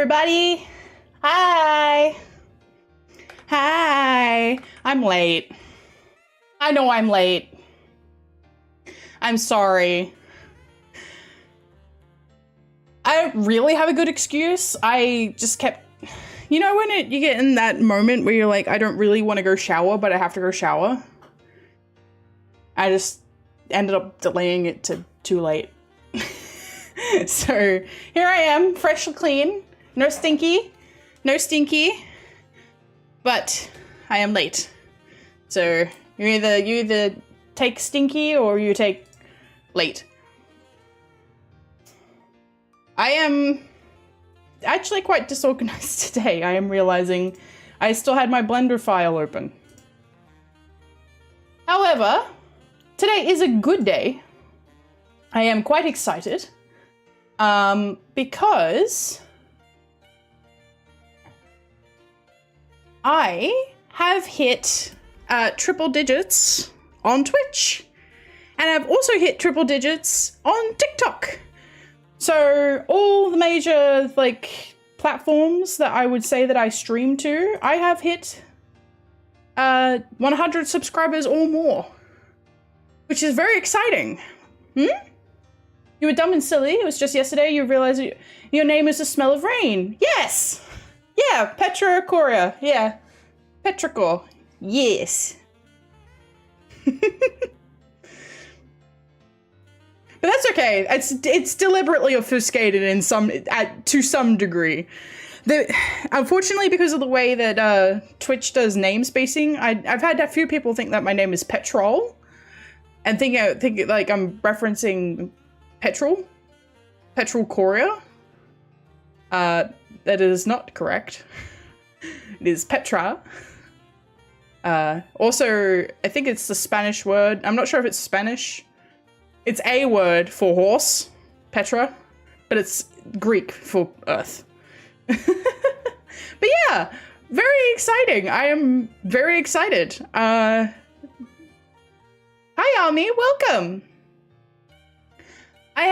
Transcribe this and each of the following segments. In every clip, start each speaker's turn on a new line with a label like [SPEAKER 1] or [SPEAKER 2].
[SPEAKER 1] everybody. Hi. Hi. I'm late. I know I'm late. I'm sorry. I don't really have a good excuse. I just kept, you know, when you get in that moment where you're like, I don't really want to go shower, but I have to go shower. I just ended up delaying it to too late. So here I am, freshly clean, no stinky, but I am late. So you either take stinky or you take late. I am actually quite disorganized today. I am realizing I still had my Blender file open. However, today is a good day. I am quite excited. Because I have hit triple digits on Twitch, and I've also hit triple digits on TikTok. So all the major platforms that I would say that I stream to, I have hit 100 subscribers or more, which is very exciting. You were dumb and silly. It was just yesterday you realized your name is the smell of rain. Yes! Yeah, PetraIchoria. Yeah. Petrichor. Yes. But that's okay. It's deliberately obfuscated to some degree. Unfortunately, because of the way that Twitch does name spacing, I've had a few people think that my name is Petrol, and think like I'm referencing PetraIchoria. That is not correct. It is Petra. Also, I think it's the Spanish word. I'm not sure if it's Spanish. It's a word for horse, Petra, but it's Greek for earth. But yeah, very exciting. I am very excited. Hi, Ami, welcome. I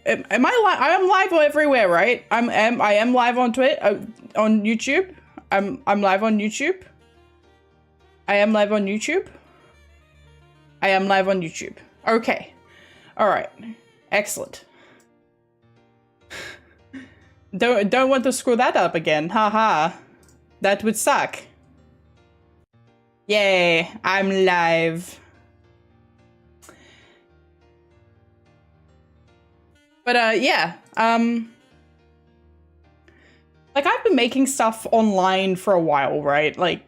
[SPEAKER 1] am live everywhere, right? I am live on Twitter, on YouTube. I'm live on YouTube. I am live on YouTube. I am live on YouTube. Okay. All right. Excellent. Don't want to screw that up again. Haha. That would suck. Yay, I'm live. But yeah, I've been making stuff online for a while, right? Like,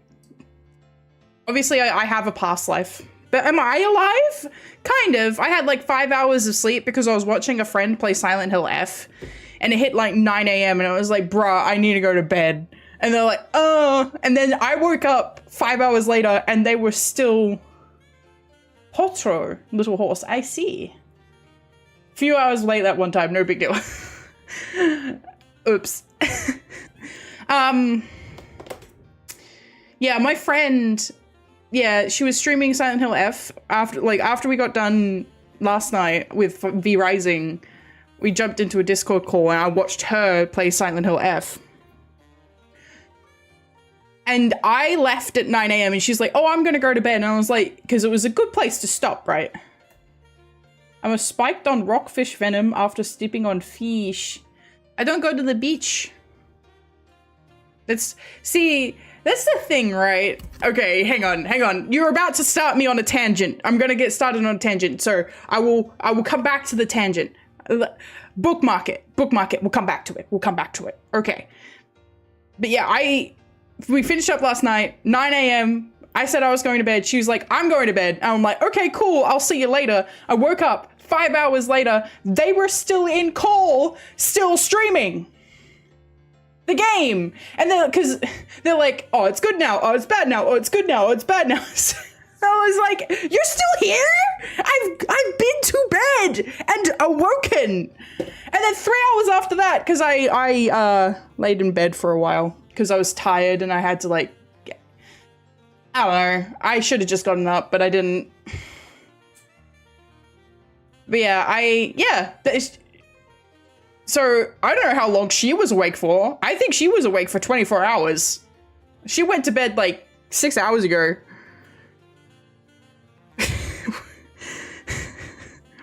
[SPEAKER 1] obviously I have a past life, but am I alive? Kind of. I had 5 hours of sleep because I was watching a friend play Silent Hill F, and it hit 9 a.m. and I was like, bruh, I need to go to bed. And they're like, and then I woke up 5 hours later and they were still Potro, little horse, I see. Few hours late that one time, no big deal. Oops. Yeah, my friend, she was streaming Silent Hill F after we got done last night with V Rising. We jumped into a Discord call and I watched her play Silent Hill F. And I left at 9 a.m. and she's like, oh, I'm gonna go to bed. And I was like, because it was a good place to stop, right? I was spiked on rockfish venom after stepping on fish. I don't go to the beach. That's the thing, right? Okay, hang on. You're about to start me on a tangent. I'm gonna get started on a tangent, so I will come back to the tangent. Bookmark it. We'll come back to it. Okay. But yeah, we finished up last night, 9 a.m. I said I was going to bed. She was like, I'm going to bed. And I'm like, okay, cool. I'll see you later. I woke up 5 hours later. They were still in call, still streaming the game. And then, because they're like, oh, it's good now. Oh, it's bad now. Oh, it's good now. Oh, it's bad now. I was like, you're still here? I've been to bed and awoken. And then 3 hours after that, because I laid in bed for a while because I was tired and I had to I don't know. I should have just gotten up, but I didn't. But yeah, So I don't know how long she was awake for. I think she was awake for 24 hours. She went to bed like 6 hours ago.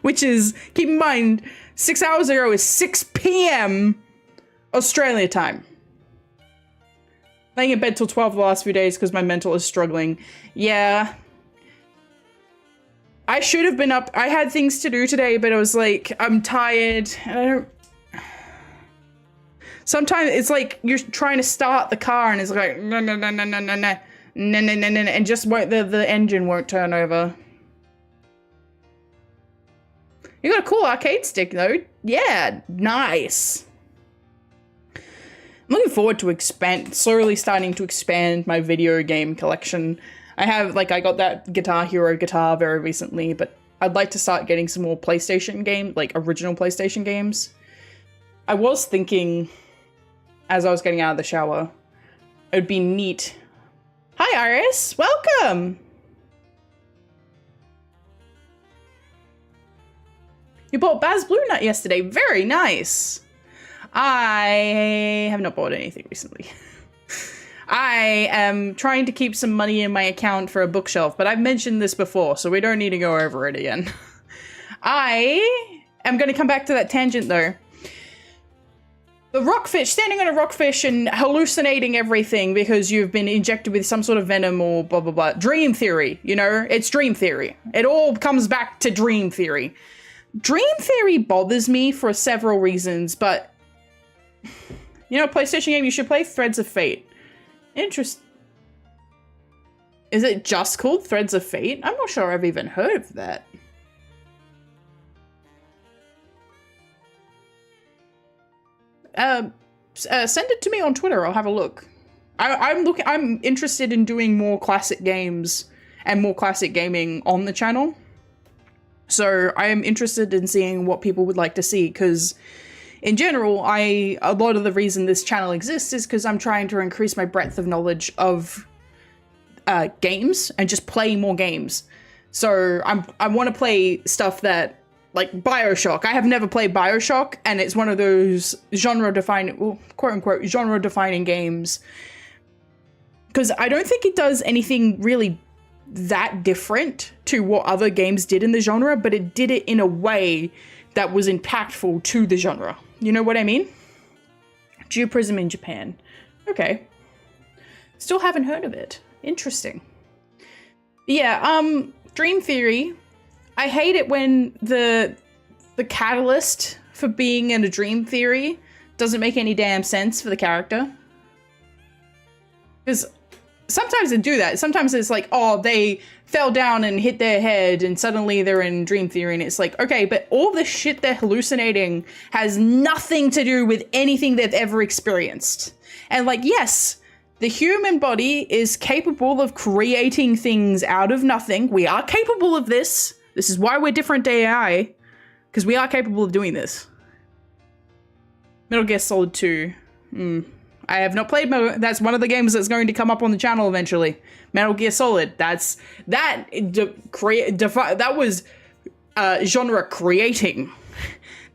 [SPEAKER 1] Which is, keep in mind, 6 hours ago is 6 p.m. Australia time. Laying in bed till 12 the last few days because my mental is struggling. Yeah. I should have been up. I had things to do today, but I was like, I'm tired. And I don't... Sometimes it's like you're trying to start the car and it's like, no, no, no, no, no, no, no, no, no, no, no, and just won't, the engine won't turn over. You got a cool arcade stick though. Yeah, nice. I'm looking forward to slowly starting to expand my video game collection. I got that Guitar Hero guitar very recently, but I'd like to start getting some more PlayStation games, like original PlayStation games. I was thinking, as I was getting out of the shower, it would be neat. Hi Iris, welcome! You bought Baz Blue Nut yesterday. Very nice. I have not bought anything recently. I am trying to keep some money in my account for a bookshelf, but I've mentioned this before, so we don't need to go over it again. I am going to come back to that tangent though. The rockfish, standing on a rockfish and hallucinating everything because you've been injected with some sort of venom or blah, blah, blah. Dream theory, you know? It's dream theory. It all comes back to dream theory. Dream theory bothers me for several reasons, but you know, PlayStation game you should play? Threads of Fate. Is it just called Threads of Fate? I'm not sure I've even heard of that. Send it to me on Twitter. I'll have a look. I'm interested in doing more classic games and more classic gaming on the channel. So I am interested in seeing what people would like to see, because in general, a lot of the reason this channel exists is because I'm trying to increase my breadth of knowledge of games and just play more games. So I want to play stuff that, like BioShock. I have never played BioShock, and it's one of those genre-defining, well, quote-unquote, genre-defining games. Because I don't think it does anything really that different to what other games did in the genre, but it did it in a way that was impactful to the genre. You know what I mean? Geoprism in Japan. Okay. Still haven't heard of it. Interesting. Yeah, Dream Theory. I hate it when the catalyst for being in a dream theory doesn't make any damn sense for the character. Because sometimes they do that. Sometimes it's like, oh, they fell down and hit their head and suddenly they're in dream theory. And it's like, okay, but all the shit they're hallucinating has nothing to do with anything they've ever experienced. And like, yes, the human body is capable of creating things out of nothing. We are capable of this. This is why we're different to AI, because we are capable of doing this. Metal Gear Solid 2. I have not played that's one of the games that's going to come up on the channel eventually. Metal Gear Solid. That was genre creating.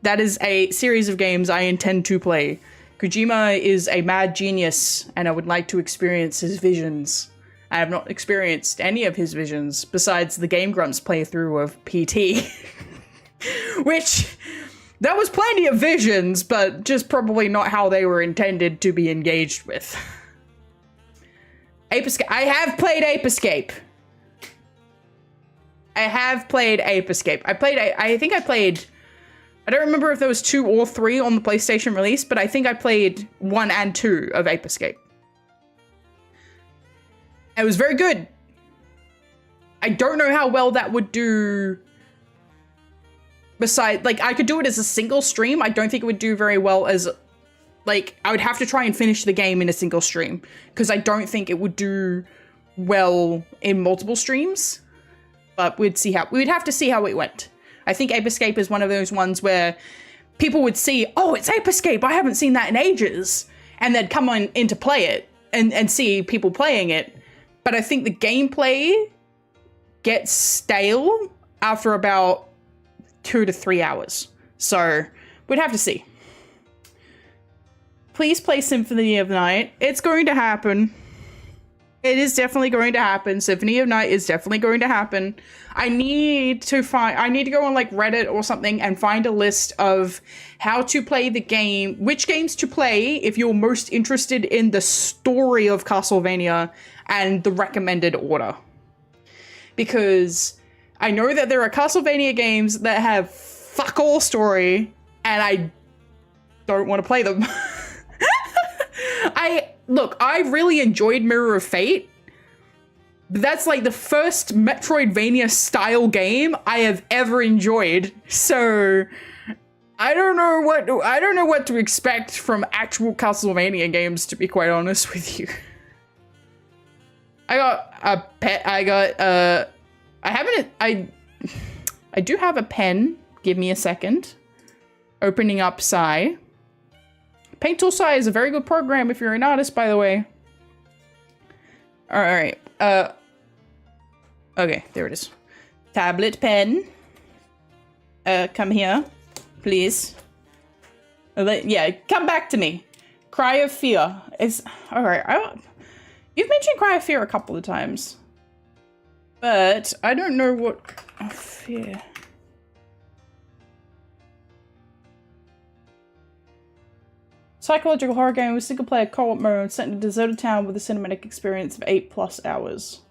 [SPEAKER 1] That is a series of games I intend to play. Kojima is a mad genius, and I would like to experience his visions. I have not experienced any of his visions besides the Game Grumps playthrough of PT. Which, that was plenty of visions, but just probably not how they were intended to be engaged with. Ape Escape. I have played Ape Escape. I don't remember if there was 2 or 3 on the PlayStation release, but I think I played 1 and 2 of Ape Escape. It was very good. I don't know how well that would do. Besides, like, I could do it as a single stream. I don't think it would do very well as, like, I would have to try and finish the game in a single stream, because I don't think it would do well in multiple streams. But we'd have to see how it went. I think Ape Escape is one of those ones where people would see, oh, it's Ape Escape, I haven't seen that in ages. And they'd come on in to play it and see people playing it. But I think the gameplay gets stale after about 2 to 3 hours. So we'd have to see. Please play Symphony of Night. It's going to happen. It is definitely going to happen. Symphony of Night is definitely going to happen. I need to go on like Reddit or something and find a list of how to play the game, which games to play if you're most interested in the story of Castlevania and the recommended order. Because I know that there are Castlevania games that have fuck all story and I don't want to play them. Look, I really enjoyed Mirror of Fate. But that's like the first Metroidvania style game I have ever enjoyed. So I don't know what to expect from actual Castlevania games, to be quite honest with you. I got a pet. I do have a pen. Give me a second. Opening up Psy. Paint Tool Psy is a very good program if you're an artist, by the way. Alright. Okay, there it is. Tablet pen. Come here. Please. Yeah, come back to me. Cry of Fear. Alright. You've mentioned Cry of Fear a couple of times. But I don't know what... Fear... Psychological horror game with single-player co-op mode set in a deserted town with a cinematic experience of 8+ hours.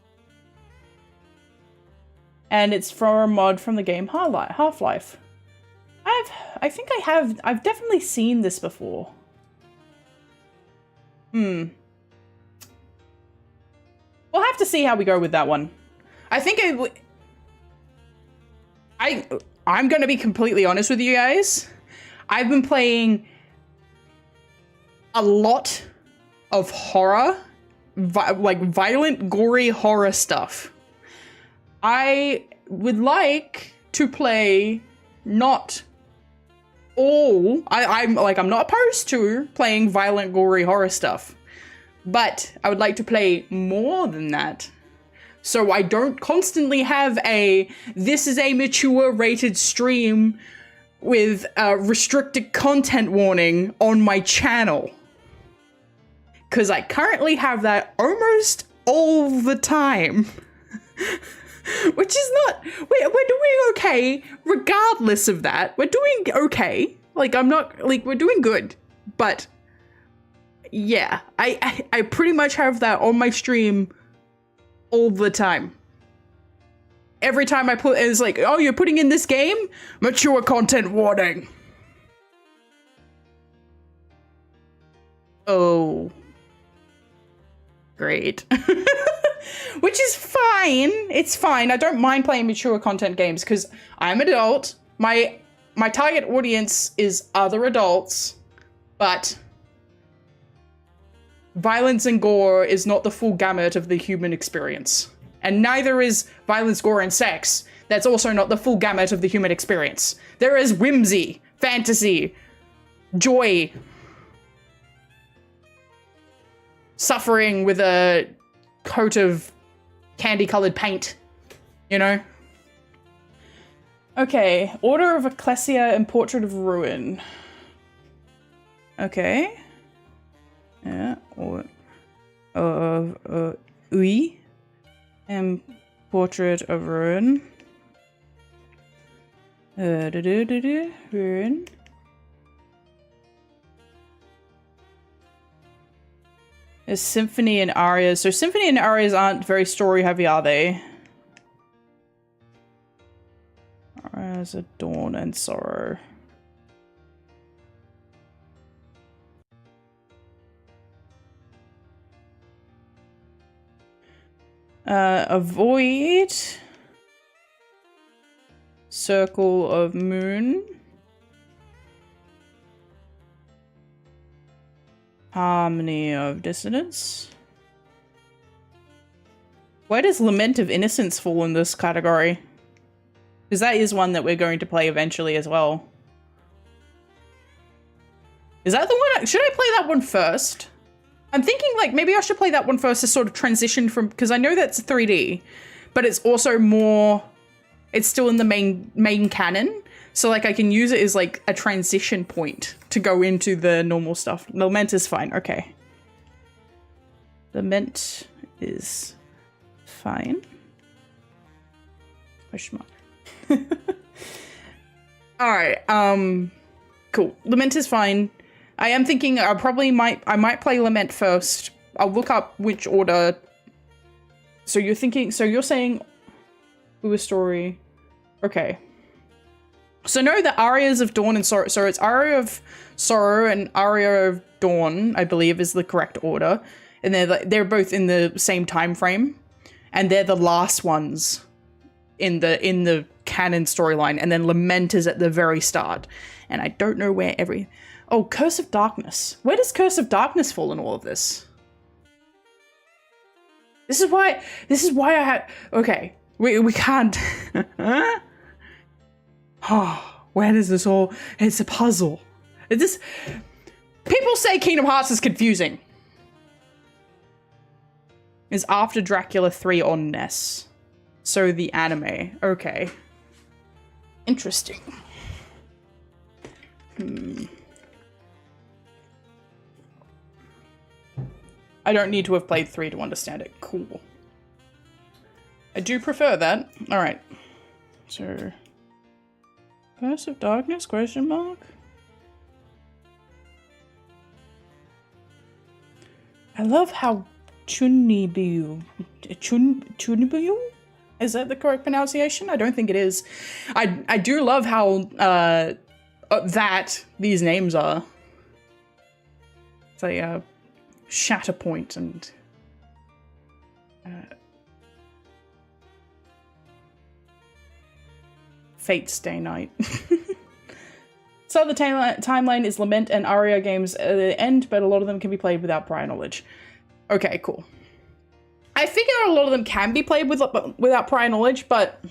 [SPEAKER 1] And it's for a mod from the game Half-Life. I've definitely seen this before. We'll have to see how we go with that one. I think I'm gonna be completely honest with you guys. I've been playing a lot of horror, like violent, gory horror stuff. I would like to play not all. I'm not opposed to playing violent, gory horror stuff, but I would like to play more than that. So I don't constantly have this is a mature rated stream with a restricted content warning on my channel. Because I currently have that almost all the time. Which is not... We're doing okay regardless of that. We're doing okay. Like, I'm not... Like, we're doing good. But, yeah. I pretty much have that on my stream all the time. Every time I put... It's like, oh, you're putting in this game? Mature content warning. Oh... Great. Which is fine. It's fine. I don't mind playing mature content games because I'm an adult. My target audience is other adults, but violence and gore is not the full gamut of the human experience. And neither is violence, gore, and sex. That's also not the full gamut of the human experience. There is whimsy, fantasy, joy, suffering with a coat of candy-colored paint, you know? Okay, Order of Ecclesia and Portrait of Ruin. Okay. Yeah, or oui, and Portrait of Ruin. Ruin. Is Symphony and Arias. So Symphony and Arias aren't very story heavy, are they? Arias of Dawn and Sorrow. Avoid. Circle of Moon. Harmony of Dissonance. Where does Lament of Innocence fall in this category? Because that is one that we're going to play eventually as well. Is that the one? Should I play that one first? I'm thinking like maybe I should play that one first to sort of transition from, because I know that's 3D, but it's also more, it's still in the main canon. So like I can use it as like a transition point to go into the normal stuff. Lament is fine. Okay. Lament is fine. Question mark. All right. Cool. Lament is fine. I am thinking I might play Lament first. I'll look up which order. So you're saying Uber Story. Okay. So no, the Arias of Dawn and Sorrow. So it's Aria of Sorrow and Aria of Dawn, I believe, is the correct order. And they're both in the same time frame. And they're the last ones in the canon storyline. And then Lament is at the very start. And I don't know where Oh, Curse of Darkness. Where does Curse of Darkness fall in all of this? This is why I had... Okay, we can't... Oh, where does this all... It's a puzzle. People say Kingdom Hearts is confusing. Is after Dracula 3 on NES. So the anime. Okay. Interesting. I don't need to have played 3 to understand it. Cool. I do prefer that. Alright. So... Curse of Darkness? Question mark? I love how Chunibu... Chunibu? Is that the correct pronunciation? I don't think it is. I do love how these names are. It's a Shatterpoint and Fate's Day Night. So the timeline is Lament and Aria games at the end, but a lot of them can be played without prior knowledge. Okay, cool. I figure a lot of them can be played without prior knowledge, but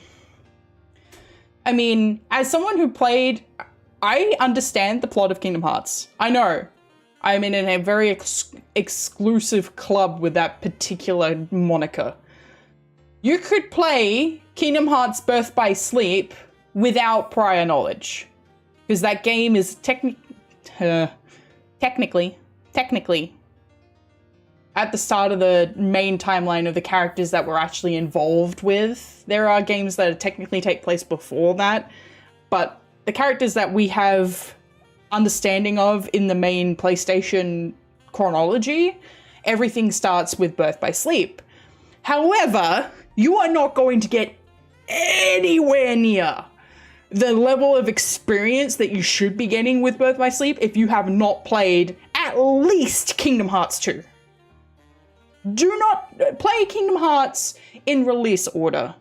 [SPEAKER 1] I mean, as someone who played, I understand the plot of Kingdom Hearts. I know. I'm in a very exclusive club with that particular moniker. You could play Kingdom Hearts Birth by Sleep without prior knowledge. Because that game is technically at the start of the main timeline of the characters that we're actually involved with. There are games that technically take place before that, but the characters that we have understanding of in the main PlayStation chronology, everything starts with Birth by Sleep. However, you are not going to get anywhere near the level of experience that you should be getting with Birth by Sleep if you have not played at least Kingdom Hearts 2. Do not play Kingdom Hearts in release order,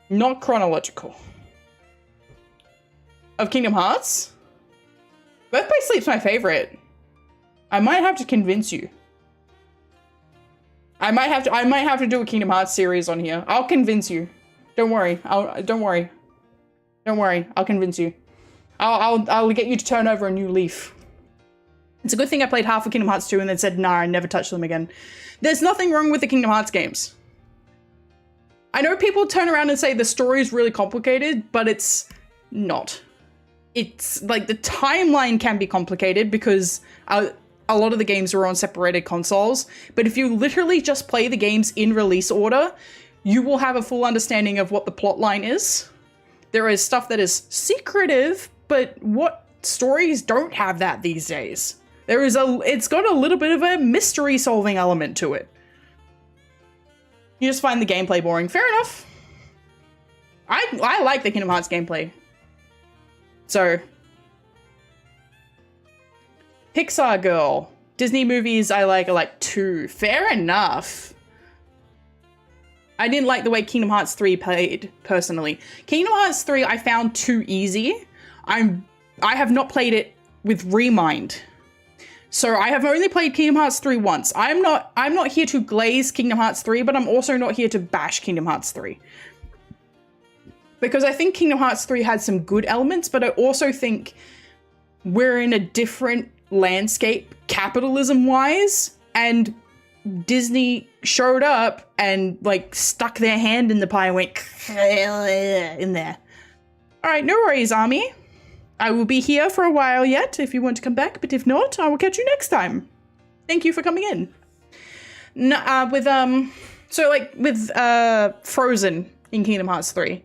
[SPEAKER 1] not chronological. Of Kingdom Hearts, Birth by Sleep's my favorite. I might have to convince you. I might have to do a Kingdom Hearts series on here. I'll convince you. Don't worry. Don't worry. I'll convince you. I'll get you to turn over a new leaf. It's a good thing I played half of Kingdom Hearts 2 and then said, nah, I never touched them again. There's nothing wrong with the Kingdom Hearts games. I know people turn around and say the story is really complicated, but it's not. It's like the timeline can be complicated because a lot of the games are on separated consoles, but if you literally just play the games in release order, you will have a full understanding of what the plot line is. There is stuff that is secretive, but what stories don't have that these days? It's got a little bit of a mystery solving element to it. You just find the gameplay boring. Fair enough. I like the Kingdom Hearts gameplay. So, Pixar girl. Disney movies I like 2. Fair enough. I didn't like the way Kingdom Hearts 3 played, personally. Kingdom Hearts 3 I found too easy. I have not played it with Remind. So I have only played Kingdom Hearts 3 once. I'm not here to glaze Kingdom Hearts 3, but I'm also not here to bash Kingdom Hearts 3. Because I think Kingdom Hearts 3 had some good elements, but I also think we're in a different landscape capitalism-wise, and Disney showed up and like stuck their hand in the pie and went in there. All right, no worries, Army. I will be here for a while yet if you want to come back, but if not, I will catch you next time. Thank you for coming in. With Frozen in Kingdom Hearts 3,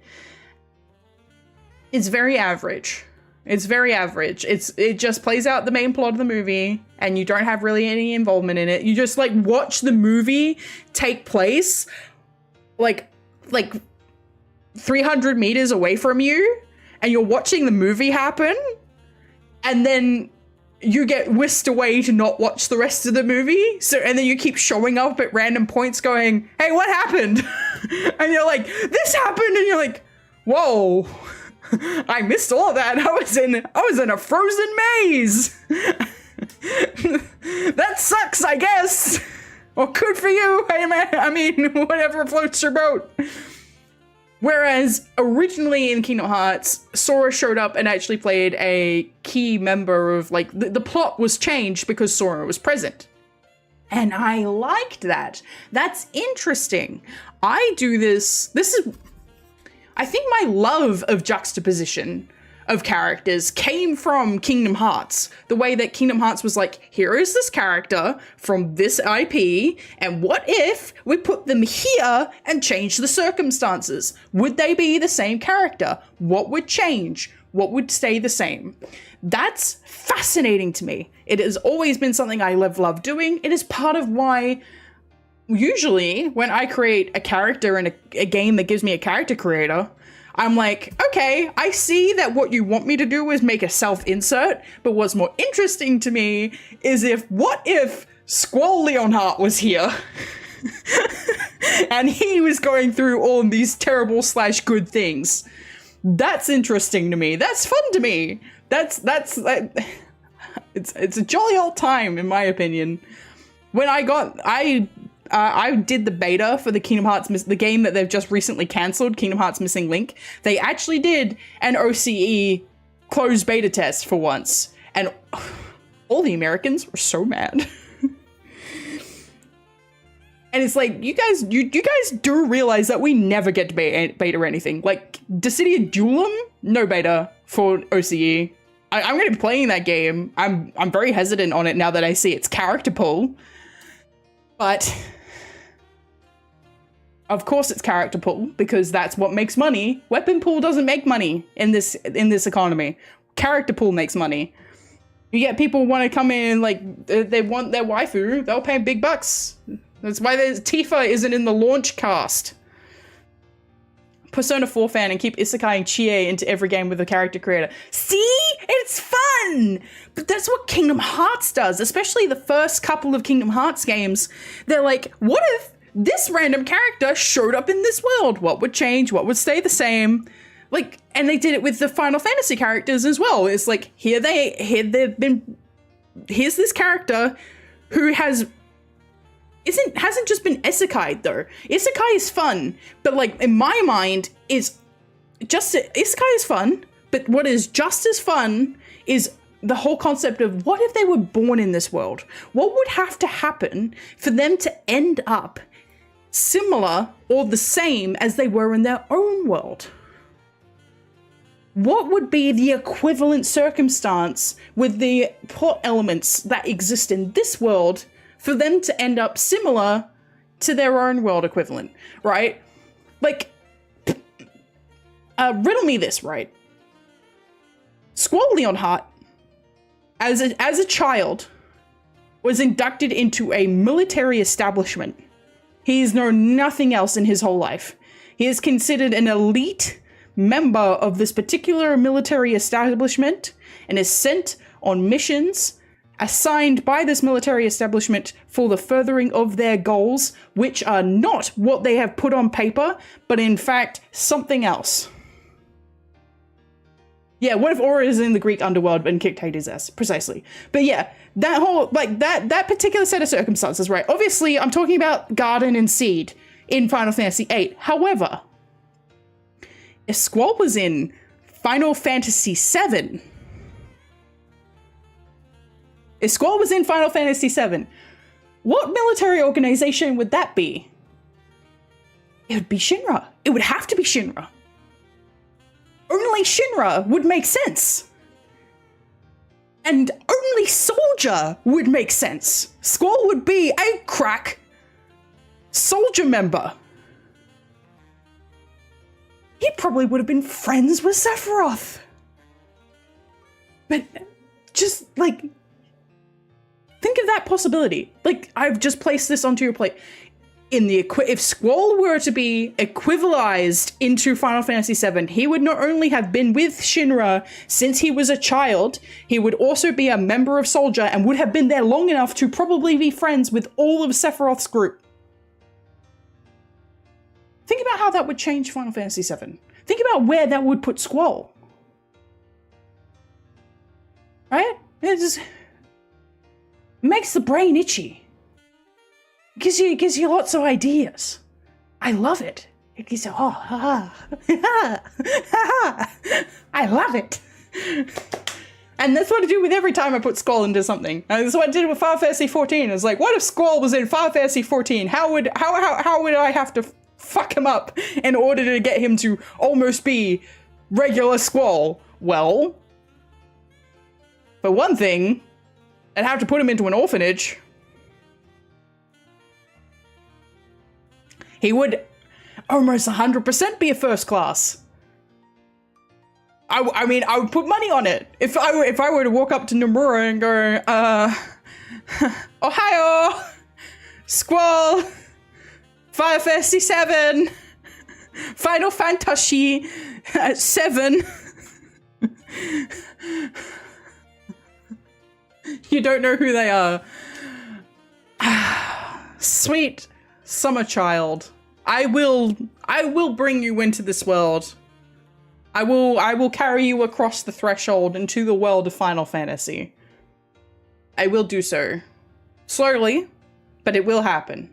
[SPEAKER 1] it's very average. It's very average. It just plays out the main plot of the movie, and you don't have really any involvement in it. You just like watch the movie take place like 300 meters away from you, and you're watching the movie happen, and then you get whisked away to not watch the rest of the movie. And then you keep showing up at random points going, hey, what happened? And you're like, this happened. And you're like, whoa, I missed all of that. I was in a frozen maze. That sucks, I guess. Well, good for you. Hey, man. I mean, whatever floats your boat. Whereas originally in Kingdom Hearts, Sora showed up and actually played a key member of, like, the plot was changed because Sora was present. And I liked that. That's interesting. I think my love of juxtaposition of characters came from Kingdom Hearts. The way that Kingdom Hearts was like, here is this character from this IP, and what if we put them here and change the circumstances? Would they be the same character? What would change? What would stay the same? That's fascinating to me. It has always been something I love doing. It is part of why usually when I create a character in a game that gives me a character creator, I'm like, okay, I see that what you want me to do is make a self-insert, but what's more interesting to me is what if Squall Leonhardt was here? And he was going through all of these terrible / good things. That's interesting to me. That's fun to me. It's a jolly old time, in my opinion. When I did the beta for the Kingdom Hearts, the game that they've just recently cancelled, Kingdom Hearts Missing Link. They actually did an OCE closed beta test for once, and all the Americans were so mad. And it's like, you guys do realize that we never get to beta anything. Like, Dissidia Duelim, no beta for OCE. I'm going to be playing that game. I'm very hesitant on it now that I see its character pool. But of course it's character pool, because that's what makes money. Weapon pool doesn't make money in this economy. Character pool makes money. You get people want to come in, like, they want their waifu, they'll pay big bucks. That's why Tifa isn't in the launch cast. Persona 4 fan and keep isekai and chie into every game with a character creator. See? It's fun! But that's what Kingdom Hearts does, especially the first couple of Kingdom Hearts games. They're like, what if this random character showed up in this world? What would change? What would stay the same? Like, and they did it with the Final Fantasy characters as well. It's like, here's this character who hasn't just been isekai though. Isekai is fun, but like in my mind isekai is fun, but what is just as fun is the whole concept of what if they were born in this world? What would have to happen for them to end up similar or the same as they were in their own world? What would be the equivalent circumstance with the plot elements that exist in this world for them to end up similar to their own world equivalent, right? Like, riddle me this, right? Squall Leonhardt, as a child, was inducted into a military establishment. He's known nothing else in his whole life. He is considered an elite member of this particular military establishment and is sent on missions assigned by this military establishment for the furthering of their goals, which are not what they have put on paper, but in fact, something else. Yeah, what if Aura is in the Greek underworld and kicked Hades' ass? Precisely. But yeah, that whole, like, that particular set of circumstances, right? Obviously, I'm talking about Garden and Seed in Final Fantasy VIII. However, if Squall was in Final Fantasy VII, what military organization would that be? It would be Shinra. It would have to be Shinra. Only Shinra would make sense. And only Soldier would make sense. Squall would be a crack Soldier member. He probably would have been friends with Sephiroth. But just, like, think of that possibility. Like, I've just placed this onto your plate. If Squall were to be equivalized into Final Fantasy VII, he would not only have been with Shinra since he was a child, he would also be a member of Soldier and would have been there long enough to probably be friends with all of Sephiroth's group. Think about how that would change Final Fantasy VII. Think about where that would put Squall. Right? It just makes the brain itchy. It gives you lots of ideas. I love it. It gives you, I love it. And that's what I do with every time I put Squall into something. And that's what I did with Final Fantasy 14. It's like, what if Squall was in Final Fantasy 14? How would I have to fuck him up in order to get him to almost be regular Squall? Well, for one thing, I'd have to put him into an orphanage. He would almost 100% be a first class. I mean, I would put money on it. If I were to walk up to Nomura and go, Ohio, Squall, Final Fantasy 7, Final Fantasy 7. You don't know who they are. Sweet summer child. I will bring you into this world. I will carry you across the threshold into the world of Final Fantasy. I will do so. Slowly, but it will happen.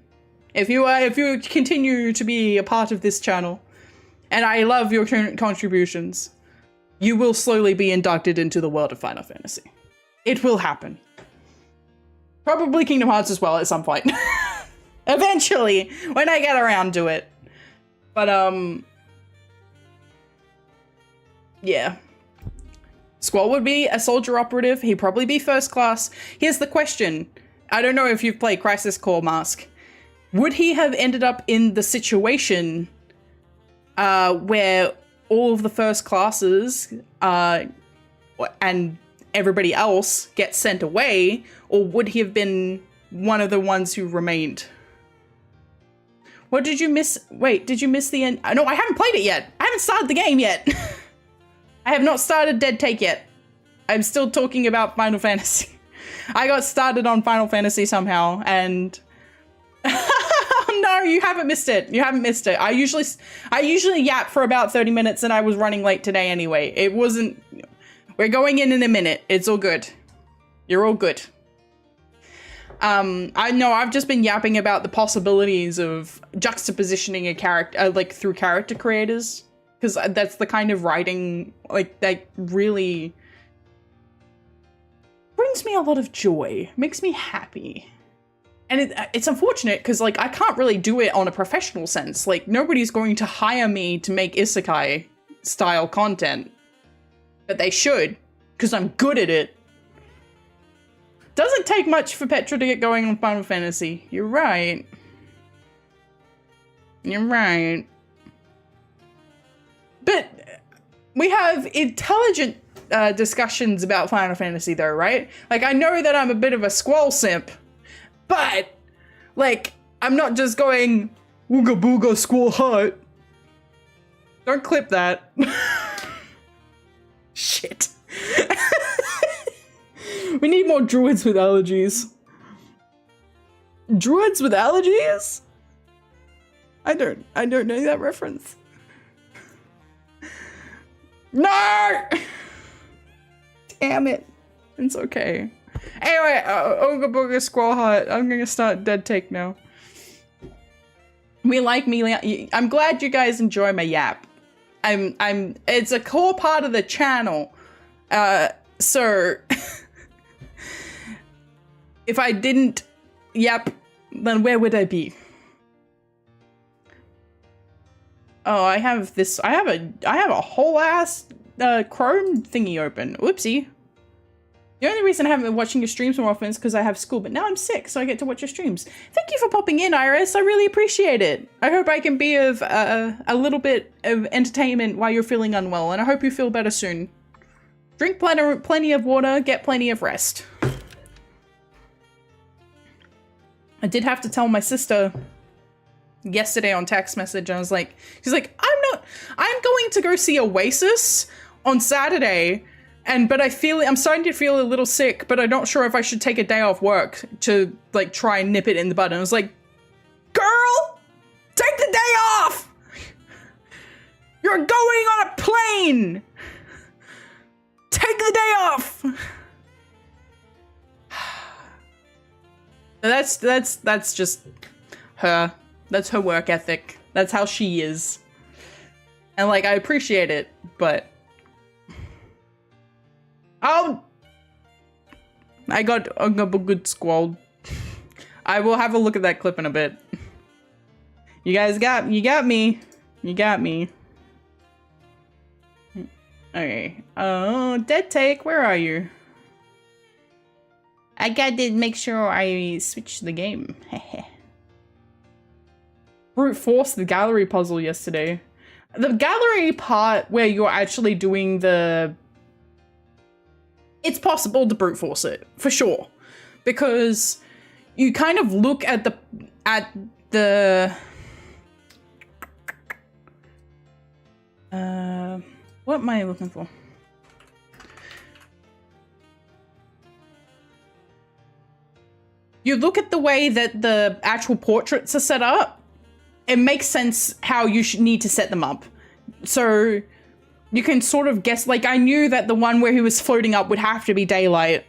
[SPEAKER 1] If you continue to be a part of this channel, and I love your contributions, you will slowly be inducted into the world of Final Fantasy. It will happen. Probably Kingdom Hearts as well at some point. Eventually, when I get around to it. But, yeah. Squall would be a soldier operative. He'd probably be first class. Here's the question. I don't know if you've played Crisis Core Mask. Would he have ended up in the situation where all of the first classes and everybody else gets sent away, or would he have been one of the ones who remained? What did you miss? Wait, did you miss the end? No, I haven't played it yet. I haven't started the game yet. I have not started Dead Take yet. I'm still talking about Final Fantasy. I got started on Final Fantasy somehow, and no, you haven't missed it. You haven't missed it. I usually yap for about 30 minutes, and I was running late today anyway. It wasn't. We're going in a minute. It's all good. You're all good. I know I've just been yapping about the possibilities of juxtapositioning a character, like through character creators, because that's the kind of writing, like, that really brings me a lot of joy, makes me happy. And it's unfortunate because, like, I can't really do it on a professional sense. Like, nobody's going to hire me to make isekai style content. But they should, because I'm good at it. Doesn't take much for Petra to get going on Final Fantasy. You're right. You're right. But we have intelligent discussions about Final Fantasy though, right? Like, I know that I'm a bit of a Squall simp, but, like, I'm not just going, ooga booga Squall hut. Don't clip that. Shit. We need more druids with allergies. Druids with allergies? I don't know that reference. No! Damn it. It's okay. Anyway, Ooga Booga Squall Hut. I'm gonna start Dead Take now. I'm glad you guys enjoy my yap. It's a core part of the channel. So if I didn't yap, then where would I be? Oh, I have a whole ass Chrome thingy open. Whoopsie. The only reason I haven't been watching your streams more often is because I have school, but now I'm sick, so I get to watch your streams. Thank you for popping in, Iris. I really appreciate it. I hope I can be of a little bit of entertainment while you're feeling unwell, and I hope you feel better soon. Drink plenty of water, get plenty of rest. I did have to tell my sister yesterday on text message. I was like, she's like, I'm going to go see Oasis on Saturday. But I'm starting to feel a little sick, but I'm not sure if I should take a day off work to like try and nip it in the bud. And I was like, girl, take the day off. You're going on a plane. Take the day off. That's just her. That's her work ethic. That's how she is. And like, I appreciate it, but oh, I got a good squall. I will have a look at that clip in a bit. You guys got me. You got me. Okay. Oh, Dead Take, where are you? I got to make sure I switch the game. Brute force the gallery puzzle yesterday. The gallery part where you're actually doing the... It's possible to brute force it, for sure. Because you kind of look at the what am I looking for? You look at the way that the actual portraits are set up. It makes sense how you should need to set them up. So you can sort of guess, like I knew that the one where he was floating up would have to be daylight.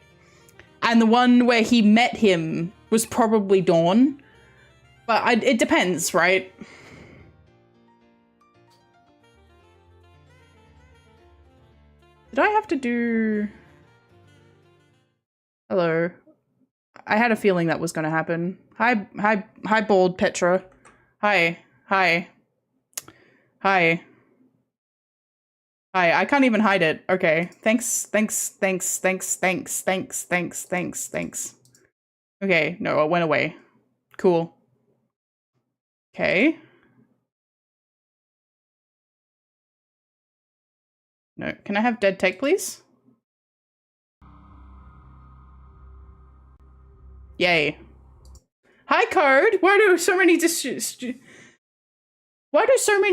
[SPEAKER 1] And the one where he met him was probably dawn. But it depends, right? Did I have to do... Hello. I had a feeling that was going to happen. Hi, bald Petra. Hi. Hi. Hi. Hi, I can't even hide it. Okay. Thanks. Okay, no, it went away. Cool. Okay. No, can I have Dead Take, please? Yay. Hi, Code! Why do so many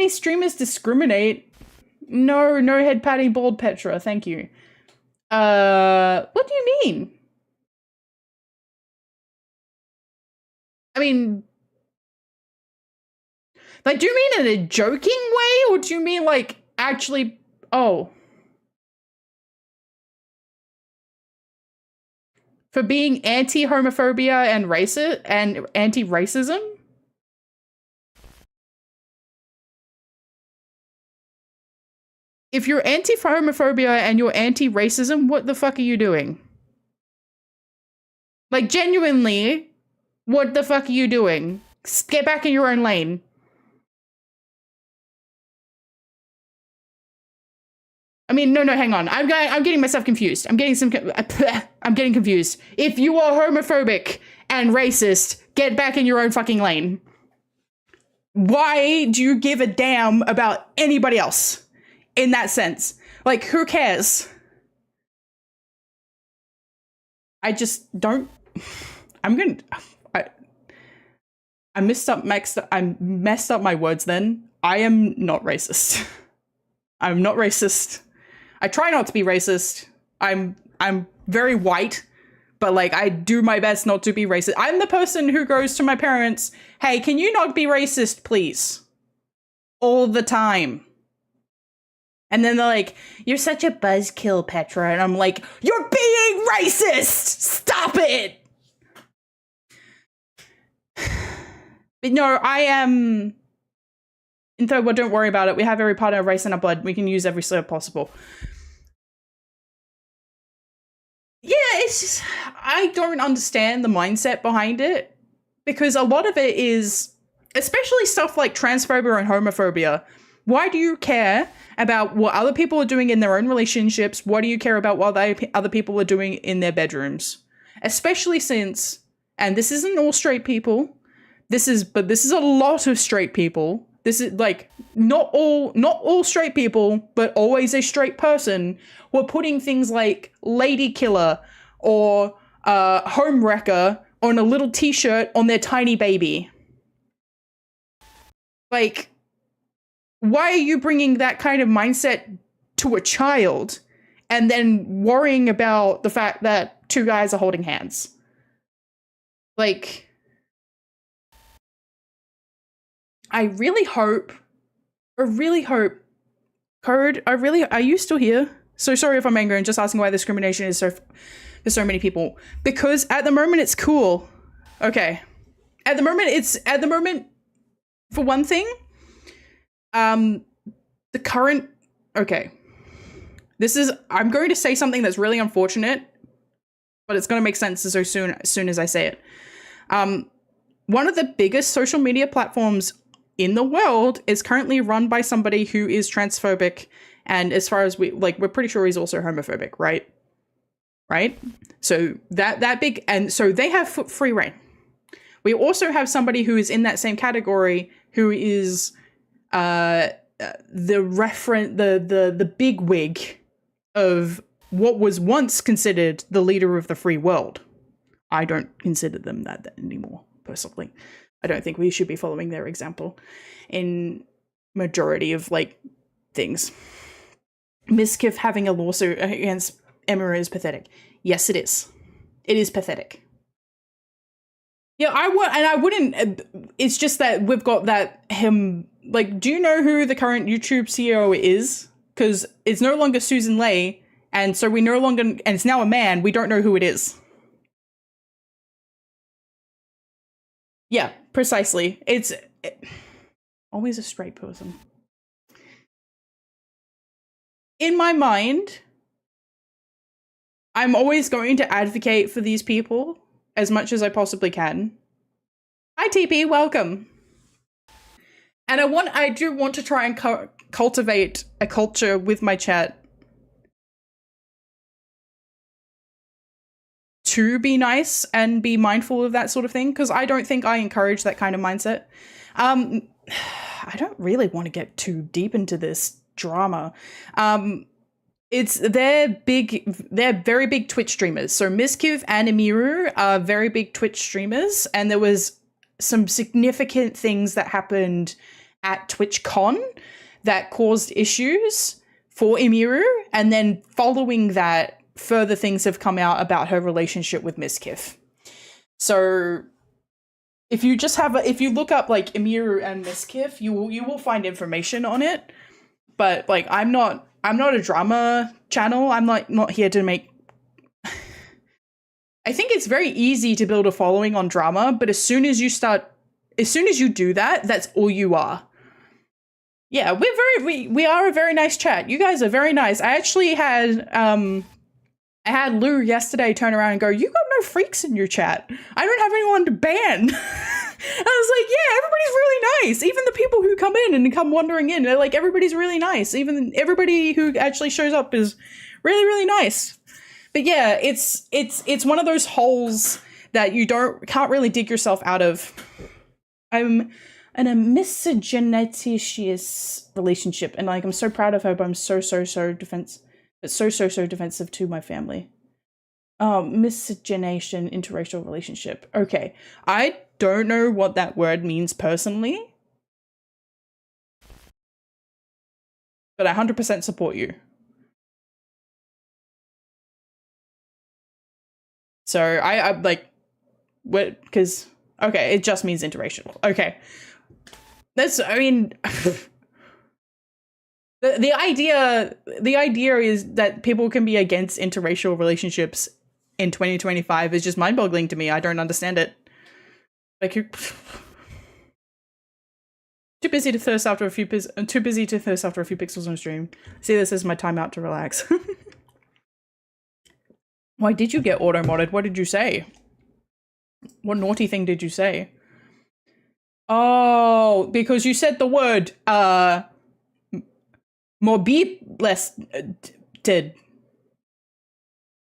[SPEAKER 1] streamers discriminate? No head patting bald Petra, thank you. What do you mean? I mean, like, do you mean in a joking way, or do you mean like actually? Oh, for being anti-homophobia and racist and anti-racism? If you're anti-homophobia and you're anti-racism, what the fuck are you doing? Like, genuinely, what the fuck are you doing? Get back in your own lane. I mean, no, hang on. I'm getting myself confused. I'm getting confused. If you are homophobic and racist, get back in your own fucking lane. Why do you give a damn about anybody else in that sense? Like, who cares? I just don't. I messed up my words then. I am not racist. I'm not racist. I try not to be racist. I'm very white, but like I do my best not to be racist. I'm the person who goes to my parents, "Hey, can you not be racist, please?" All the time. And then they're like, "You're such a buzzkill, Petra." And I'm like, "You're being racist! Stop it!" But no, I am... well, don't worry about it. We have every part of race in our blood. We can use every slur possible. Yeah, it's just... I don't understand the mindset behind it. Because a lot of it is... Especially stuff like transphobia and homophobia. Why do you care about what other people are doing in their own relationships? What do you care about what other people are doing in their bedrooms? Especially since, and this isn't all straight people, this is a lot of straight people. This is like not all straight people, but always a straight person were putting things like lady killer or home wrecker on a little t-shirt on their tiny baby. Like, why are you bringing that kind of mindset to a child and then worrying about the fact that two guys are holding hands? Like, I really hope, Code, are you still here? So sorry if I'm angry and just asking why discrimination is so, for so many people. Because at the moment it's cool. Okay. At the moment, for one thing, the current, okay. I'm going to say something that's really unfortunate, but it's going to make sense as soon as I say it. One of the biggest social media platforms in the world is currently run by somebody who is transphobic, and as far as we're pretty sure he's also homophobic, right? So that big, and so they have free reign. We also have somebody who is in that same category who is the big wig of what was once considered the leader of the free world. I don't consider them that anymore, personally. I don't think we should be following their example in majority of things. Miskiff having a lawsuit against Emma is pathetic. Yes, it is. It is pathetic. Yeah, I wouldn't. It's just that we've got that him. Do you know who the current YouTube CEO is? Because it's no longer Susan Lay, and so we no longer, and it's now a man. We don't know who it is. Yeah, precisely. It's always a straight person. In my mind, I'm always going to advocate for these people as much as I possibly can. Hi, TP, welcome. And I do want to try and cultivate a culture with my chat to be nice and be mindful of that sort of thing, because I don't think I encourage that kind of mindset. I don't really want to get too deep into this drama. They're very big Twitch streamers. So Miskiv and Emiru are very big Twitch streamers, and there was some significant things that happened at TwitchCon that caused issues for Emiru, and then following that, further things have come out about her relationship with Miskiff. So if you look up Emiru and Miskiff, you will find information on it. But I'm not a drama channel. I'm not here to make. I think it's very easy to build a following on drama, but as soon as you do that, that's all you are. Yeah, we are a very nice chat. You guys are very nice. I actually had Lou yesterday turn around and go, "You got no freaks in your chat. I don't have anyone to ban." I was like, yeah, everybody's really nice. Even the people who come in and come wandering in, they're everybody's really nice. Even everybody who actually shows up is really, really nice. But yeah, it's one of those holes that you can't really dig yourself out of. I'm in a misogynitous relationship, and I'm so proud of her, but I'm so defensive to my family. Miscegenation, interracial relationship. Okay, I don't know what that word means personally, but I 100% support you. So I because okay, it just means interracial. Okay, the idea is that people can be against interracial relationships in 2025 is just mind-boggling to me. I don't understand it. Too busy to thirst after a few pixels on stream. See this as my time out to relax. Why did you get auto-modded? What did you say? What naughty thing did you say? Oh, because you said the word less dead.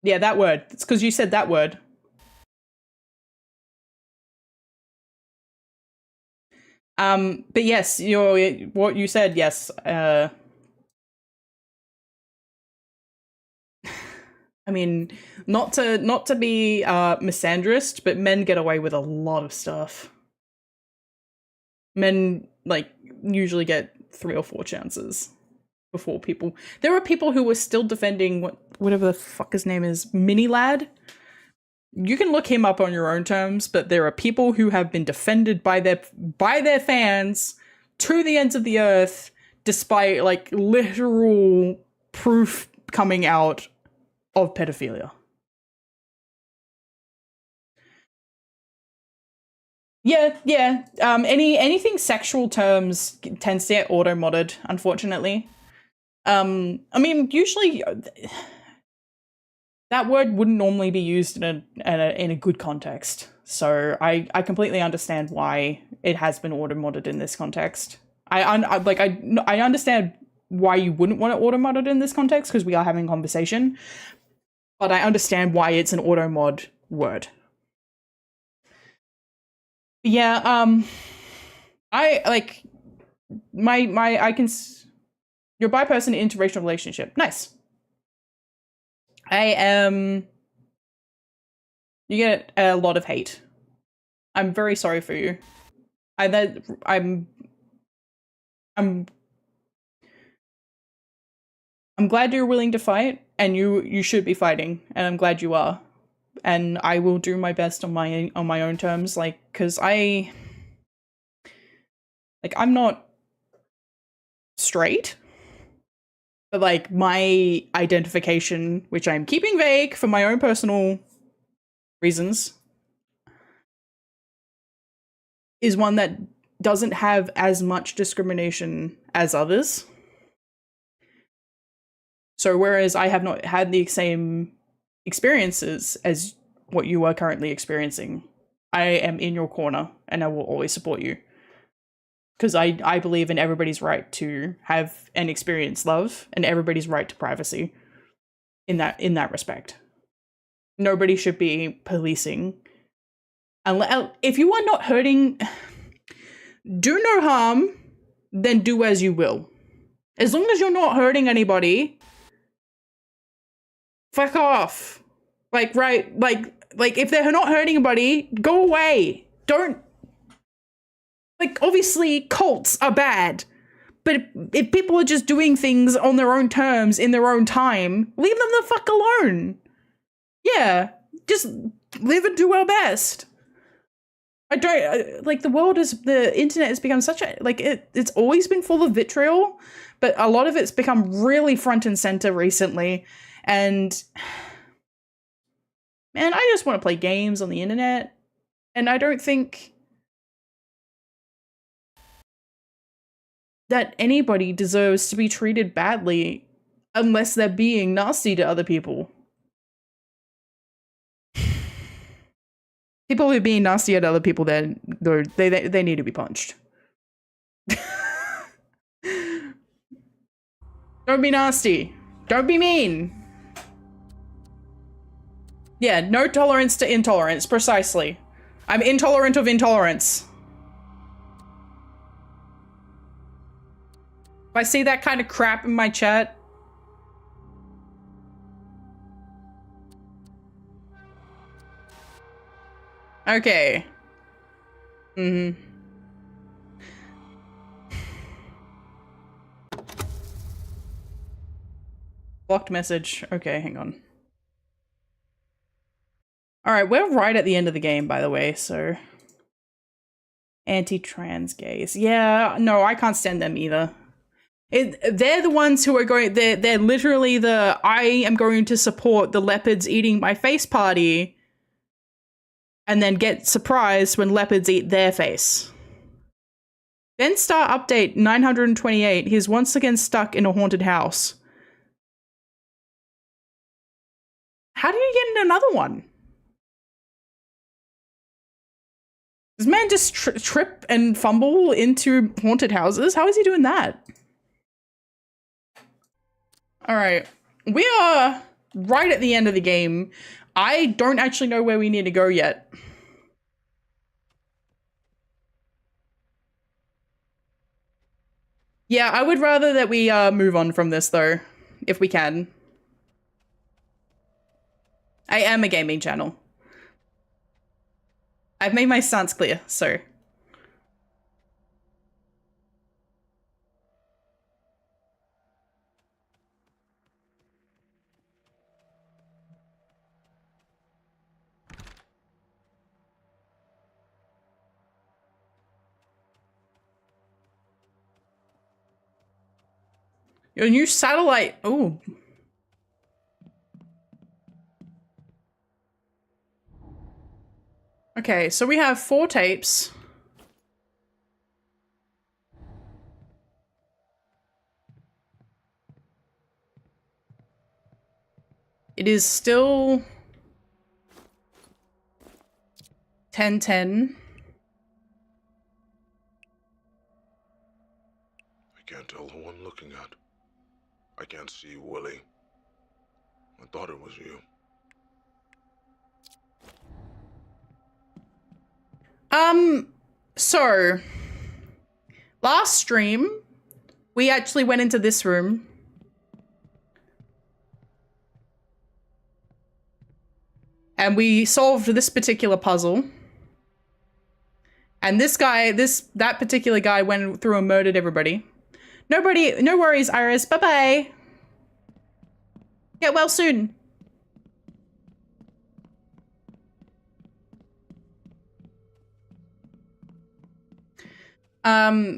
[SPEAKER 1] Yeah, that word. It's because you said that word. But yes, what you said, yes. I mean, not to be misandrist, but men get away with a lot of stuff. Men like usually get 3 or 4 chances before people. There are people who were still defending whatever the fuck his name is, Mini Lad. You can look him up on your own terms, but there are people who have been defended by their fans to the ends of the earth, despite like literal proof coming out of pedophilia. Yeah. Anything sexual terms tends to get auto-modded, unfortunately. I mean, usually that word wouldn't normally be used in a good context. So I completely understand why it has been auto-modded in this context. I understand why you wouldn't want it auto-modded in this context, because we are having a conversation. But I understand why it's an auto-mod word. Yeah, I like you're bi person interracial relationship. Nice. You get a lot of hate. I'm very sorry for you. I'm glad you're willing to fight, and you should be fighting, and I'm glad you are. And I will do my best on my own terms, like, because I'm not straight, but like my identification, which I'm keeping vague for my own personal reasons, is one that doesn't have as much discrimination as others. So whereas I have not had the same experiences as what you are currently experiencing, I am in your corner and I will always support you. Because I believe in everybody's right to have and experience love, and everybody's right to privacy in that respect. Nobody should be policing. If you are not hurting, do no harm, then do as you will. As long as you're not hurting anybody, fuck off. Like if they're not hurting anybody, go away. Don't. Like, obviously, cults are bad. But if people are just doing things on their own terms, in their own time, leave them the fuck alone. Yeah, just live and do our best. The internet has become such a, it's always been full of vitriol, but a lot of it's become really front and center recently. And, man, I just want to play games on the internet. And I don't think that anybody deserves to be treated badly unless they're being nasty to other people. People who are being nasty at other people, they need to be punched. Don't be nasty. Don't be mean. Yeah, no tolerance to intolerance, precisely. I'm intolerant of intolerance. If I see that kind of crap in my chat, okay. Blocked message. Okay, hang on. Alright, we're right at the end of the game, by the way, so... Anti-trans gays. Yeah, no, I can't stand them either. They're the ones who are going... They're literally the, I am going to support the leopards eating my face party, and then get surprised when leopards eat their face. Then star update 928. He's once again stuck in a haunted house. How do you get in another one? Does man just trip and fumble into haunted houses? How is he doing that? All right. We are right at the end of the game. I don't actually know where we need to go yet. Yeah, I would rather that we move on from this though, if we can. I am a gaming channel. I've made my stance clear, so. Your new satellite. Ooh. Okay, so we have 4 tapes. It is still 10:10.
[SPEAKER 2] I can't tell who I'm looking at. I can't see Willie. I thought it was you.
[SPEAKER 1] So last stream, we actually went into this room. And we solved this particular puzzle. And this guy, that particular guy went through and murdered everybody. No worries, Iris. Bye-bye. Get well soon.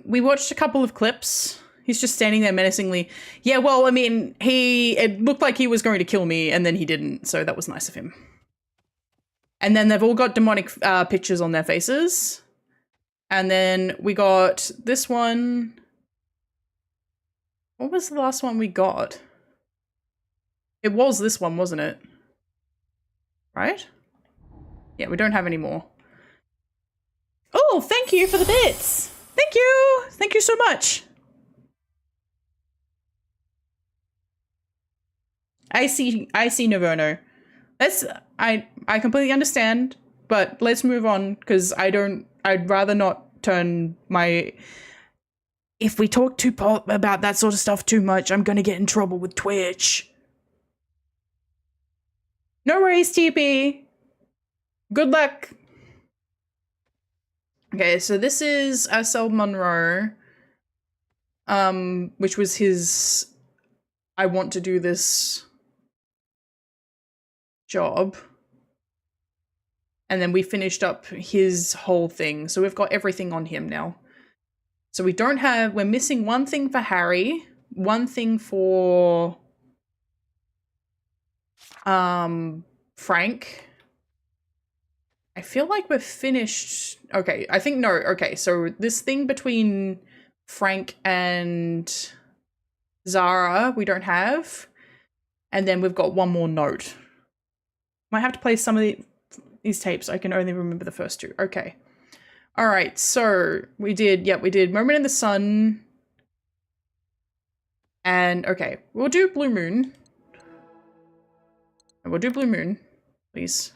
[SPEAKER 1] We watched a couple of clips. He's just standing there menacingly. Yeah, well, I mean, it looked like he was going to kill me and then he didn't. So that was nice of him. And then they've all got demonic pictures on their faces. And then we got this one. What was the last one we got? It was this one, wasn't it? Right? Yeah, we don't have any more. Oh, thank you for the bits. Thank you. Thank you so much. I see Noverno. I completely understand, but let's move on because I'd rather not turn my, if we talk about that sort of stuff too much, I'm gonna get in trouble with Twitch. No worries, TP. Good luck. Okay, so this is S.L. Monroe, which was his, I want to do this job. And then we finished up his whole thing. So we've got everything on him now. So we're missing one thing for Harry, one thing for Frank. I feel like we're finished. Okay, I think no. Okay, so this thing between Frank and Zara, we don't have. And then we've got one more note. Might have to play some of these tapes. I can only remember the first 2. Okay. All right, so we did Moment in the Sun. And okay, we'll do Blue Moon. We'll do Blue Moon, please.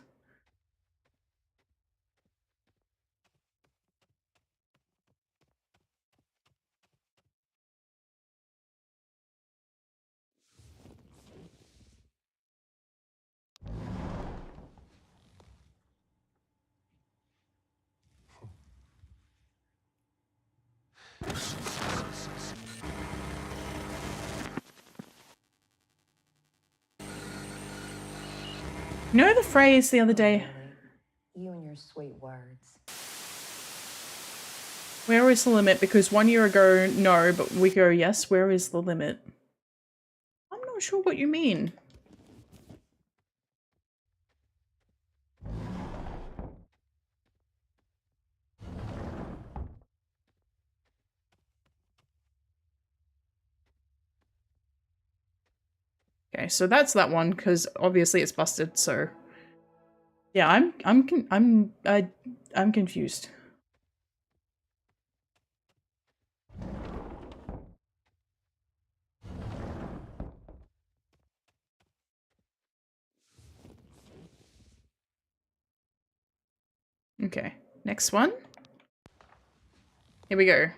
[SPEAKER 1] You know the phrase the other day?
[SPEAKER 3] You and your sweet words.
[SPEAKER 1] Where is the limit? Because 1 year ago, no, but we go, yes, where is the limit? I'm not sure what you mean. Okay, so that's that one, because obviously it's busted, so... Yeah, I'm confused. Okay, next one. Here we go.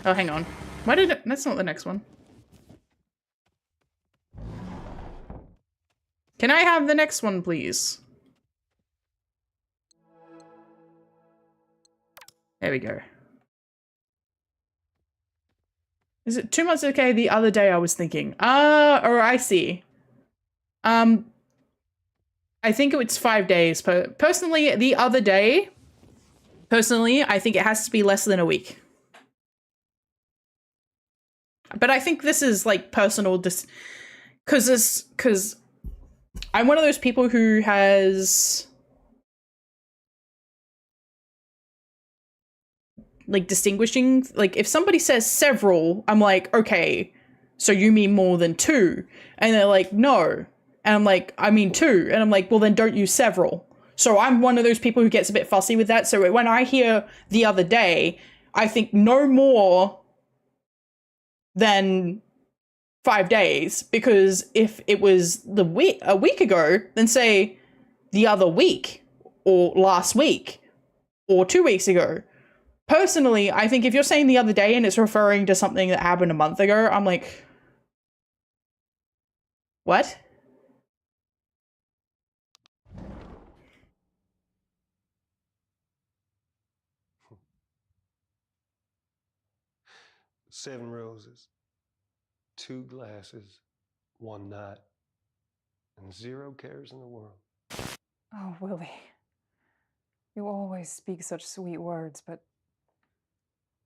[SPEAKER 1] Oh, hang on. Why did it? That's not the next one. Can I have the next one, please? There we go. Is it 2 months? Okay, the other day I was thinking. Or I see. I think it's 5 days. Personally, the other day, I think it has to be less than a week. But I think this is like personal, because I'm one of those people who has like distinguishing, like if somebody says several, I'm like, okay, so you mean more than 2? And they're like, no. And I'm like, I mean 2. And I'm like, well, then don't use several. So I'm one of those people who gets a bit fussy with that. So when I hear the other day, I think no more than 5 days, because if it was a week ago, then say the other week or last week or 2 weeks ago. Personally, I think if you're saying the other day and it's referring to something that happened a month ago, I'm like, what?
[SPEAKER 4] Seven roses, 2 glasses, 1 night, and 0 cares in the world.
[SPEAKER 5] Oh, Willie. You always speak such sweet words, but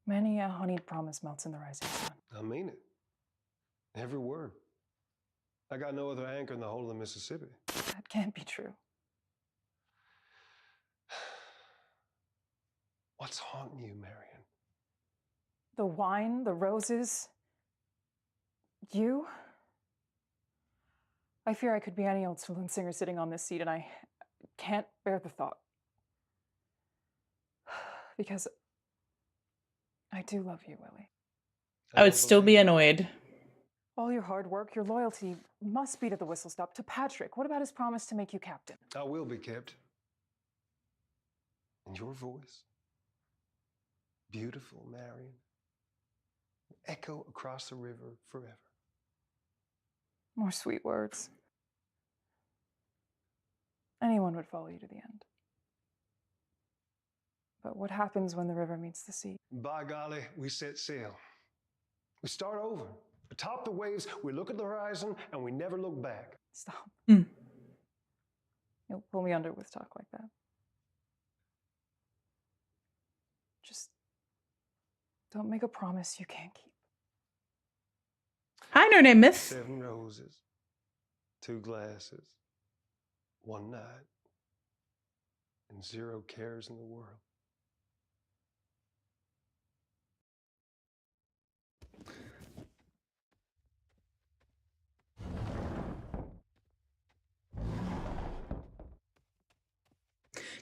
[SPEAKER 5] many a honeyed promise melts in the rising sun.
[SPEAKER 4] I mean it. Every word. I got no other anchor in the whole of the Mississippi.
[SPEAKER 5] That can't be true.
[SPEAKER 4] What's haunting you, Marion?
[SPEAKER 5] The wine, the roses, you. I fear I could be any old saloon singer sitting on this seat, and I can't bear the thought. Because I do love you, Willie.
[SPEAKER 1] I would still be annoyed.
[SPEAKER 5] All your hard work, your loyalty must be to the whistle stop, to Patrick. What about his promise to make you captain?
[SPEAKER 4] I will be kept. And your voice, beautiful Marion, echo across the river forever.
[SPEAKER 5] More sweet words. Anyone would follow you to the end. But what happens when the river meets the sea?
[SPEAKER 4] By golly, we set sail. We start over. Atop the waves, we look at the horizon, and we never look back.
[SPEAKER 5] Stop.
[SPEAKER 1] Mm.
[SPEAKER 5] You'll pull me under with talk like that. Just don't make a promise you can't keep.
[SPEAKER 1] Hi, No Name Myth.
[SPEAKER 4] 7 roses, 2 glasses, 1 night, and 0 cares in the world.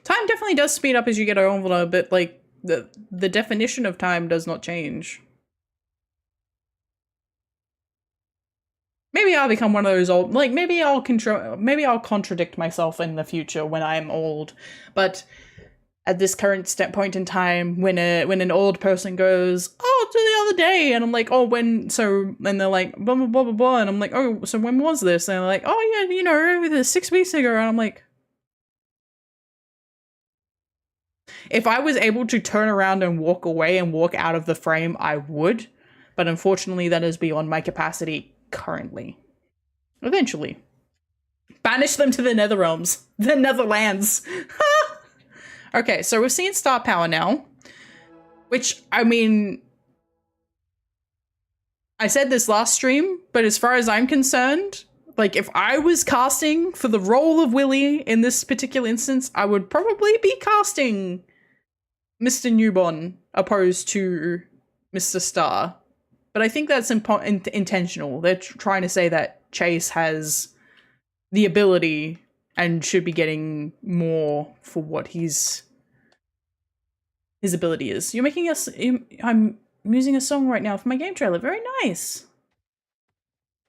[SPEAKER 1] Time definitely does speed up as you get older, but like the definition of time does not change. Maybe I'll become one of those old, like maybe I'll contradict myself in the future when I'm old. But at this current point in time, when an old person goes, "Oh, to the other day," and I'm like, "Oh, when?" So, and they're like, "Blah blah blah blah blah," and I'm like, "Oh, so when was this?" And they're like, "Oh yeah, you know, 6 weeks ago," and I'm like, if I was able to turn around and walk away and walk out of the frame, I would. But unfortunately, that is beyond my capacity currently. Eventually. Banish them to the Netherrealms. The Netherlands. Okay, so we've seen star power now. Which, I mean... I said this last stream, but as far as I'm concerned, like, if I was casting for the role of Willie in this particular instance, I would probably be casting Mr. Newborn opposed to Mr. Star. But I think that's intentional. They're trying to say that Chase has the ability and should be getting more for what his ability is. You're making us... I'm using a song right now for my game trailer. Very nice.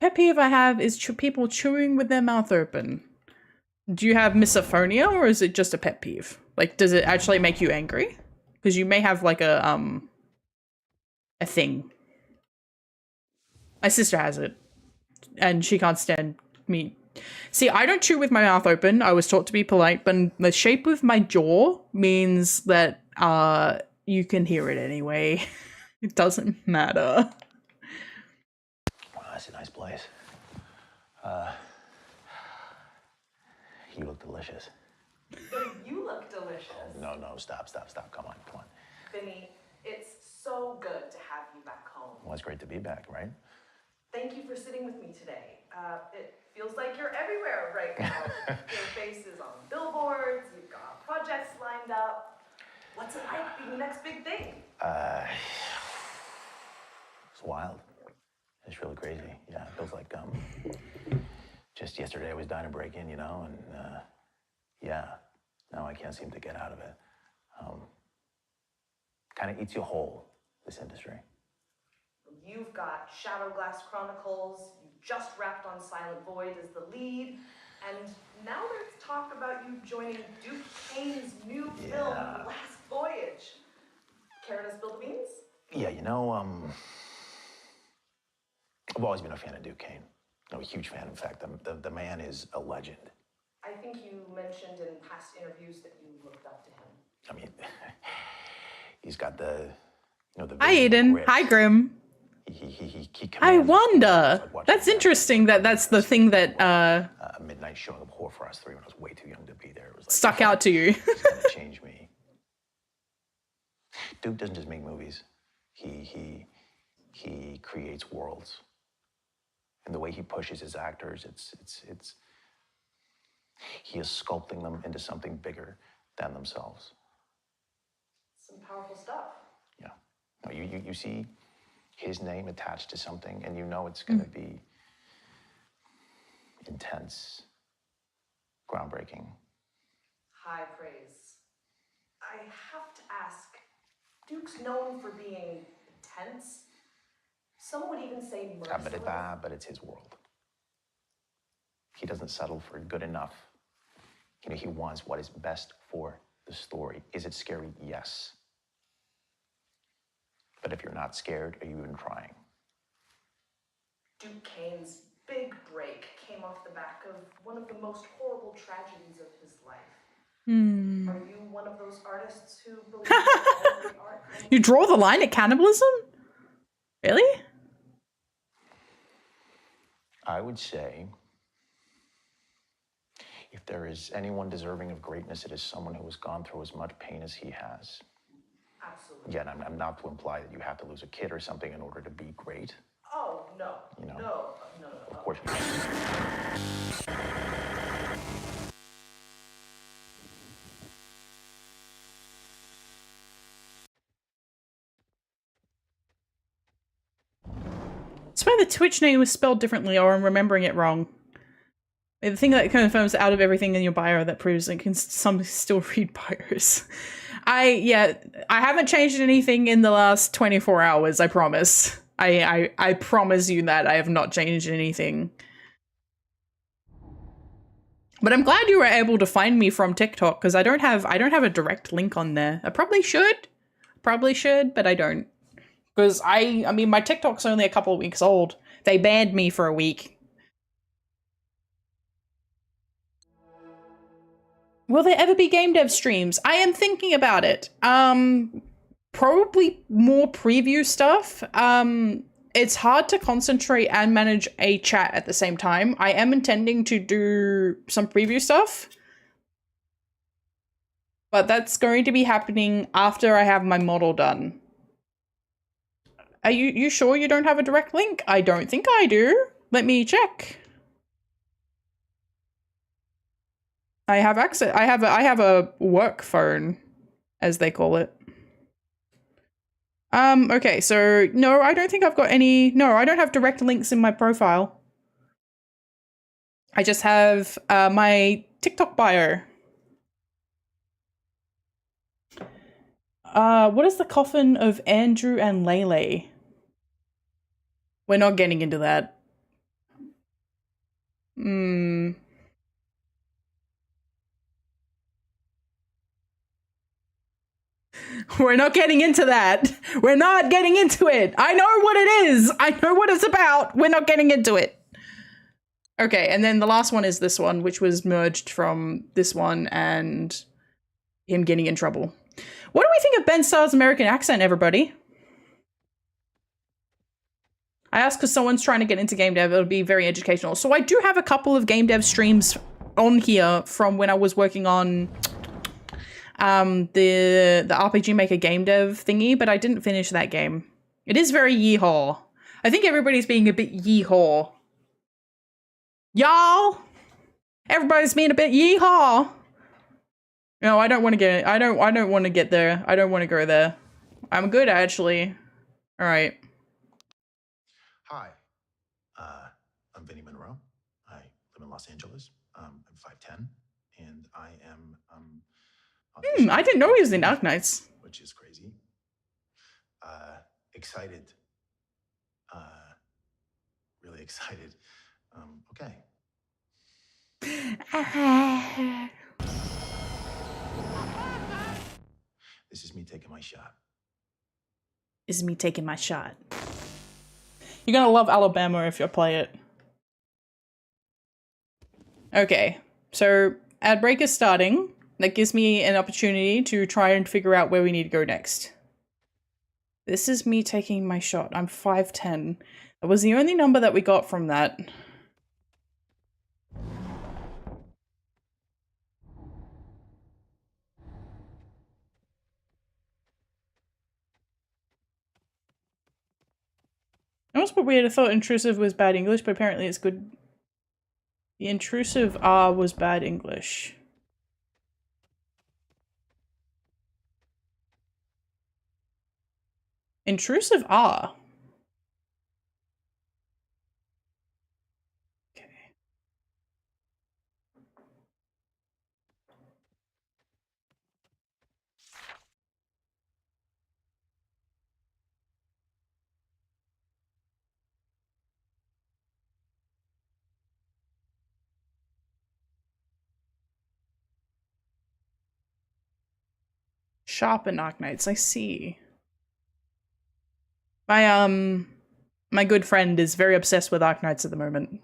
[SPEAKER 1] Pet peeve I have is people chewing with their mouth open. Do you have misophonia, or is it just a pet peeve? Like, does it actually make you angry? Because you may have like a thing. My sister has it, and she can't stand me. See, I don't chew with my mouth open. I was taught to be polite, but the shape of my jaw means that you can hear it anyway. It doesn't matter.
[SPEAKER 6] Wow, that's a nice place. You look delicious.
[SPEAKER 7] You look delicious.
[SPEAKER 6] No, stop. Come on.
[SPEAKER 7] Vinny, it's so good to have you back home.
[SPEAKER 6] Well, it's great to be back, right?
[SPEAKER 7] Thank you for sitting with me today. It feels like you're everywhere right now. Your face is on billboards, you've got projects lined up. What's it like being the next big thing?
[SPEAKER 6] It's wild. It's really crazy. Yeah, it feels like just yesterday I was dying to break in, and yeah, now I can't seem to get out of it. Kind of eats you whole, this industry.
[SPEAKER 7] You've got Shadow Glass Chronicles, you just wrapped on Silent Void as the lead, and now there's talk about you joining Duke Kane's new film, The Last Voyage. Care to spill the beans?
[SPEAKER 6] Yeah, I've always been a fan of Duke Kane. I'm a huge fan. In fact, the man is a legend.
[SPEAKER 7] I think you mentioned in past interviews that you looked up to him.
[SPEAKER 6] I mean, he's got the
[SPEAKER 1] Hi, Aiden. Hi, Grim.
[SPEAKER 6] He
[SPEAKER 1] I
[SPEAKER 6] commands
[SPEAKER 1] wonder.
[SPEAKER 6] like watching
[SPEAKER 1] That's interesting that that's the thing that
[SPEAKER 6] a midnight showing of Horror for Us 3 when I was way too young to be there. It was like,
[SPEAKER 1] stuck out to you.
[SPEAKER 6] it's gonna change me. Duke doesn't just make movies. He creates worlds. And the way he pushes his actors, he is sculpting them into something bigger than themselves.
[SPEAKER 7] Some powerful stuff.
[SPEAKER 6] Yeah. No, you see his name attached to something, and you know it's going to be intense, groundbreaking.
[SPEAKER 7] High praise. I have to ask, Duke's known for being intense. Some would even say merciless.
[SPEAKER 6] But it's his world. He doesn't settle for good enough. He wants what is best for the story. Is it scary? Yes. But if you're not scared, are you even trying?
[SPEAKER 7] Duke Kane's big break came off the back of one of the most horrible tragedies of his life. Are you one of those artists who believe that every art?
[SPEAKER 1] You draw the line at cannibalism? Really?
[SPEAKER 6] I would say if there is anyone deserving of greatness, it is someone who has gone through as much pain as he has.
[SPEAKER 7] Absolutely.
[SPEAKER 6] Yeah, and I'm not to imply that you have to lose a kid or something in order to be great.
[SPEAKER 7] Oh, no. No.
[SPEAKER 6] Of course not.
[SPEAKER 1] I swear the Twitch name was spelled differently, or I'm remembering it wrong. The thing that confirms out of everything in your bio that proves it can some still read bios. I haven't changed anything in the last 24 hours, I promise. I promise you that I have not changed anything. But I'm glad you were able to find me from TikTok, because I don't have a direct link on there. I probably should, but I don't. Because I mean, my TikTok's only a couple of weeks old. They banned me for a week. Will there ever be game dev streams? I am thinking about it. Probably more preview stuff. It's hard to concentrate and manage a chat at the same time. I am intending to do some preview stuff, but that's going to be happening after I have my model done. Are you sure you don't have a direct link? I don't think I do. Let me check. I have access. I have a work phone, as they call it. Okay, so no, I don't think I've got any. No, I don't have direct links in my profile. I just have my TikTok bio. What is the coffin of Andrew and Lele? We're not getting into that. Hmm. We're not getting into that. We're not getting into it. I know what it is. I know what it's about. We're not getting into it. Okay, and then the last one is this one, which was merged from this one and him getting in trouble. What do we think of Ben Starr's American accent, everybody? I asked because someone's trying to get into game dev. It'll be very educational. So I do have a couple of game dev streams on here from when I was working on the RPG Maker game dev thingy, but I didn't finish that game. It is very yeehaw. I think everybody's being a bit yeehaw. Y'all! Everybody's being a bit yeehaw. No, I don't want to get I don't want to get there. I don't want to go there. I'm good actually. All right.
[SPEAKER 6] Hi, I'm Vinny Monroe. I live in Los Angeles. I'm 5'10", and I am
[SPEAKER 1] I didn't know he was in Dark Knights.
[SPEAKER 6] which is crazy. Excited. Really excited. Okay. This is me taking my shot.
[SPEAKER 1] This is me taking my shot. You're gonna love Alabama if you play it. Okay, so ad break is starting. That gives me an opportunity to try and figure out where we need to go next. This is me taking my shot. I'm 5'10". That was the only number that we got from that. That was but weird. I thought intrusive was bad English, but apparently it's good. The intrusive R was bad English. Intrusive R. Okay. Shop and Arknights, I see. My good friend is very obsessed with Arknights at the moment.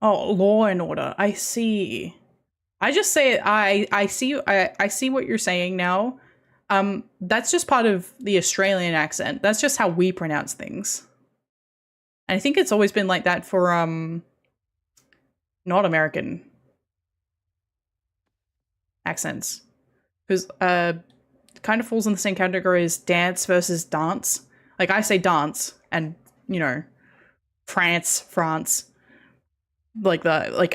[SPEAKER 1] Oh, Law and Order. I see. I just say I see I see what you're saying now. That's just part of the Australian accent. That's just how we pronounce things. And I think it's always been like that for not American accents. Because kind of falls in the same category as dance versus dance. Like I say dance and, you know, France, like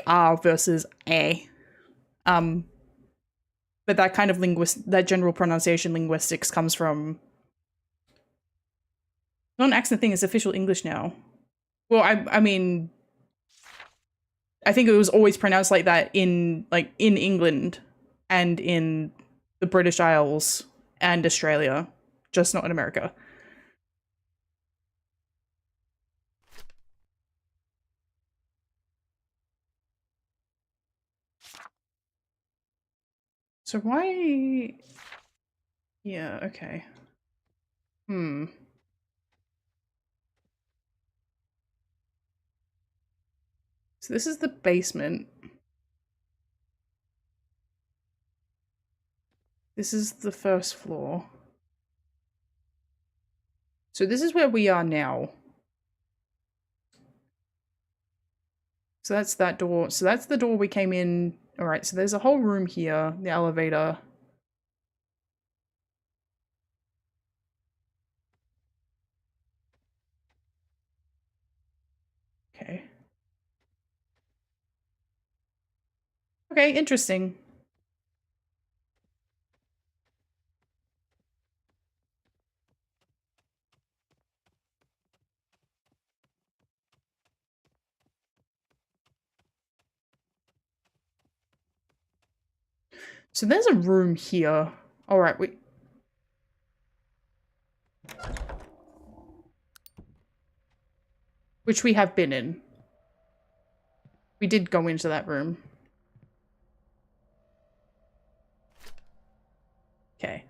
[SPEAKER 1] R versus A. But that kind of that general pronunciation linguistics comes from not an accent thing, it's official English now. Well, I mean I think it was always pronounced like that in England and in the British Isles and Australia, just not in America. So why? Yeah, okay. So this is the basement. This is the first floor. So this is where we are now. So that's that door. So that's the door we came in. All right, so there's a whole room here, the elevator. Okay. Okay, interesting. So there's a room here. All right, which we have been in. We did go into that room. Okay.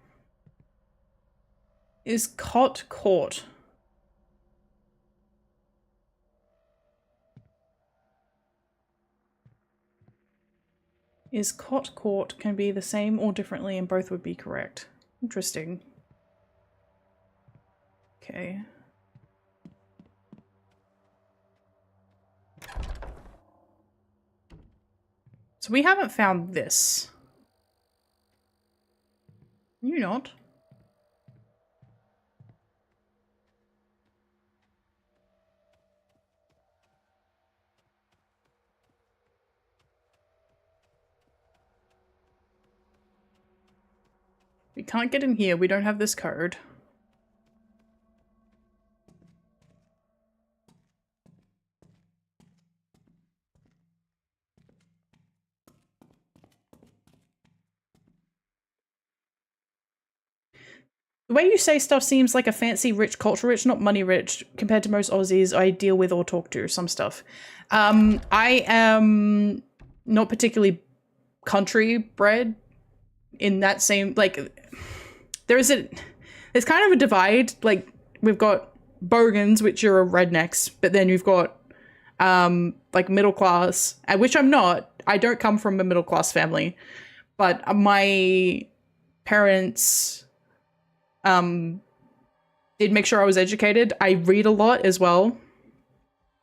[SPEAKER 1] Is cot court? Is cot court can be the same or differently and both would be correct. Interesting. Okay. So we haven't found this. You not? We can't get in here. We don't have this code. The way you say stuff seems like a fancy, rich, culture rich, not money rich, compared to most Aussies I deal with or talk to, some stuff. I am not particularly country bred in that same, like, there's kind of a divide. Like, we've got bogans, which are rednecks, but then you've got, like, middle class, which I'm not. I don't come from a middle class family, but my parents did make sure I was educated. I read a lot as well.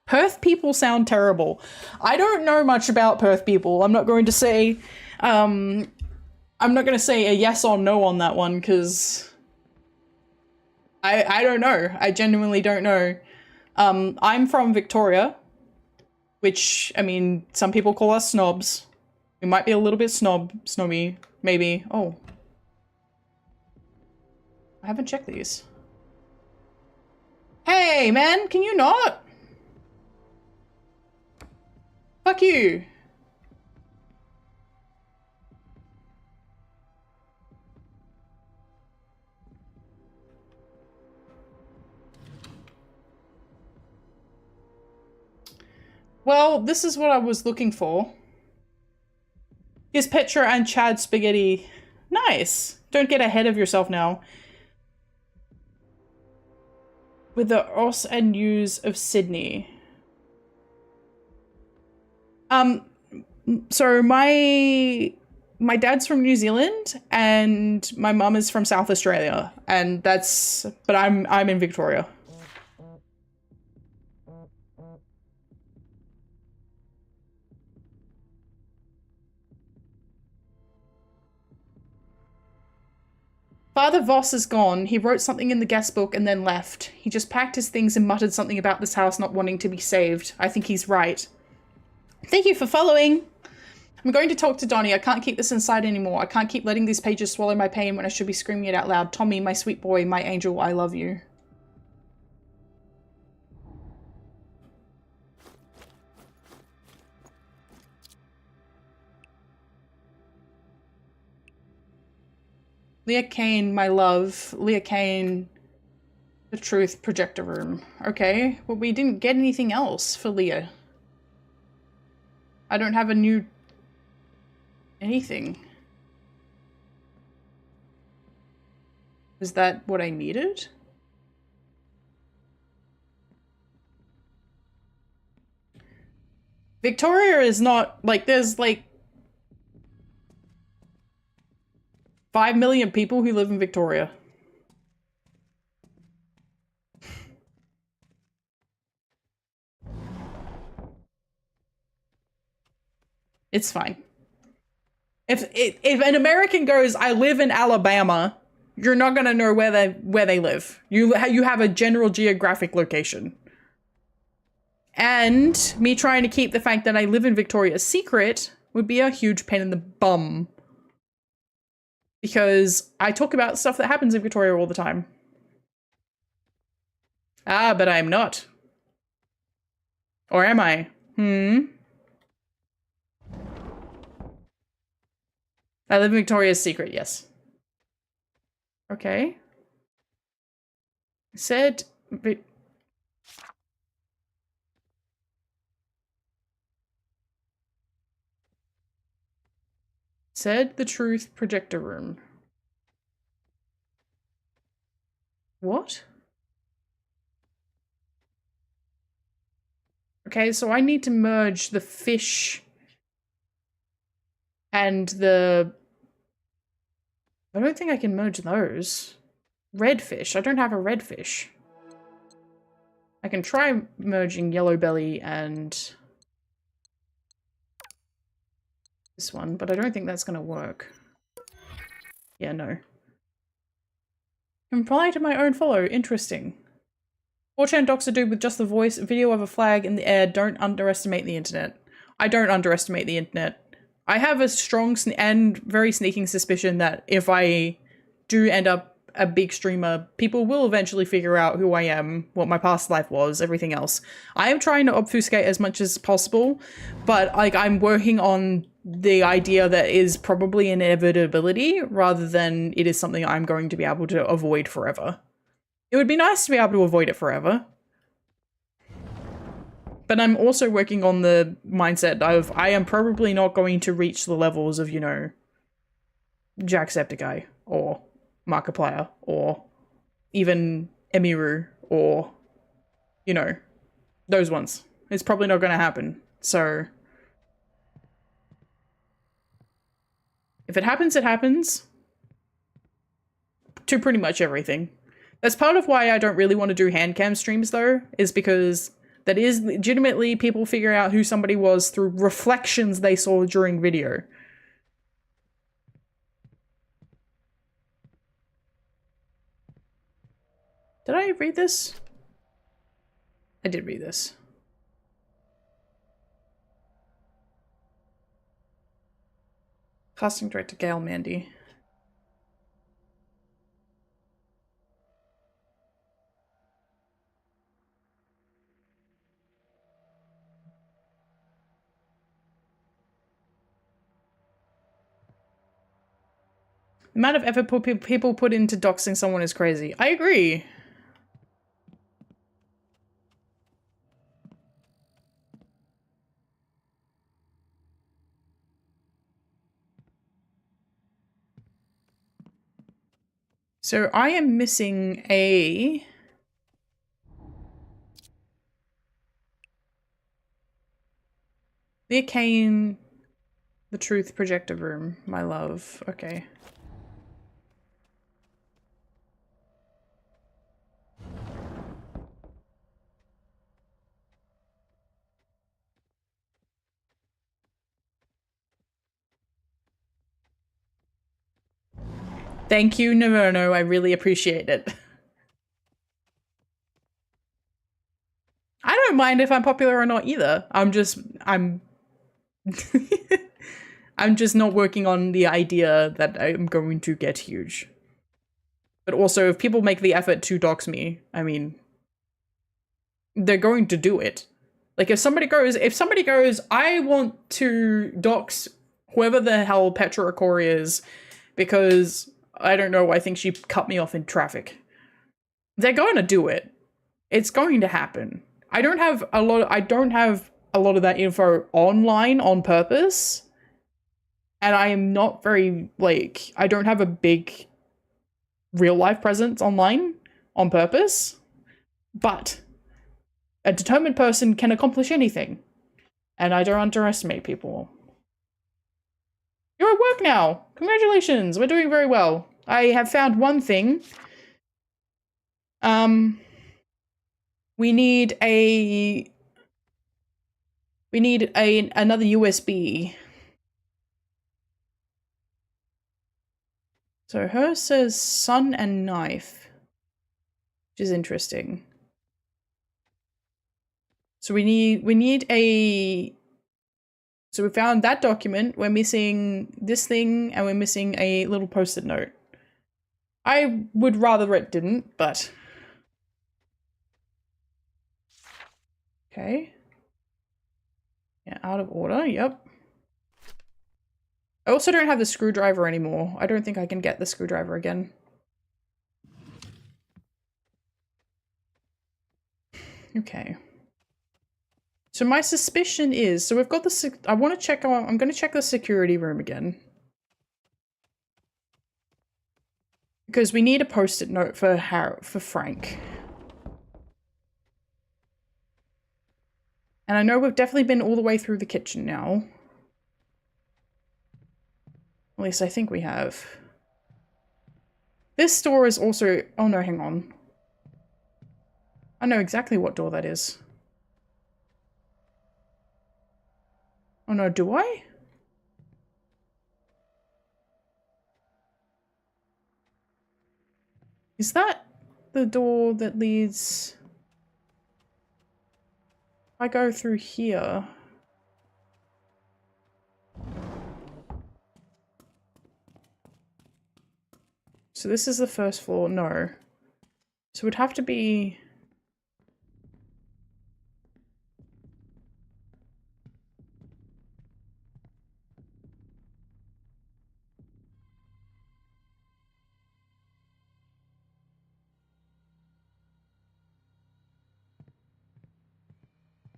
[SPEAKER 1] Perth people sound terrible. I don't know much about Perth people. I'm not going to say a yes or no on that one, because I don't know. I genuinely don't know. I'm from Victoria, which, I mean, some people call us snobs. We might be a little bit snobby, maybe. Oh. I haven't checked these. Hey, man, can you not? Fuck you. Well, this is what I was looking for. Is Petra and Chad spaghetti. Nice. Don't get ahead of yourself now. With the Os and News of Sydney. So my dad's from New Zealand and my mum is from South Australia, and but I'm in Victoria. Father Voss is gone. He wrote something in the guest book and then left. He just packed his things and muttered something about this house not wanting to be saved. I think he's right. Thank you for following. I'm going to talk to Donnie. I can't keep this inside anymore. I can't keep letting these pages swallow my pain when I should be screaming it out loud. Tommy, my sweet boy, my angel, I love you. Leah Kane, my love. Leah Kane, the truth projector room. Okay, well, we didn't get anything else for Leah. I don't have a new anything. Is that what I needed? Victoria is not, like, there's like 5 million people who live in Victoria. It's fine. If an American goes, I live in Alabama, you're not gonna know where they live. You have a general geographic location. And me trying to keep the fact that I live in Victoria a secret would be a huge pain in the bum. Because I talk about stuff that happens in Victoria all the time. Ah, but I'm not. Or am I? I live in Victoria's Secret, yes. Okay. Said... Said the truth projector room. What? Okay, so I need to merge the fish and the... I don't think I can merge those. Red fish. I don't have a red fish. I can try merging yellow belly and this one, but I don't think that's going to work. Yeah, no. Reply to my own follow. Interesting. 4chan docs a dude with just the voice, video of a flag in the air. Don't underestimate the internet. I don't underestimate the internet. I have a strong and very sneaking suspicion that if I do end up a big streamer, people will eventually figure out who I am, what my past life was, everything else. I am trying to obfuscate as much as possible, but like I'm working on the idea that is probably an inevitability rather than it is something I'm going to be able to avoid forever. It would be nice to be able to avoid it forever. But I'm also working on the mindset of I am probably not going to reach the levels of, you know, Jacksepticeye or Markiplier or even Emiru or, you know, those ones. It's probably not going to happen. So if it happens, it happens. To pretty much everything. That's part of why I don't really want to do hand cam streams though, is because that is legitimately people figure out who somebody was through reflections they saw during video. Did I read this? I did read this. Casting director Gail Mandy. The amount of effort people put into doxing someone is crazy. I agree. So I am missing a... The Arcane... The Truth Projector Room, my love. Okay. Thank you, Neverno. I really appreciate it. I don't mind if I'm popular or not either. I'm I'm just not working on the idea that I'm going to get huge. But also, if people make the effort to dox me, I mean, they're going to do it. Like if somebody goes, I want to dox whoever the hell PetraIchoria is because I don't know, I think she cut me off in traffic. They're going to do it. It's going to happen. I don't have a lot of that info online on purpose. And I am not very, like, I don't have a big real life presence online on purpose. But a determined person can accomplish anything. And I don't underestimate people. You're at work now. Congratulations. We're doing very well. I have found one thing. We need another USB. So hers says sun and knife, which is interesting. So we need a... So we found that document, we're missing this thing, and we're missing a little post-it note. I would rather it didn't, but... Okay. Yeah, out of order, yep. I also don't have the screwdriver anymore. I don't think I can get the screwdriver again. Okay. So my suspicion is, so we've got the, I want to check, I'm going to check the security room again. Because we need a post-it note for Frank. And I know we've definitely been all the way through the kitchen now. At least I think we have. This door is also, oh no, hang on. I know exactly what door that is. Oh no, do I? Is that the door that leads... I go through here. So this is the first floor? No. So it would have to be...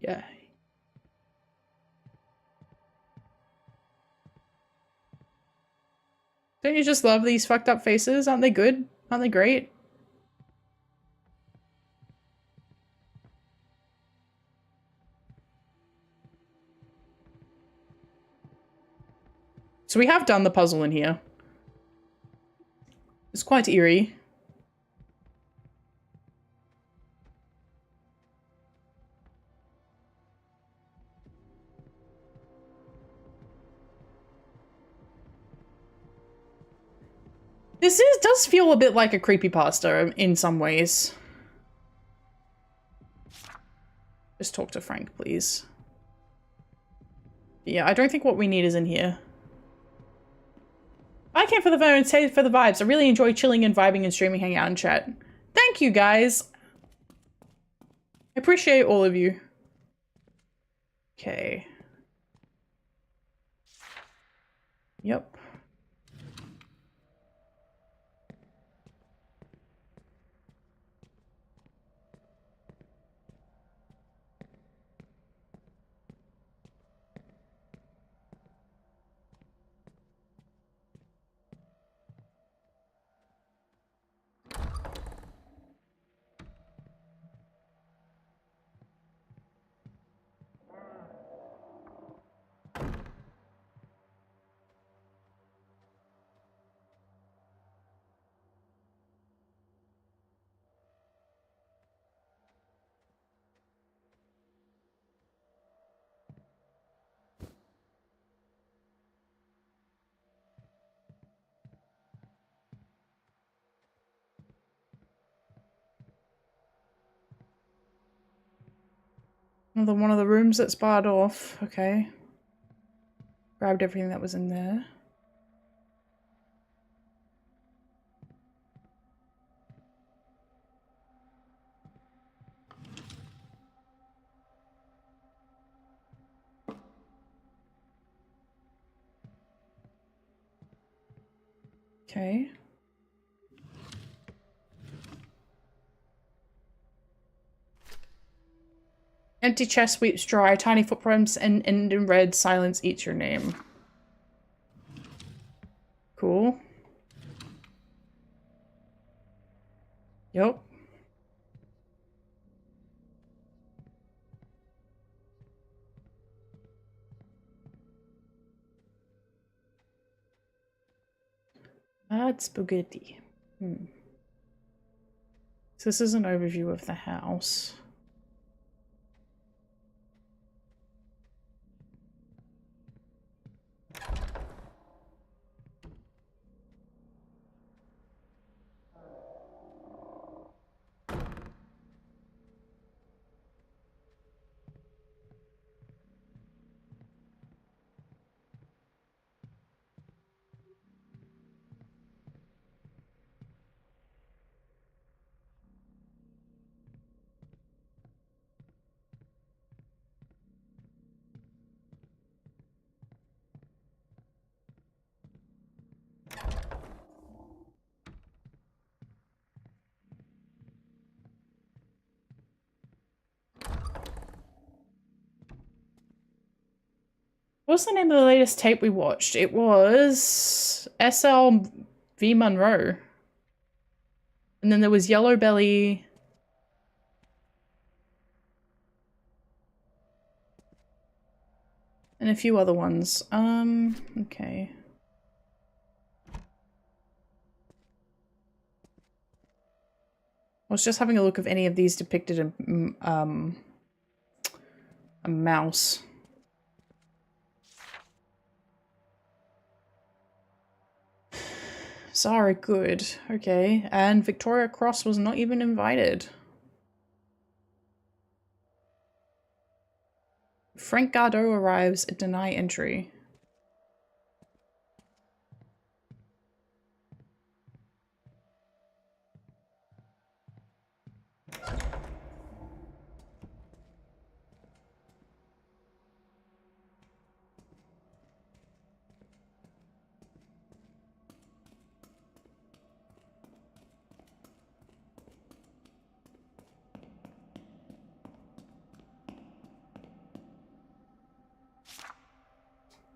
[SPEAKER 1] Yeah. Don't you just love these fucked up faces? Aren't they good? Aren't they great? So we have done the puzzle in here. It's quite eerie. Does feel a bit like a creepypasta in some ways. Just talk to Frank, please. Yeah, I don't think what we need is in here. I came for the phone and stayed for the vibes. I really enjoy chilling and vibing and streaming, hanging out and chat. Thank you, guys. I appreciate all of you. Okay. Yep. Another one of the rooms that's barred off. Okay. Grabbed everything that was in there. Okay. Empty chest sweeps dry. Tiny footprints and end in red. Silence eats your name. Cool. Yep. Bad spaghetti. So this is an overview of the house. What's the name of the latest tape we watched? It was SL v Monroe. And then there was Yellow Belly. And a few other ones. Okay. I was just having a look if any of these depicted a mouse. Zara, good. Okay. And Victoria Cross was not even invited. Frank Gardeau arrives at deny entry.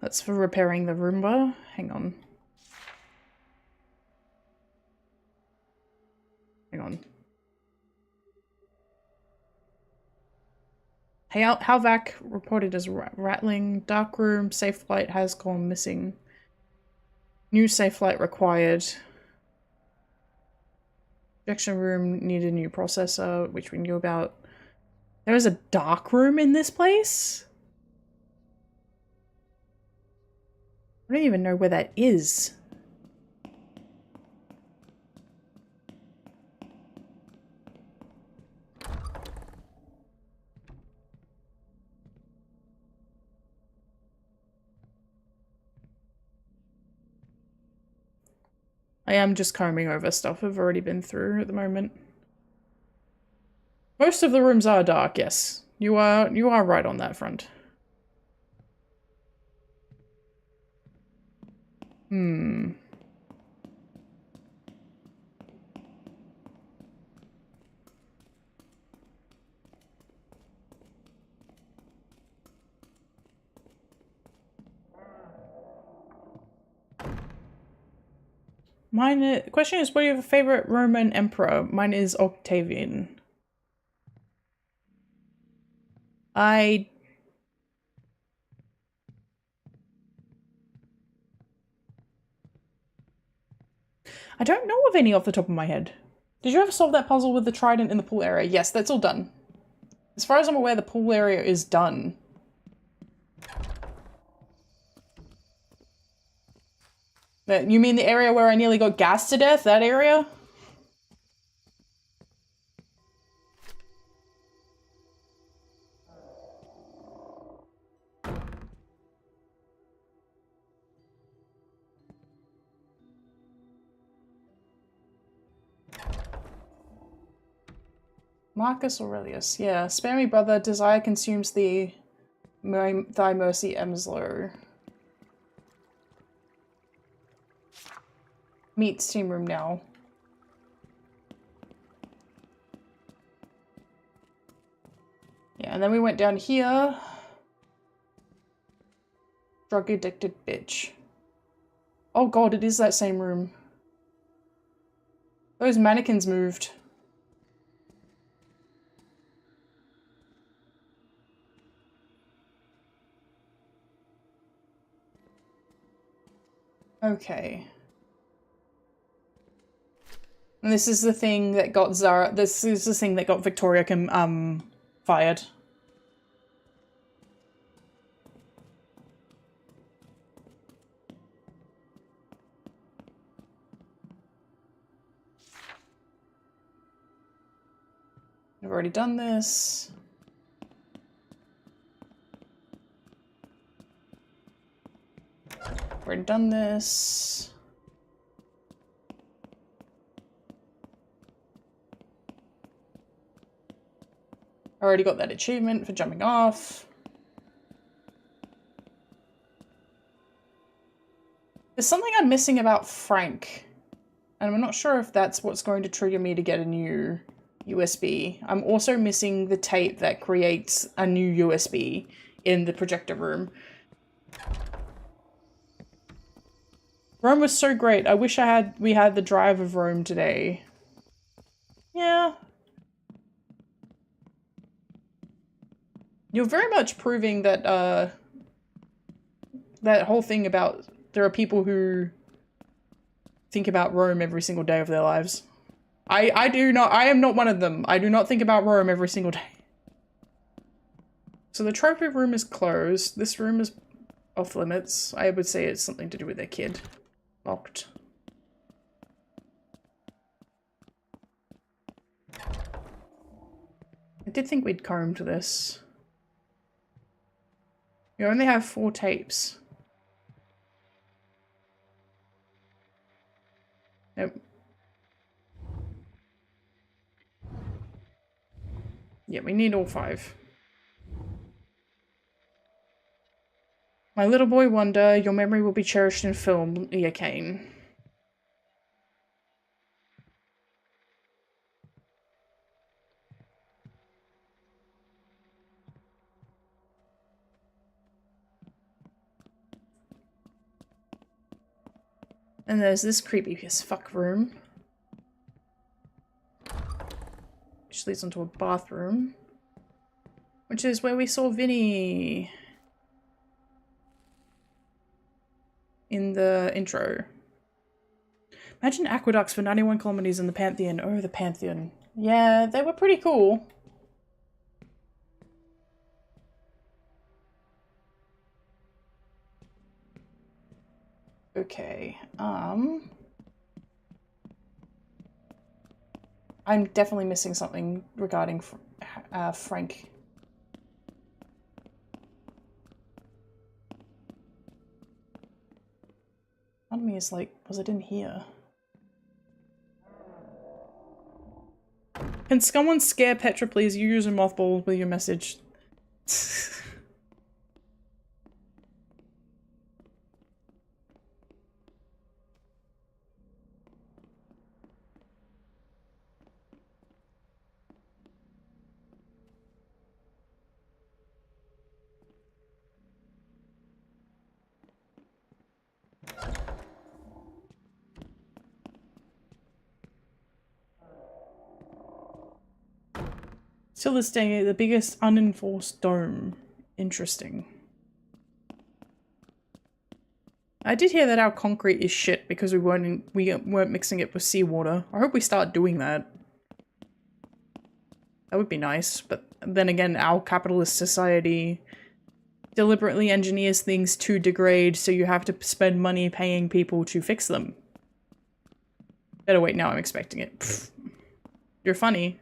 [SPEAKER 1] That's for repairing the Roomba. Hang on. Hang on. Hey, Halvac reported as rattling. Dark room, safe light has gone missing. New safe light required. Projection room needed a new processor, which we knew about. There is a dark room in this place? I don't even know where that is. I am just combing over stuff I've already been through at the moment. Most of the rooms are dark, yes. You are right on that front. Hmm. Mine. Question is, what are your favorite Roman emperor? Mine is Octavian. I don't know of any off the top of my head. Did you ever solve that puzzle with the trident in the pool area? Yes, that's all done. As far as I'm aware, the pool area is done. You mean the area where I nearly got gassed to death? That area? Marcus Aurelius. Yeah. Spare me, brother. Desire consumes thee. Thy mercy ems low. Meet steam room now. Yeah, and then we went down here. Drug addicted bitch. Oh god, it is that same room. Those mannequins moved. Okay. And this is the thing that got Zara. This is the thing that got Victoria fired. I've already done this. Already done this. Already got that achievement for jumping off. There's something I'm missing about Frank. And I'm not sure if that's what's going to trigger me to get a new USB. I'm also missing the tape that creates a new USB in the projector room. Rome was so great. I wish we had the drive of Rome today. Yeah. You're very much proving that that whole thing about there are people who think about Rome every single day of their lives. I am not one of them. I do not think about Rome every single day. So the trophy room is closed. This room is off limits. I would say it's something to do with their kid. Locked. I did think we'd combed this. We only have 4 tapes. Nope. Yeah, we need all 5. My little boy wonder, your memory will be cherished in film, Leah Kane. And there's this creepy as fuck room. Which leads onto a bathroom. Which is where we saw Vinny in the intro. Imagine aqueducts for 91 kilometers in the Pantheon. Oh, the Pantheon. Yeah, they were pretty cool. Okay, I'm definitely missing something regarding Frank. Part of me is like, was it in here? Can someone scare Petra, please? You use a mothball with your message. Still this day, the biggest unenforced dome. Interesting. I did hear that our concrete is shit because we weren't mixing it with seawater. I hope we start doing that. That would be nice, but then again, our capitalist society deliberately engineers things to degrade, so you have to spend money paying people to fix them. Better wait, now I'm expecting it. Pfft. You're funny.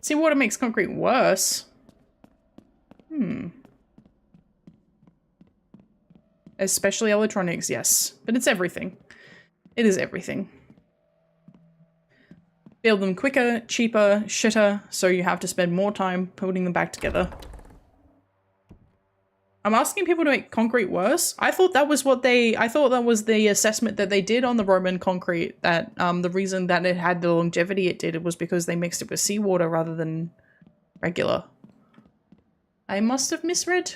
[SPEAKER 1] Seawater makes concrete worse. Especially electronics, yes. But it's everything. It is everything. Build them quicker, cheaper, shitter, so you have to spend more time putting them back together. I'm asking people to make concrete worse? I thought that was the assessment that they did on the Roman concrete, that the reason that it had the longevity it did was because they mixed it with seawater rather than regular. I must have misread.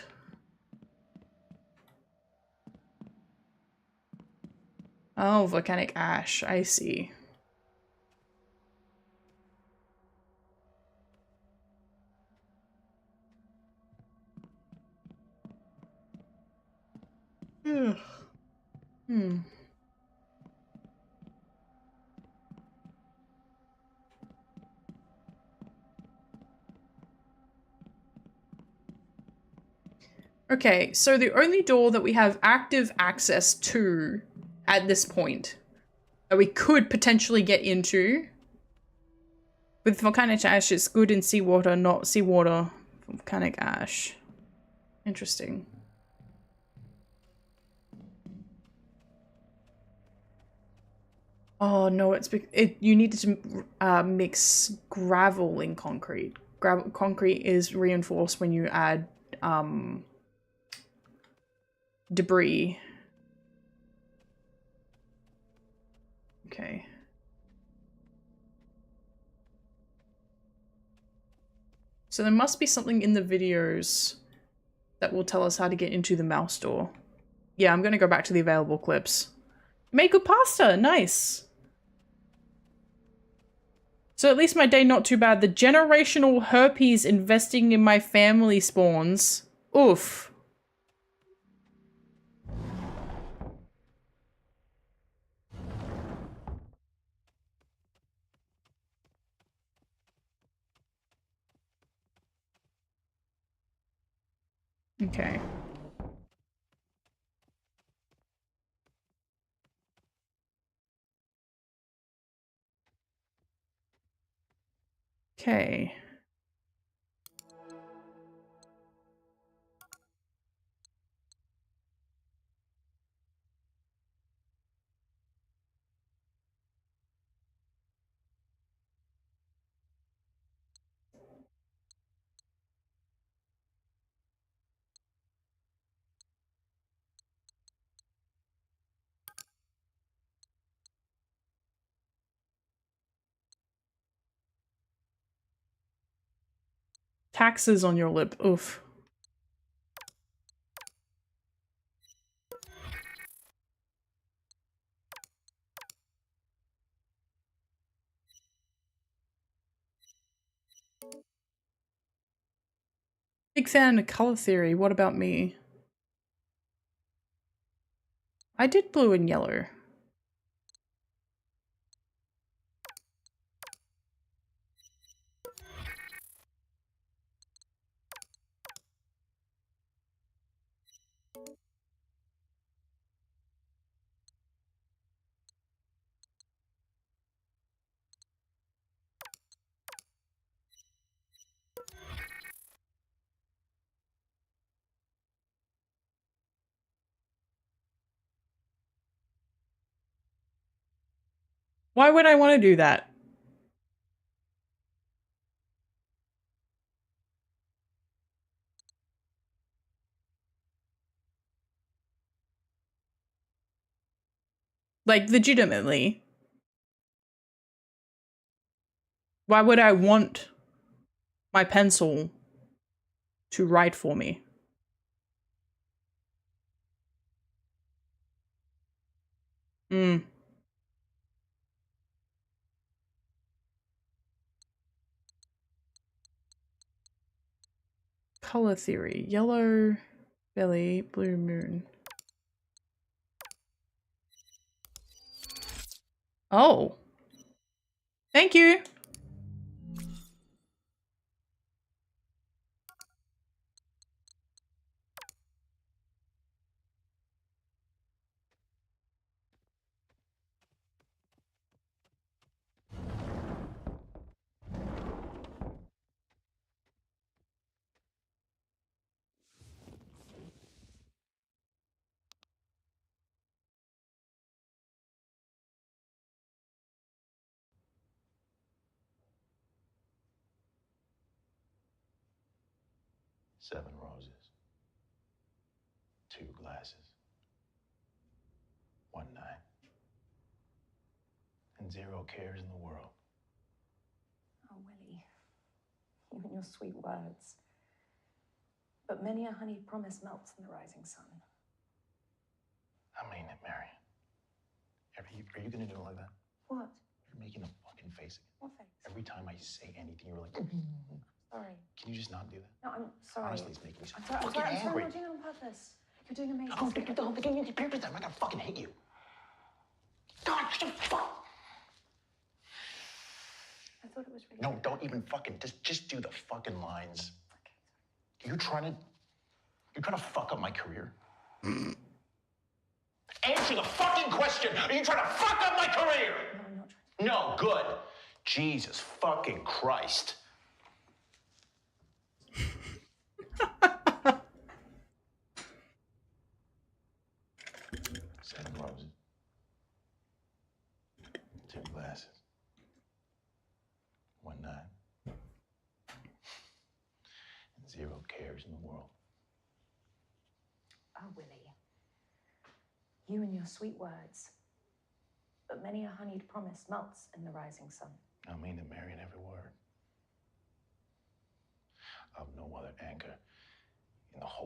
[SPEAKER 1] Oh, volcanic ash, I see. Ugh. Okay, so the only door that we have active access to at this point that we could potentially get into with volcanic ash, it's good in seawater, not seawater volcanic ash. Interesting. Oh no, you needed to mix gravel in concrete. Concrete is reinforced when you add debris. Okay. So there must be something in the videos that will tell us how to get into the mouse door. Yeah, I'm gonna go back to the available clips. Make good pasta, nice. So at least my day not too bad. The generational herpes investing in my family spawns. Oof. Okay. Okay. Taxes on your lip. Oof. Big fan of color theory. What about me? I did blue and yellow. Why would I want to do that? Like, legitimately. Why would I want my pencil to write for me? Hmm. Color theory. Yellow belly, blue moon. Oh. Thank you.
[SPEAKER 6] Seven roses, two glasses, one night, and zero cares in the world.
[SPEAKER 3] Oh, Willie, you and your sweet words. But many a honeyed promise melts in the rising sun.
[SPEAKER 6] I mean it, Marion. Are you gonna do it like that?
[SPEAKER 3] What?
[SPEAKER 6] You're making a fucking face again.
[SPEAKER 3] What face?
[SPEAKER 6] Every time I say anything, you're like,
[SPEAKER 3] Sorry.
[SPEAKER 6] can you just not do that?
[SPEAKER 3] No, I'm sorry.
[SPEAKER 6] Honestly, it's making me so
[SPEAKER 3] I'm sorry.
[SPEAKER 6] fucking
[SPEAKER 3] I'm
[SPEAKER 6] angry.
[SPEAKER 3] not doing it on purpose. You're doing amazing.
[SPEAKER 6] Oh, don't give me papers then. I'm gonna fucking hate you. God, you fuck.
[SPEAKER 3] I thought it was really
[SPEAKER 6] No,
[SPEAKER 3] good.
[SPEAKER 6] don't even fucking just do the fucking lines.
[SPEAKER 3] Okay.
[SPEAKER 6] You're trying to fuck up my career. Answer the fucking question. Are you trying to fuck up my career?
[SPEAKER 3] No, I'm not trying.
[SPEAKER 6] No, good. Jesus fucking Christ. Seven roses. Two glasses. One night. And zero cares in the world.
[SPEAKER 3] Oh, Willie. You and your sweet words. But many a honeyed promise melts in the rising sun.
[SPEAKER 6] I mean it, Marion, every word.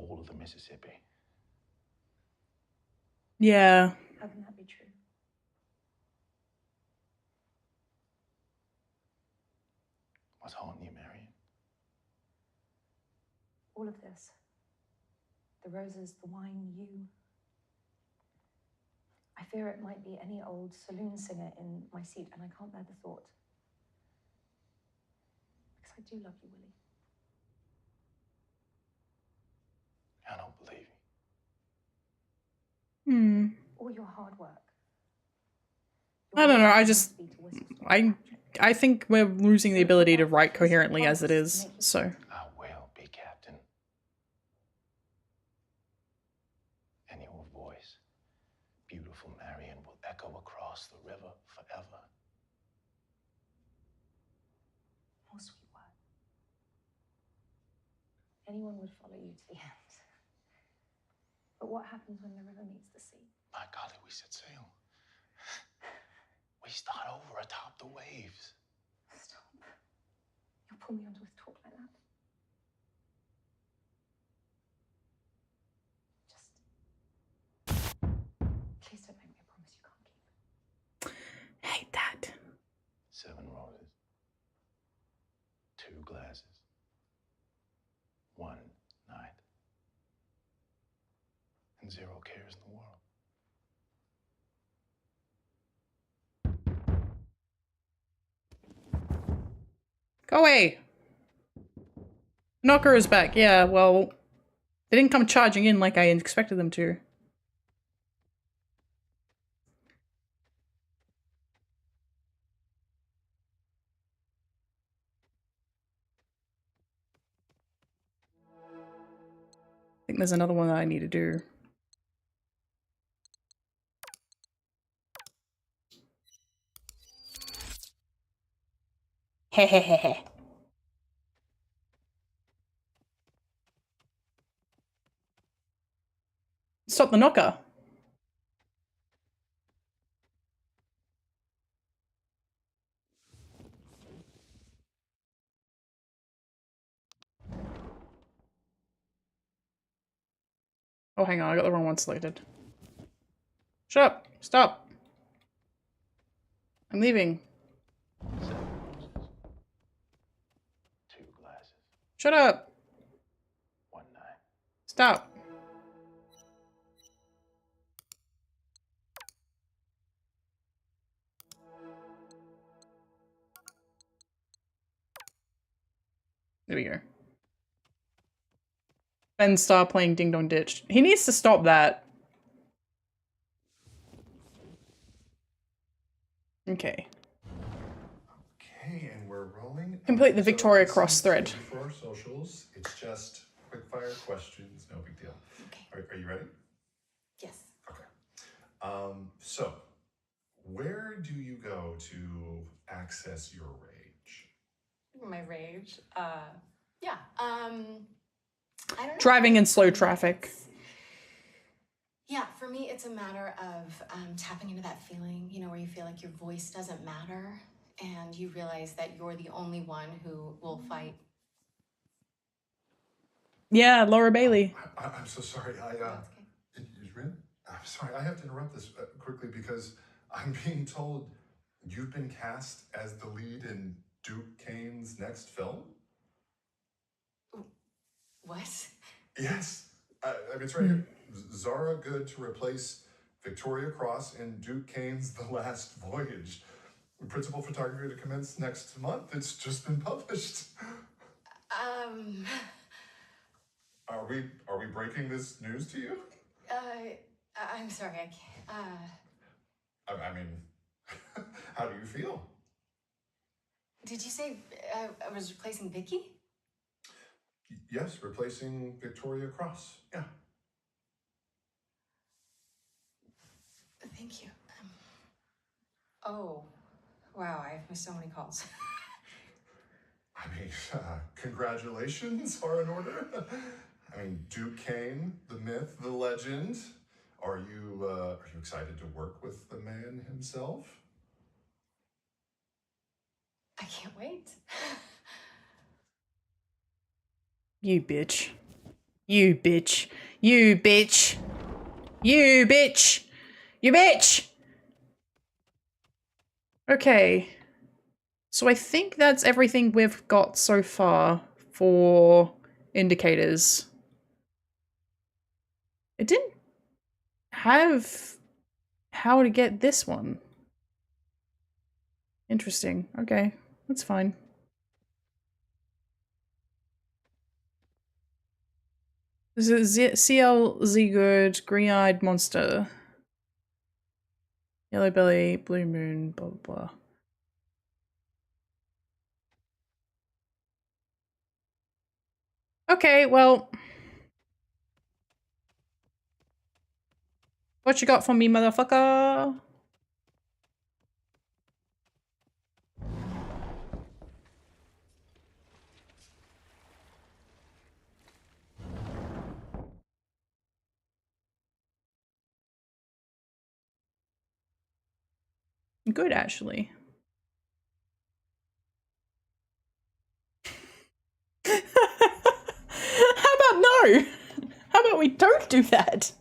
[SPEAKER 6] whole of the Mississippi.
[SPEAKER 1] Yeah.
[SPEAKER 3] How can that be true?
[SPEAKER 6] What's haunting you, Marion?
[SPEAKER 3] All of this. The roses, the wine, you. I fear it might be any old saloon singer in my seat, and I can't bear the thought. Because I do love you, Willie.
[SPEAKER 6] I don't believe you.
[SPEAKER 1] Hmm.
[SPEAKER 3] All your hard work.
[SPEAKER 1] I don't know, I
[SPEAKER 3] Your
[SPEAKER 1] just...
[SPEAKER 3] willingness to be to whistle stop
[SPEAKER 1] I
[SPEAKER 3] magic.
[SPEAKER 1] think we're losing the ability to write coherently as it is, so...
[SPEAKER 6] I will be captain. And your voice, beautiful Marion, will echo across the river forever.
[SPEAKER 3] Oh, sweet word. Anyone would follow you to the end. But what happens when the river meets the sea?
[SPEAKER 6] My golly, we set sail. We start over atop the waves.
[SPEAKER 3] Stop. You'll pull me onto with talk like that. Just... Please don't make me a promise you can't keep.
[SPEAKER 1] Hate that.
[SPEAKER 6] 7 roses. 2 glasses. 1 night. And 0 cares in the world.
[SPEAKER 1] Go away! Knocker is back. Yeah, well... They didn't come charging in like I expected them to. I think there's another one that I need to do. Hehehehe. Stop the knocker. Oh, hang on, I got the wrong one selected. Shut up! Stop! I'm leaving.
[SPEAKER 6] 7 roses. 2 glasses.
[SPEAKER 1] Shut up!
[SPEAKER 6] 1 night.
[SPEAKER 1] Stop. There we go. Ben Star playing Ding Dong Ditch. He needs to stop that. Okay.
[SPEAKER 8] Okay, and we're rolling.
[SPEAKER 1] Complete the
[SPEAKER 8] So
[SPEAKER 1] Victoria
[SPEAKER 8] this
[SPEAKER 1] Cross
[SPEAKER 8] is
[SPEAKER 1] thread.
[SPEAKER 8] For our socials, it's just quick fire questions, no big deal.
[SPEAKER 3] Okay.
[SPEAKER 8] Are you ready?
[SPEAKER 3] Yes.
[SPEAKER 8] Okay. So where do you go to access your rage?
[SPEAKER 9] My rage. Yeah. I don't know.
[SPEAKER 1] Driving in slow traffic.
[SPEAKER 9] Yeah, for me, it's a matter of tapping into that feeling, you know, where you feel like your voice doesn't matter and you realize that you're the only one who will fight.
[SPEAKER 1] Yeah, Laura Bailey.
[SPEAKER 8] I'm so sorry.
[SPEAKER 9] No, it's okay.
[SPEAKER 8] Really? I'm sorry. I have to interrupt this quickly because I'm being told you've been cast as the lead in Duke Kane's next film.
[SPEAKER 9] What?
[SPEAKER 8] Yes. I mean, it's right here. Zara Good to replace Victoria Cross in Duke Kane's The Last Voyage. Principal photography to commence next month. It's just been published. Are we breaking this news to you?
[SPEAKER 9] I'm sorry, I can't.
[SPEAKER 8] I mean, how do you feel?
[SPEAKER 9] Did you say I was replacing Vicky?
[SPEAKER 8] Yes, replacing Victoria Cross. Yeah.
[SPEAKER 9] Thank you. Oh, wow, I've missed so many calls.
[SPEAKER 8] I mean, congratulations are in order. I mean, Duke Kane, the myth, the legend. Are you excited to work with the man himself?
[SPEAKER 9] I can't wait.
[SPEAKER 1] You bitch. You bitch. You bitch. You bitch. You bitch! Okay. So I think that's everything we've got so far for indicators. It didn't have how to get this one. Interesting. Okay, that's fine. This is CLZ good, green-eyed monster. Yellow belly, blue moon, blah blah blah. Okay, well. What you got for me, motherfucker? Good, actually. How about no? How about we don't do that?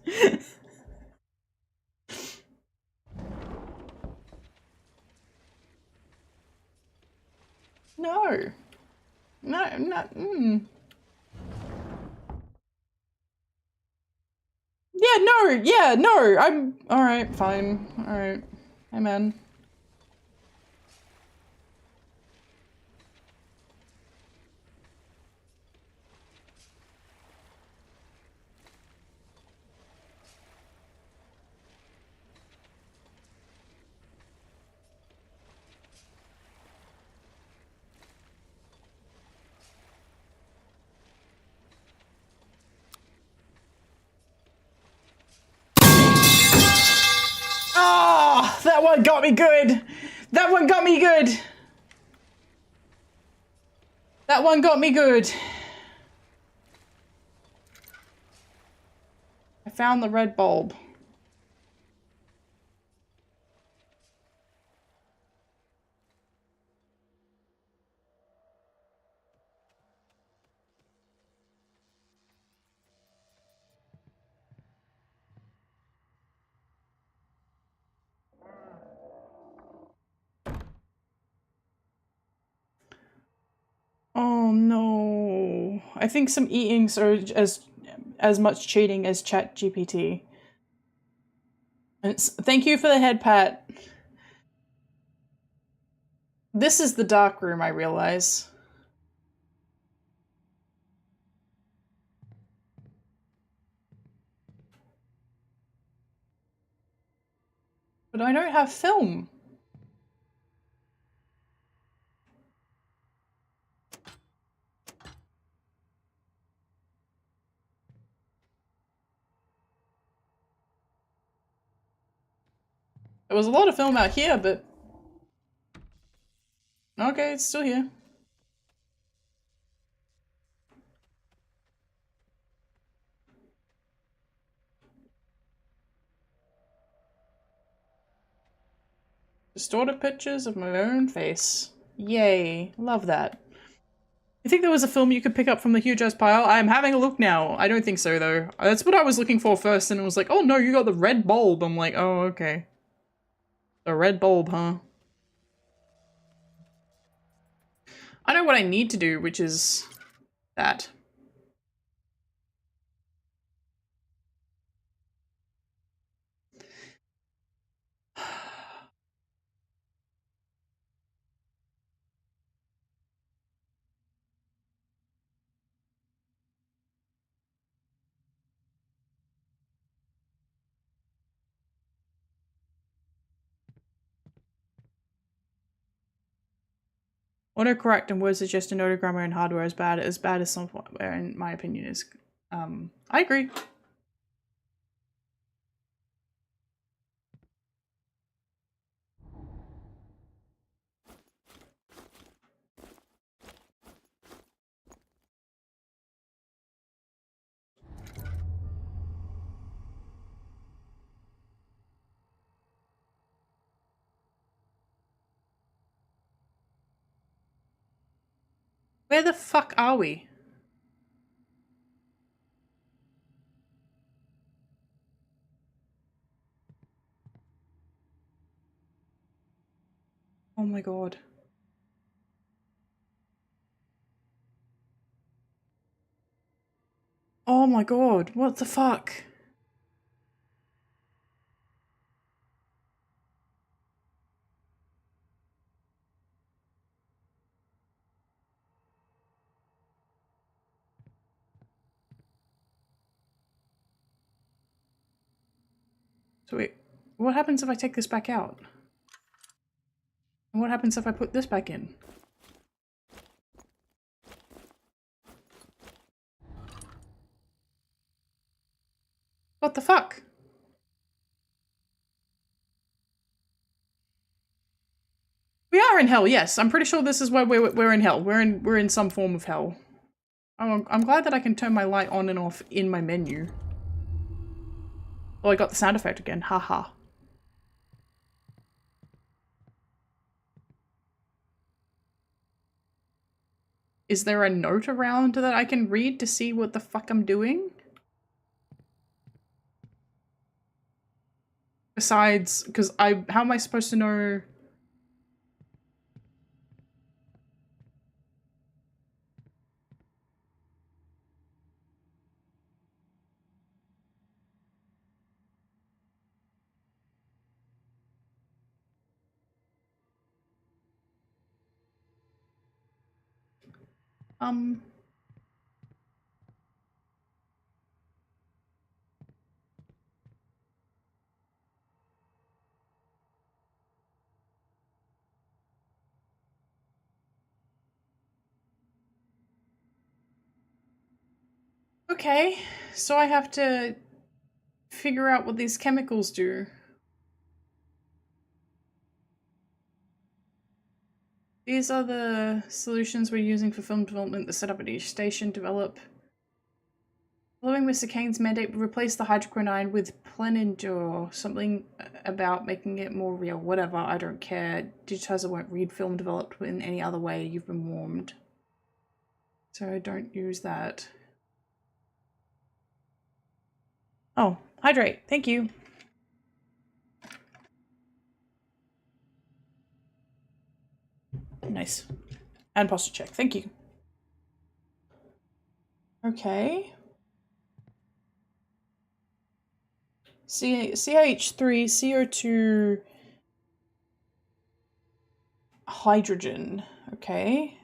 [SPEAKER 1] No. No, no. Yeah, no. I'm alright, fine. Alright. Hey, man. Oh, that one got me good. That one got me good. That one got me good. I found the red bulb. Oh no. I think some e-inks are as much cheating as ChatGPT. Thank you for the head pat. This is the dark room, I realize. But I don't have film. There was a lot of film out here, but... Okay, it's still here. Distorted pictures of my own face. Yay. Love that. You think there was a film you could pick up from the huge ass pile? I'm having a look now. I don't think so, though. That's what I was looking for first, and it was like, oh no, you got the red bulb. I'm like, oh, okay. The red bulb, huh? I know what I need to do, which is that. Autocorrect and word suggestion autogrammar and hardware is as bad as software, in my opinion, is. I agree. Where the fuck are we? Oh my god. Oh my god, what the fuck? So wait, what happens if I take this back out? And what happens if I put this back in? What the fuck? We are in hell, yes. I'm pretty sure this is where we're in hell. We're in some form of hell. Oh, I'm glad that I can turn my light on and off in my menu. Oh, I got the sound effect again. Haha. Is there a note around that I can read to see what the fuck I'm doing? Besides, because how am I supposed to know? Okay, so I have to figure out what these chemicals do. These are the solutions we're using for film development. The setup at each station develop. Following Mr. Kane's mandate, we replace the hydroquinone with Plenendure. Something about making it more real. Whatever, I don't care. Digitizer won't read film developed in any other way. You've been warned. So don't use that. Oh, hydrate. Thank you. Nice. And posture check. Thank you. Okay. CH3, CO2, hydrogen. Okay.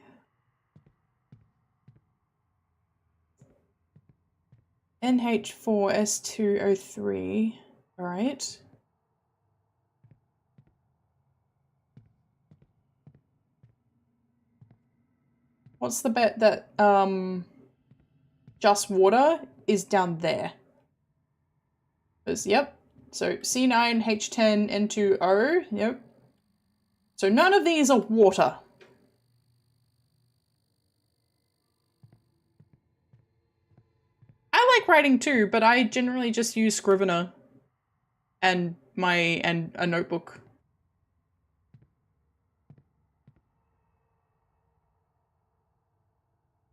[SPEAKER 1] NH4S2O3. All right. What's the bet that just water is down there? Yep. So C9H10N2O. Yep. So none of these are water. I like writing too, but I generally just use Scrivener and a notebook.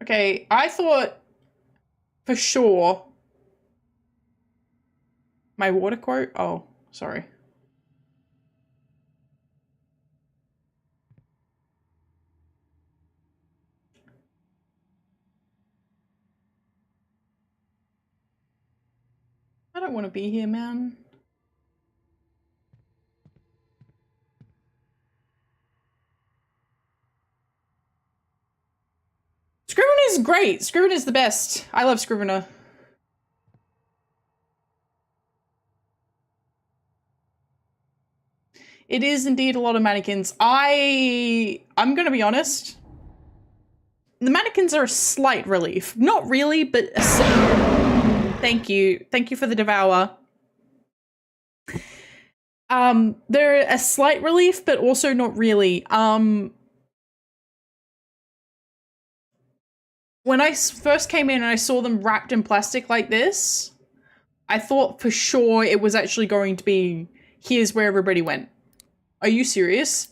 [SPEAKER 1] Okay, I thought for sure my water quote. Oh, sorry. I don't want to be here, man. Scrivener is great. Scrivener is the best. I love Scrivener. It is indeed a lot of mannequins. I'm gonna be honest. The mannequins are a slight relief. Not really, but thank you. Thank you for the devour. They're a slight relief, but also not really. When I first came in and I saw them wrapped in plastic like this, I thought for sure it was actually going to be, here's where everybody went. Are you serious?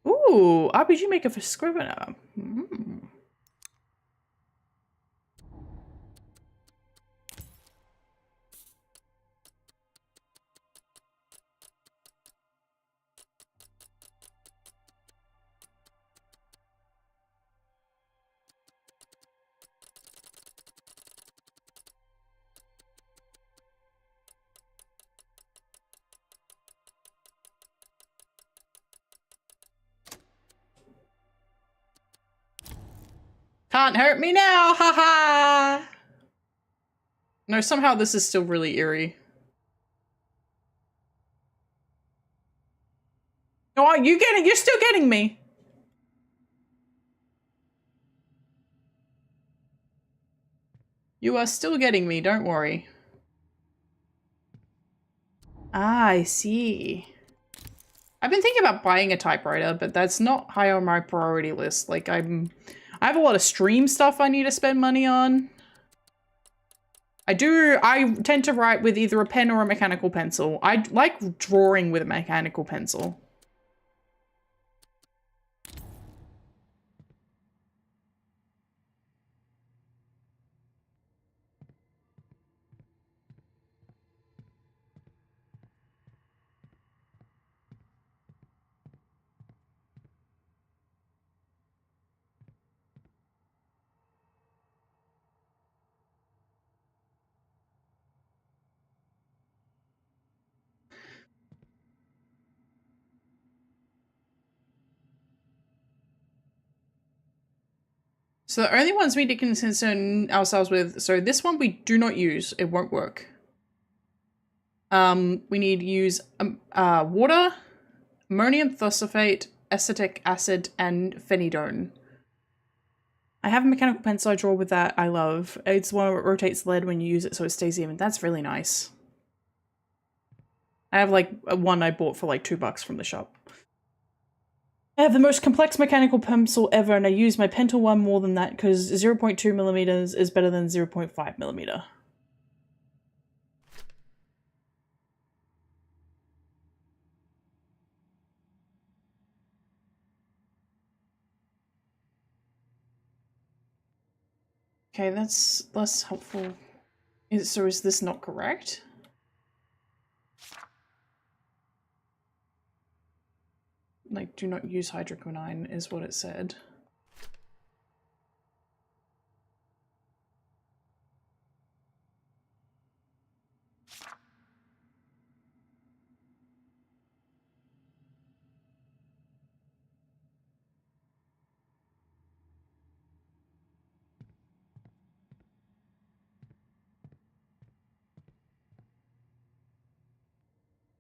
[SPEAKER 1] Ooh, RPG Maker for Scrivener. Mm. Can't hurt me now, haha! No, somehow this is still really eerie. Oh, you're still getting me. You are still getting me, don't worry. Ah, I see. I've been thinking about buying a typewriter, but that's not high on my priority list. Like, I have a lot of stream stuff I need to spend money on. I tend to write with either a pen or a mechanical pencil. I like drawing with a mechanical pencil. So the only ones we need to concern ourselves with, so this one we do not use, it won't work. We need to use water, ammonium thiosulfate, acetic acid, and phenidone. I have a mechanical pencil I draw with that I love. It's one that rotates lead when you use it so it stays even. That's really nice. I have like one I bought for like $2 from the shop. I have the most complex mechanical pencil ever, and I use my Pentel one more than that because 0.2 millimeters is better than 0.5 millimeter. Okay, that's less helpful. So is this not correct? Like, do not use hydroquinone is what it said.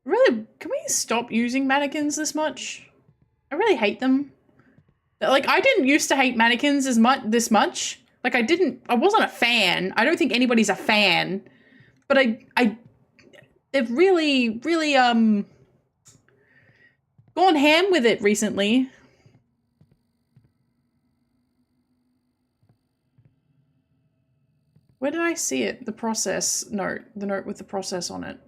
[SPEAKER 1] Really, can we stop using mannequins this much? I really hate them. Like, I didn't used to hate mannequins this much. Like, I wasn't a fan. I don't think anybody's a fan. But they've really, gone ham with it recently. Where did I see it? The process note. The note with the process on it.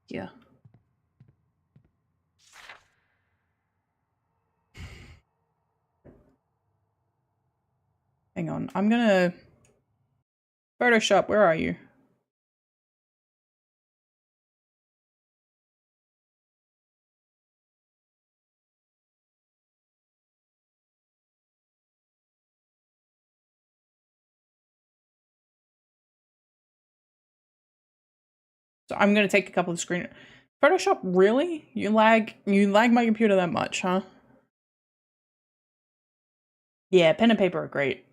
[SPEAKER 1] Yeah. Hang on. I'm gonna... Photoshop, where are you? So I'm gonna take a couple of screen... Photoshop, really? You lag my computer that much, huh? Yeah, pen and paper are great.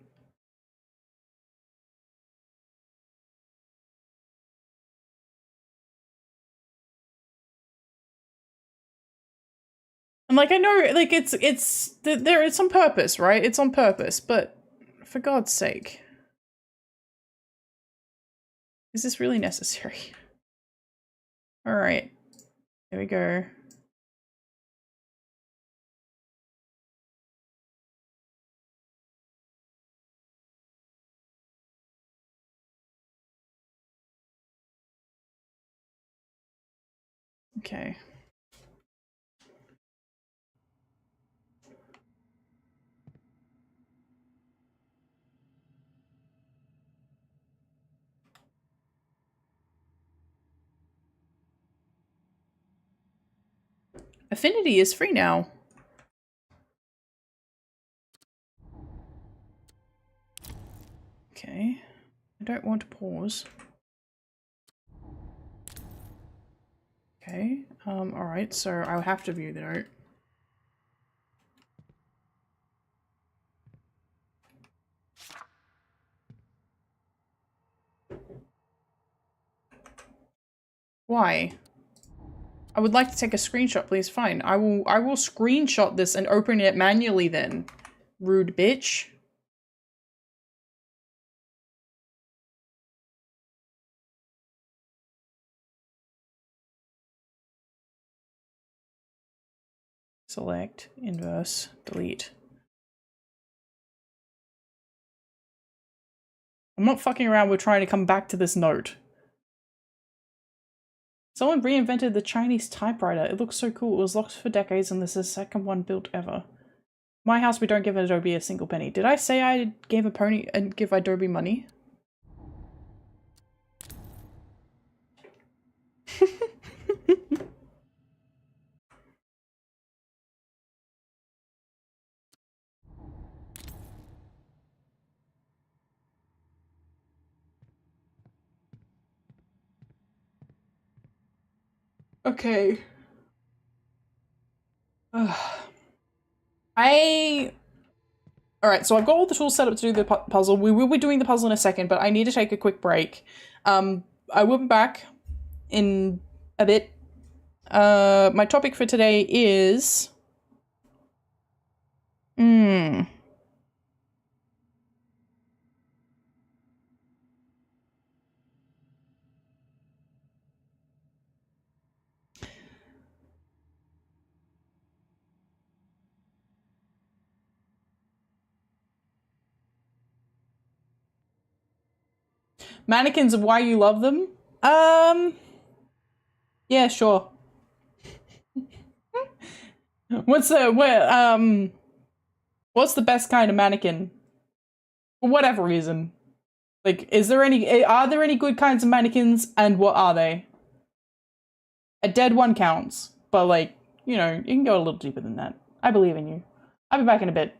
[SPEAKER 1] And like, I know, like, it's on purpose, right? It's on purpose, but for God's sake. Is this really necessary? All right, there we go. Okay. Affinity is free now. I don't want to pause. Okay, alright, so I'll have to view the note. Why? I would like to take a screenshot, please. Fine. I will screenshot this and open it manually then. Rude bitch. Select, inverse, delete. I'm not fucking around with trying to come back to this note. Someone reinvented the Chinese typewriter. It looks so cool. It was locked for decades and this is the second one built ever. My house, we don't give Adobe a single penny. Did I say I gave give Adobe money? Okay. Alright, so I've got all the tools set up to do the puzzle. We will be doing the puzzle in a second, but I need to take a quick break. I will be back in a bit. My topic for today is... mannequins of why you love them? Yeah, sure. What's the best kind of mannequin? For whatever reason. Like, are there any good kinds of mannequins, and what are they? A dead one counts, but like, you know, you can go a little deeper than that. I believe in you. I'll be back in a bit.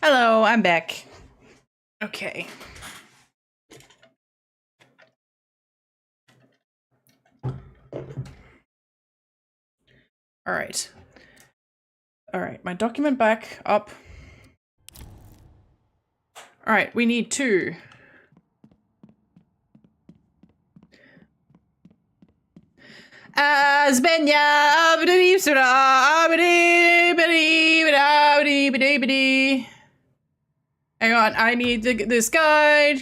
[SPEAKER 1] Hello, I'm back. Okay. All right. All right, my document back up. All right, we need 2. Hang on, I need this guide.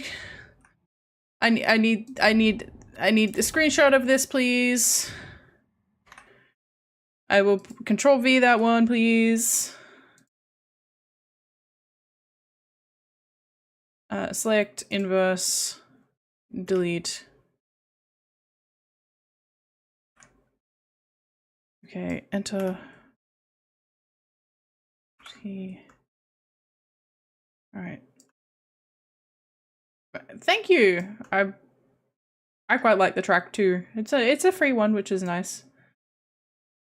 [SPEAKER 1] I need the screenshot of this, please. I will control V that one, please. Select, inverse, delete. Okay, enter. T. All right. Thank you. I quite like the track too. It's a free one, which is nice.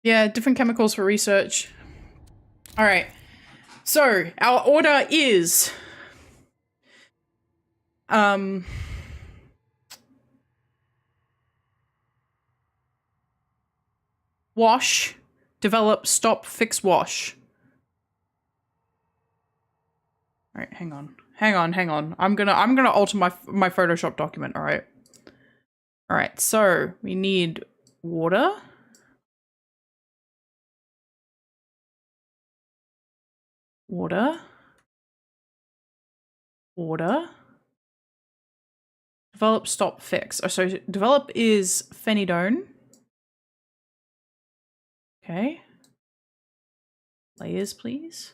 [SPEAKER 1] Yeah, different chemicals for research. All right. So our order is wash, develop, stop, fix, wash. All right, hang on. I'm gonna alter my Photoshop document. All right. All right. So we need water. Water. Develop, stop, fix. Oh, so develop is phenidone. Okay. Layers, please.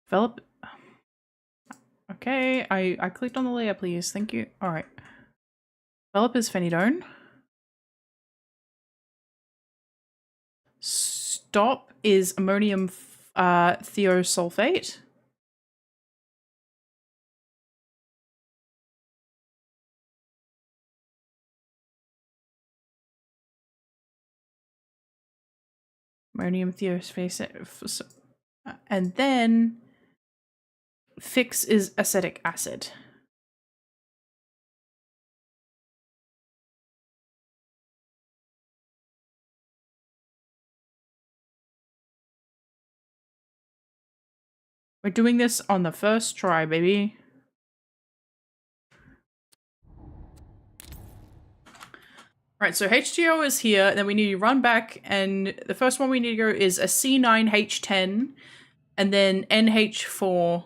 [SPEAKER 1] Develop. Okay, I clicked on the layer, please. Thank you. All right. Develop is phenidone. Stop is ammonium thiosulfate. Ammonium thiosulfate. And then fix is acetic acid. We're doing this on the first try, baby. Right, so H2O is here, and then we need to run back, and the first one we need to go is a C9H10, and then NH4.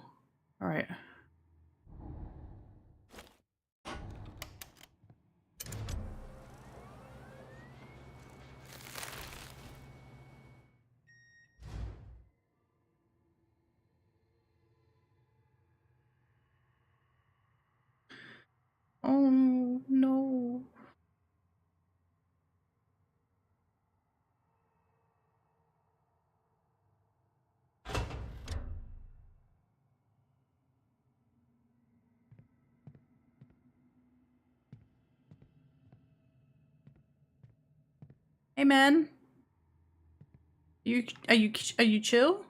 [SPEAKER 1] All right. Oh, no. Hey, man. Are you chill?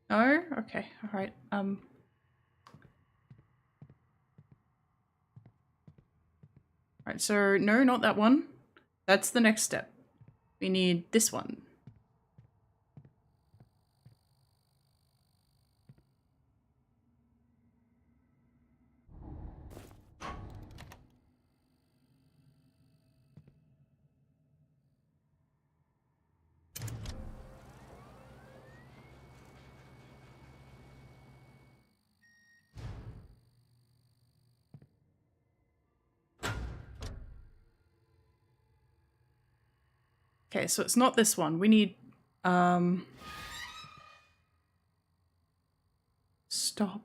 [SPEAKER 1] No? Okay, alright. Alright, so no, not that one. That's the next step. We need this one. Okay, so it's not this one. We need, stop.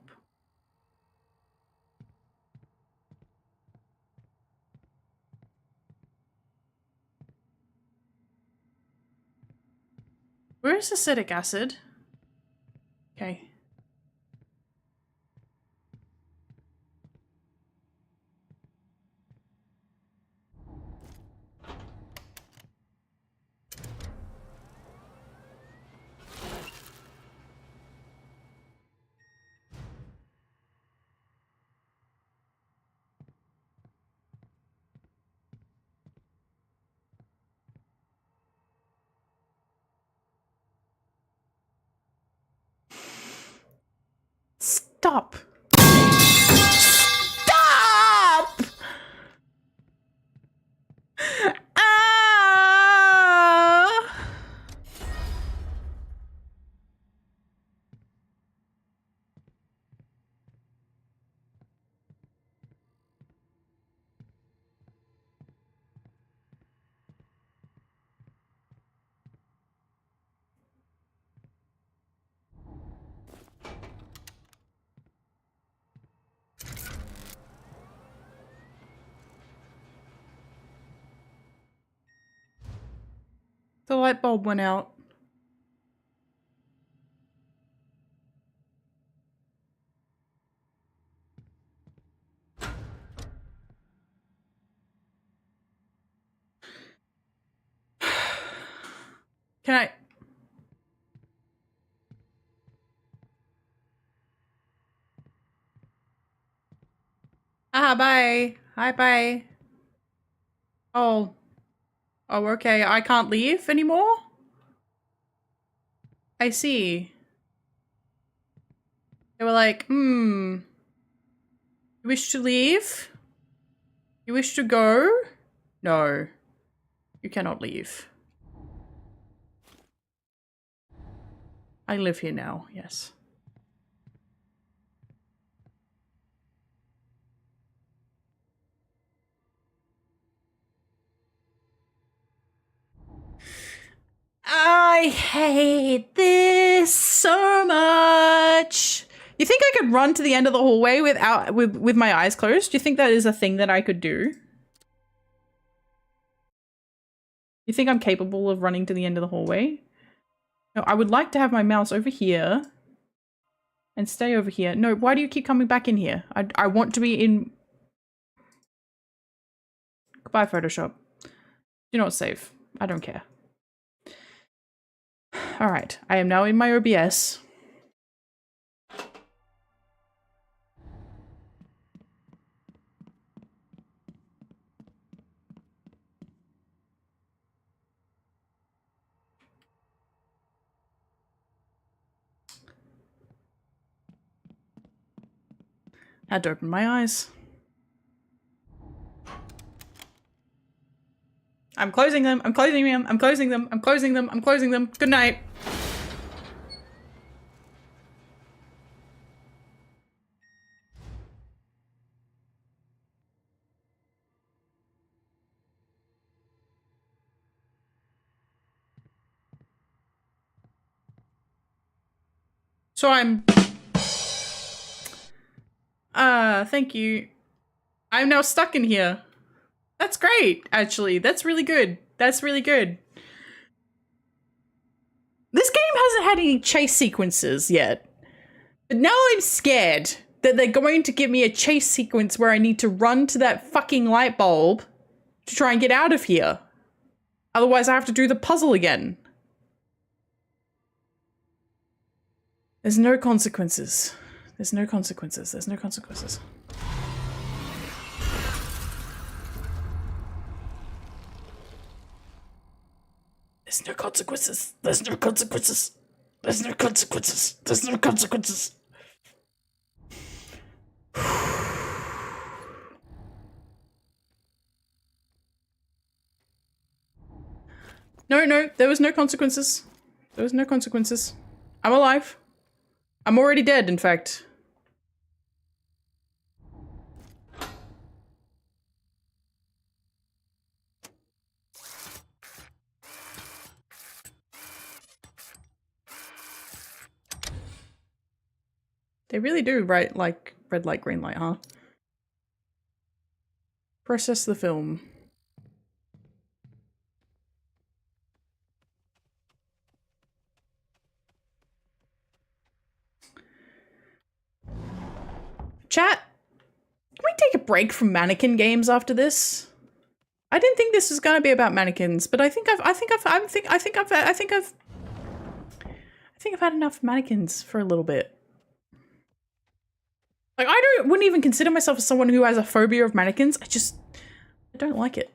[SPEAKER 1] Where is acetic acid? Okay. stop. Stop! Ah! The light bulb went out. Can I? Ah, bye. Hi, bye. Oh. Oh, okay. I can't leave anymore? I see. They were like, you wish to leave? You wish to go? No. You cannot leave. I live here now, yes. I hate this so much. You think I could run to the end of the hallway with my eyes closed? Do you think that is a thing that I could do? You think I'm capable of running to the end of the hallway? No, I would like to have my mouse over here and stay over here. No, why do you keep coming back in here? I want to be in... Goodbye, Photoshop. Do not save. I don't care. All right, I am now in my OBS. I had to open my eyes. I'm closing them. I'm closing them. I'm closing them. I'm closing them. I'm closing them. Good night. So I'm... thank you. I'm now stuck in here. That's great, actually. That's really good. That's really good. This game hasn't had any chase sequences yet. But now I'm scared that they're going to give me a chase sequence where I need to run to that fucking light bulb to try and get out of here. Otherwise, I have to do the puzzle again. There's no consequences. There's no consequences. There's no consequences. There's no consequences. There's no consequences. There's no consequences. There's no consequences. No, there was no consequences. There was no consequences. I'm alive. I'm already dead, in fact. They really do write like red light, green light, huh? Process the film. Chat, can we take a break from mannequin games after this? I didn't think this was gonna be about mannequins, but I think I've had enough mannequins for a little bit. Like, wouldn't even consider myself as someone who has a phobia of mannequins. I don't like it.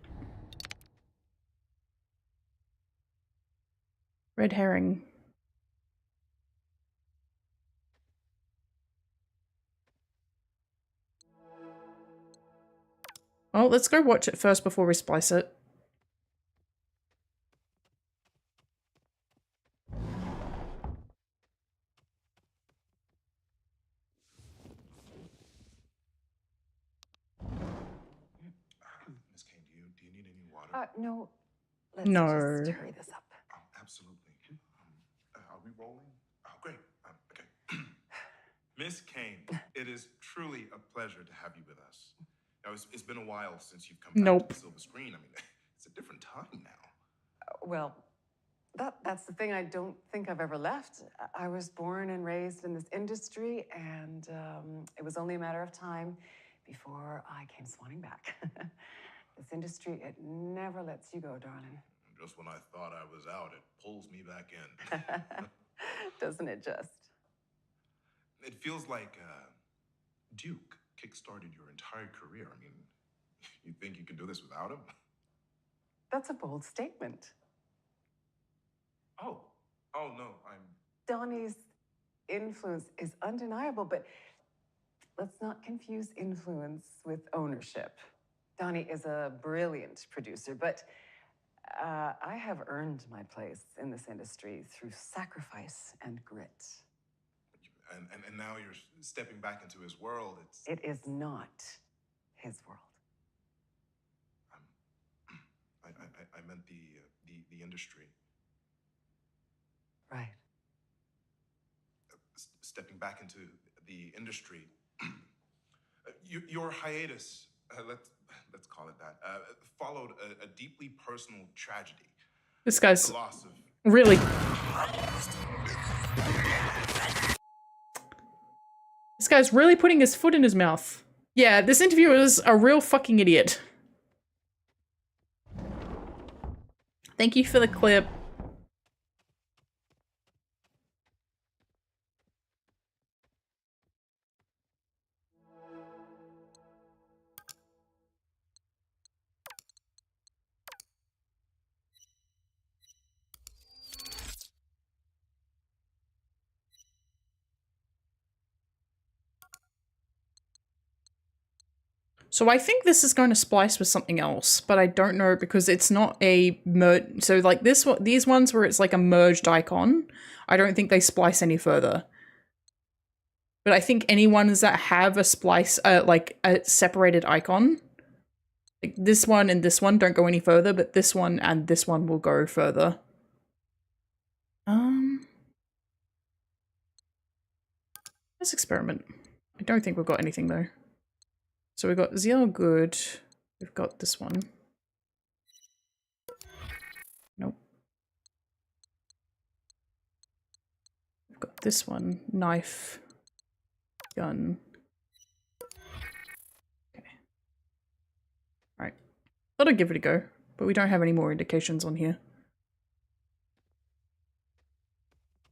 [SPEAKER 1] Red herring. Oh, let's go watch it first before we splice it.
[SPEAKER 2] Miss Kane, do you need any water?
[SPEAKER 10] No. Let's
[SPEAKER 1] No.
[SPEAKER 10] just hurry this up.
[SPEAKER 2] Oh, absolutely. Are we rolling? Oh, great. Okay. Miss Kane, it is truly a pleasure to have you with us. Now, it's been a while since you've come back
[SPEAKER 1] Nope.
[SPEAKER 2] to the silver screen. I mean, it's a different time now.
[SPEAKER 10] Well, that's the thing I don't think I've ever left. I was born and raised in this industry, and it was only a matter of time before I came swanning back. This industry, it never lets you go, darling.
[SPEAKER 2] Just when I thought I was out, it pulls me back in.
[SPEAKER 10] Doesn't it just?
[SPEAKER 2] It feels like Duke kickstarted your entire career. I mean, you think you can do this without him?
[SPEAKER 10] That's a bold statement.
[SPEAKER 2] Oh no, I'm.
[SPEAKER 10] Donnie's influence is undeniable, but let's not confuse influence with ownership. Donnie is a brilliant producer, but I have earned my place in this industry through sacrifice and grit.
[SPEAKER 2] And now you're stepping back into his world.
[SPEAKER 10] It is not his world.
[SPEAKER 2] I meant the industry.
[SPEAKER 10] Right.
[SPEAKER 2] Stepping back into the industry. Your hiatus, let's call it that, followed a deeply personal tragedy.
[SPEAKER 1] This guy's
[SPEAKER 2] The loss of
[SPEAKER 1] really... This guy's really putting his foot in his mouth. Yeah, this interviewer is a real fucking idiot. Thank you for the clip. So I think this is going to splice with something else, but I don't know because it's not a merge. So like this one, these ones where it's like a merged icon, I don't think they splice any further. But I think any ones that have a splice, like a separated icon, like this one and this one don't go any further, but this one and this one will go further. Let's experiment. I don't think we've got anything though. So we've got Zeal good. We've got this one. Nope. We've got this one. Knife. Gun. Okay. Alright. Thought I'd give it a go, but we don't have any more indications on here.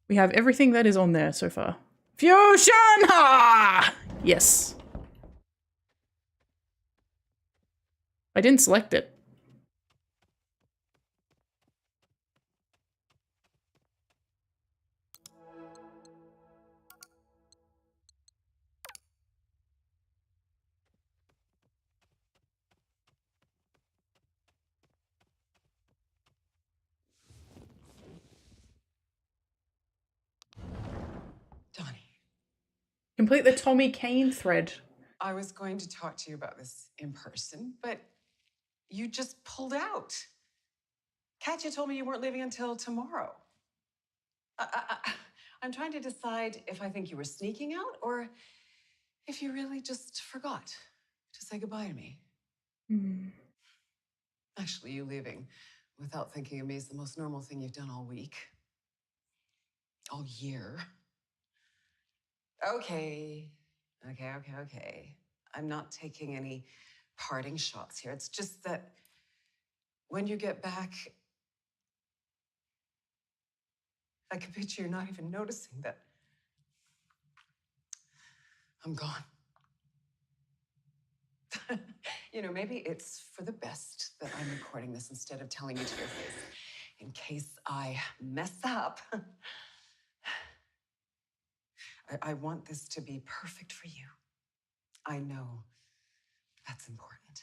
[SPEAKER 1] We have everything that is on there so far. Fusion! Ha! Yes. I didn't select it.
[SPEAKER 10] Donnie.
[SPEAKER 1] Complete the Tommy Kane thread.
[SPEAKER 10] I was going to talk to you about this in person, but you just pulled out. Katya told me you weren't leaving until tomorrow. I'm trying to decide if I think you were sneaking out or if you really just forgot to say goodbye to me. Actually, you leaving without thinking of me is the most normal thing you've done all week. All year. Okay. I'm not taking any parting shots here. It's just that when you get back, I can picture you not even noticing that I'm gone. You know, maybe it's for the best that I'm recording this instead of telling you to your face. In case I mess up. I want this to be perfect for you. I know that's important.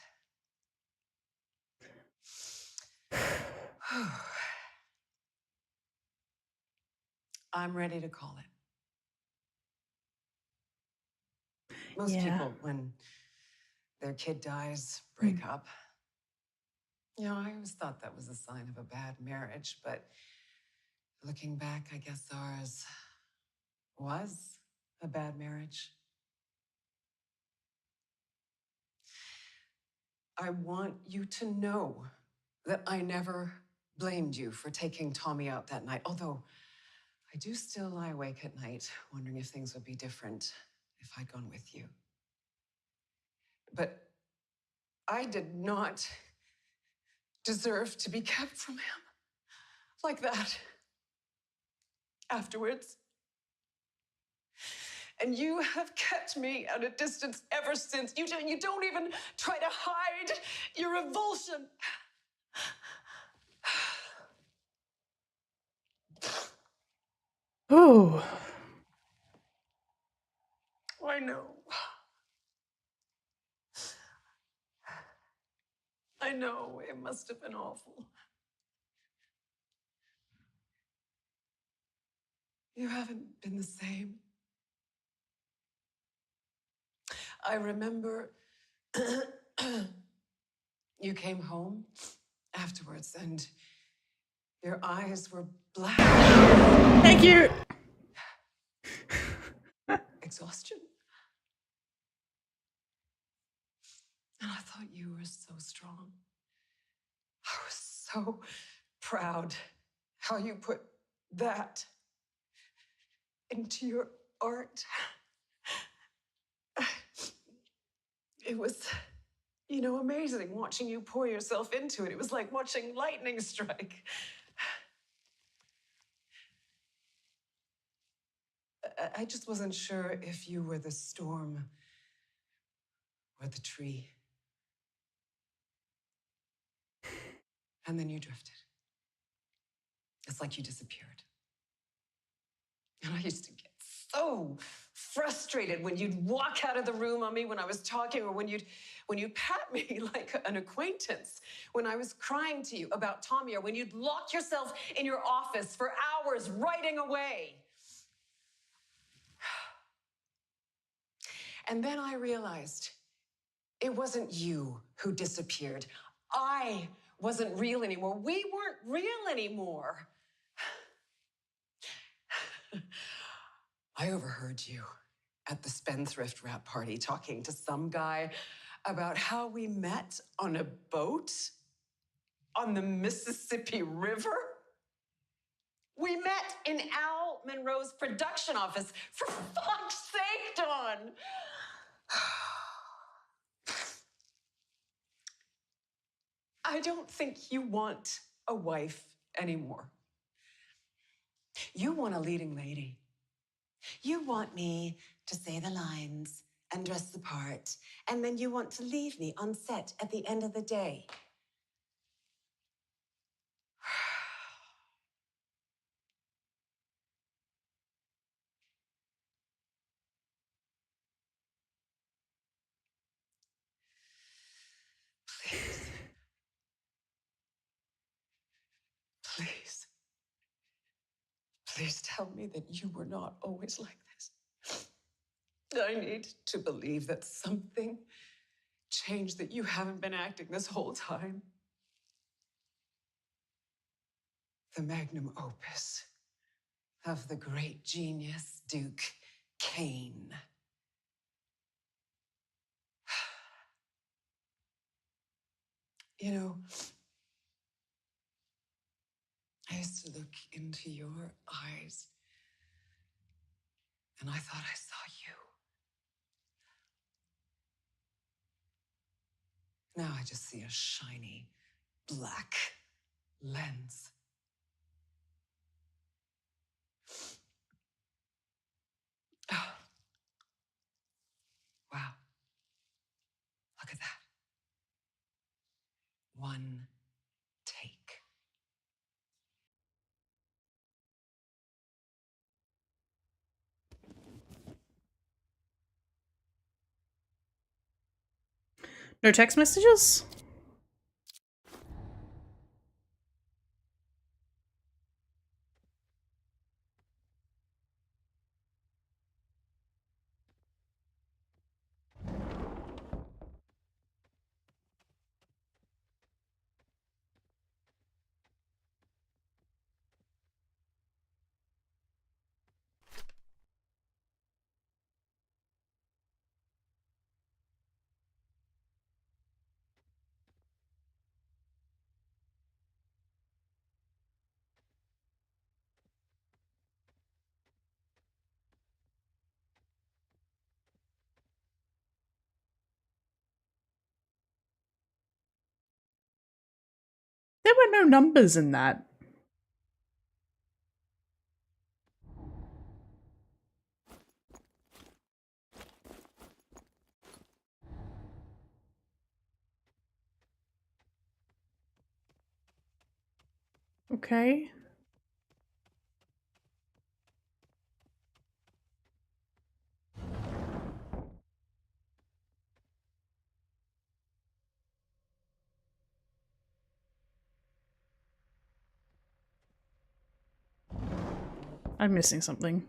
[SPEAKER 10] I'm ready to call it. Most
[SPEAKER 1] Yeah.
[SPEAKER 10] people, when their kid dies, break up. You know, I always thought that was a sign of a bad marriage, but looking back, I guess ours was a bad marriage. I want you to know that I never blamed you for taking Tommy out that night, although I do still lie awake at night wondering if things would be different if I'd gone with you. But I did not deserve to be kept from him like that afterwards. And you have kept me at a distance ever since. You don't even try to hide your revulsion.
[SPEAKER 1] Oh.
[SPEAKER 10] I know. I know it must have been awful. You haven't been the same. I remember you came home afterwards and your eyes were black.
[SPEAKER 1] Thank you.
[SPEAKER 10] Exhaustion. And I thought you were so strong. I was so proud how you put that into your art. It was, you know, amazing watching you pour yourself into it. It was like watching lightning strike. I just wasn't sure if you were the storm or the tree. And then you drifted. It's like you disappeared. And I used to get so frustrated when you'd walk out of the room on me when I was talking, or when you'd pat me like an acquaintance, when I was crying to you about Tommy, or when you'd lock yourself in your office for hours writing away. And then I realized it wasn't you who disappeared. I wasn't real anymore. We weren't real anymore. I overheard you at the Spendthrift Wrap party talking to some guy about how we met on a boat on the Mississippi River. We met in Al Monroe's production office. For fuck's sake, Dawn! I don't think you want a wife anymore. You want a leading lady. You want me to say the lines and dress the part, and then you want to leave me on set at the end of the day. Please. Please. Please tell me that you were not always like this. I need to believe that something changed, that you haven't been acting this whole time. The magnum opus of the great genius, Duke Kane. You know, I used to look into your eyes, and I thought I saw you. Now I just see a shiny, black lens. Oh. Wow. Look at that. One take.
[SPEAKER 1] No text messages? There were no numbers in that. Okay. I'm missing something.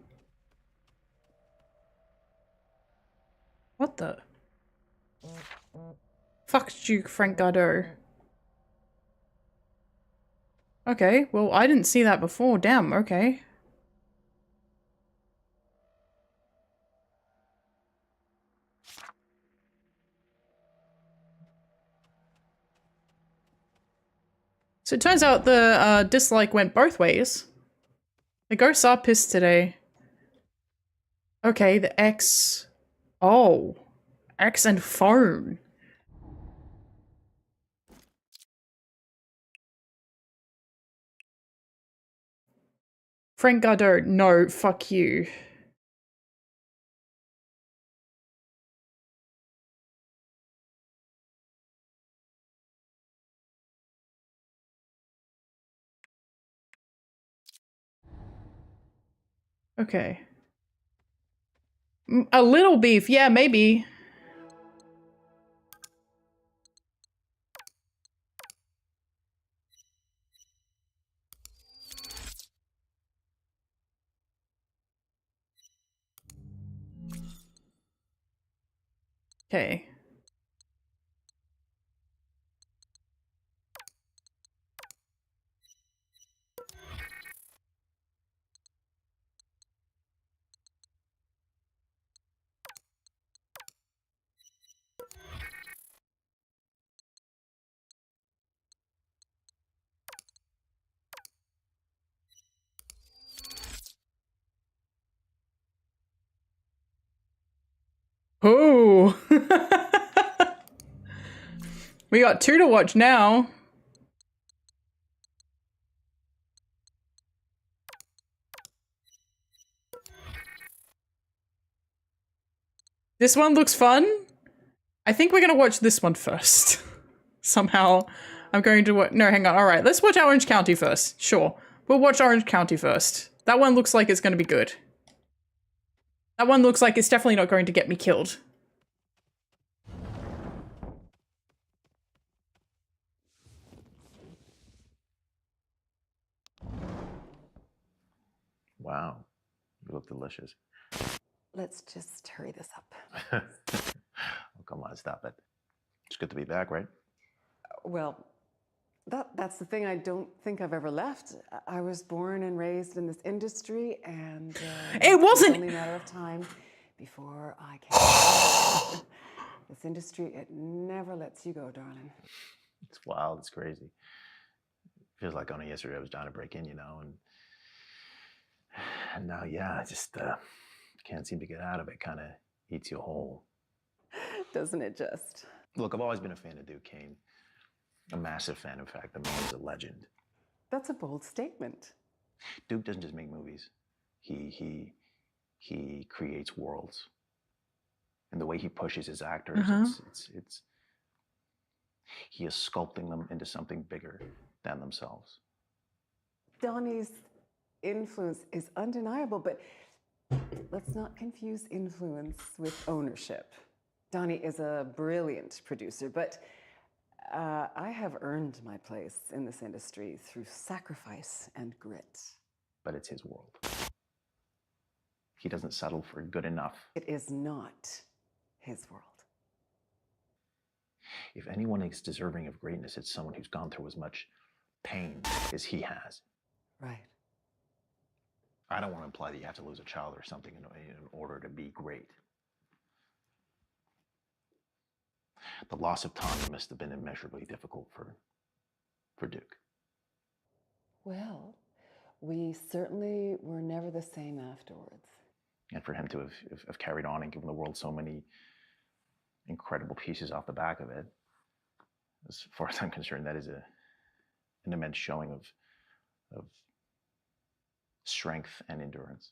[SPEAKER 1] What the? Fuck Duke Frank Gardeau. Okay, well, I didn't see that before. Damn, okay. So it turns out the dislike went both ways. The ghosts are pissed today. Okay, the X. Oh. X and phone. Frank Gardeau, no, fuck you. Okay. A little beef, yeah, maybe. Okay. Oh. We got 2 to watch now. This one looks fun. I think we're gonna watch this one first. Somehow. I'm going to watch. No, hang on. All right, let's watch Orange County first. Sure. We'll watch Orange County first. That one looks like it's going to be good. That one looks like it's definitely not going to get me killed.
[SPEAKER 6] Wow, you look delicious.
[SPEAKER 10] Let's just hurry this up.
[SPEAKER 6] Oh, come on, stop it. It's good to be back, right?
[SPEAKER 10] Well, that's the thing. I don't think I've ever left. I was born and raised in this industry, and
[SPEAKER 1] it wasn't
[SPEAKER 10] it's only a matter of time before I can. This industry, it never lets you go, darling.
[SPEAKER 6] It's wild. It's crazy. Feels like only yesterday I was trying to break in, you know, and now, yeah, I just can't seem to get out of it. Kind of eats you whole.
[SPEAKER 10] Doesn't it just?
[SPEAKER 6] Look, I've always been a fan of Duke Kane. A massive fan, in fact. The man is a legend.
[SPEAKER 10] That's a bold statement.
[SPEAKER 6] Duke doesn't just make movies. He creates worlds. And the way he pushes his actors, it's he is sculpting them into something bigger than themselves.
[SPEAKER 10] Donnie's influence is undeniable, but let's not confuse influence with ownership. Donnie is a brilliant producer, but I have earned my place in this industry through sacrifice and grit.
[SPEAKER 6] But it's his world. He doesn't settle for good enough.
[SPEAKER 10] It is not his world.
[SPEAKER 6] If anyone is deserving of greatness, it's someone who's gone through as much pain as he has.
[SPEAKER 10] Right.
[SPEAKER 6] I don't want to imply that you have to lose a child or something in order to be great. The loss of Tommy must have been immeasurably difficult for Duke.
[SPEAKER 10] Well, we certainly were never the same afterwards.
[SPEAKER 6] And for him to have carried on and given the world so many incredible pieces off the back of it, as far as I'm concerned, that is an immense showing of strength and endurance.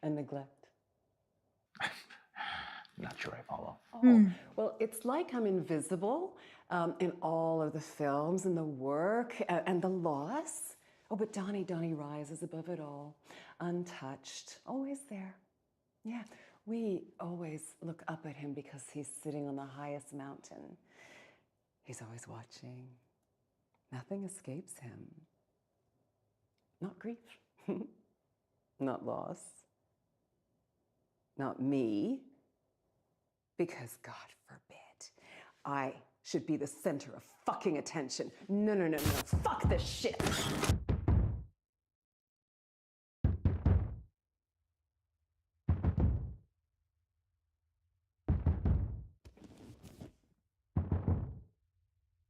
[SPEAKER 10] And neglect.
[SPEAKER 6] Not sure I follow.
[SPEAKER 10] Oh, well, it's like I'm invisible in all of the films and the work and the loss. Oh, but Donnie rises above it all, untouched, always there. Yeah, we always look up at him because he's sitting on the highest mountain. He's always watching. Nothing escapes him. Not grief, not loss, not me. Because God forbid, I should be the center of fucking attention. No. Fuck this shit.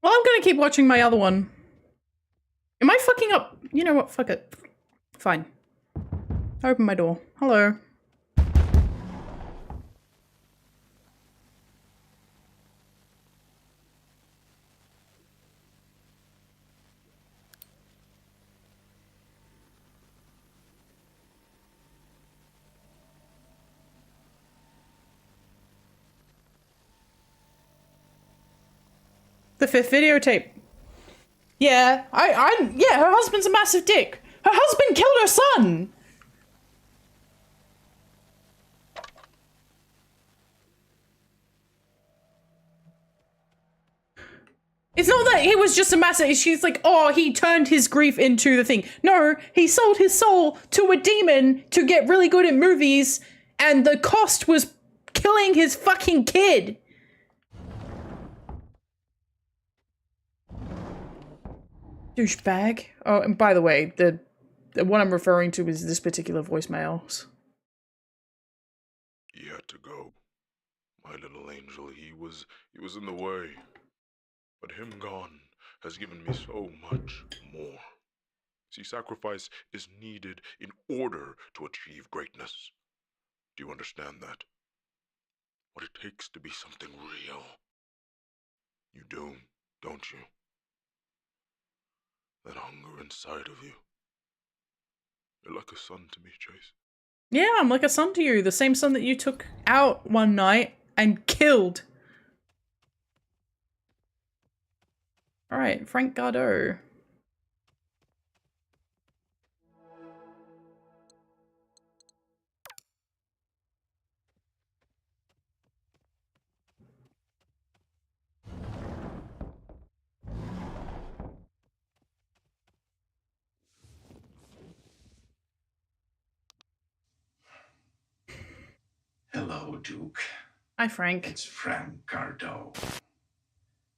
[SPEAKER 1] Well, I'm gonna keep watching my other one. Am I fucking up? You know what? Fuck it. Fine. Open my door. Hello. The 5th videotape. Yeah, yeah, her husband's a massive dick. Her husband killed her son! It's not that he was just a massive, she's like, oh, he turned his grief into the thing. No, he sold his soul to a demon to get really good at movies, and the cost was killing his fucking kid. Douchebag. Oh, and by the way, the what I'm referring to is this particular voicemails.
[SPEAKER 2] He had to go. My little angel, he was in the way. But him gone has given me so much more. See, sacrifice is needed in order to achieve greatness. Do you understand that? What it takes to be something real. You do, don't you? That hunger inside of you. You're like a son to me, Chase.
[SPEAKER 1] Yeah, I'm like a son to you. The same son that you took out one night and killed. Alright, Frank Gardot.
[SPEAKER 11] Hello, Duke.
[SPEAKER 1] Hi, Frank.
[SPEAKER 11] It's Frank Gardot.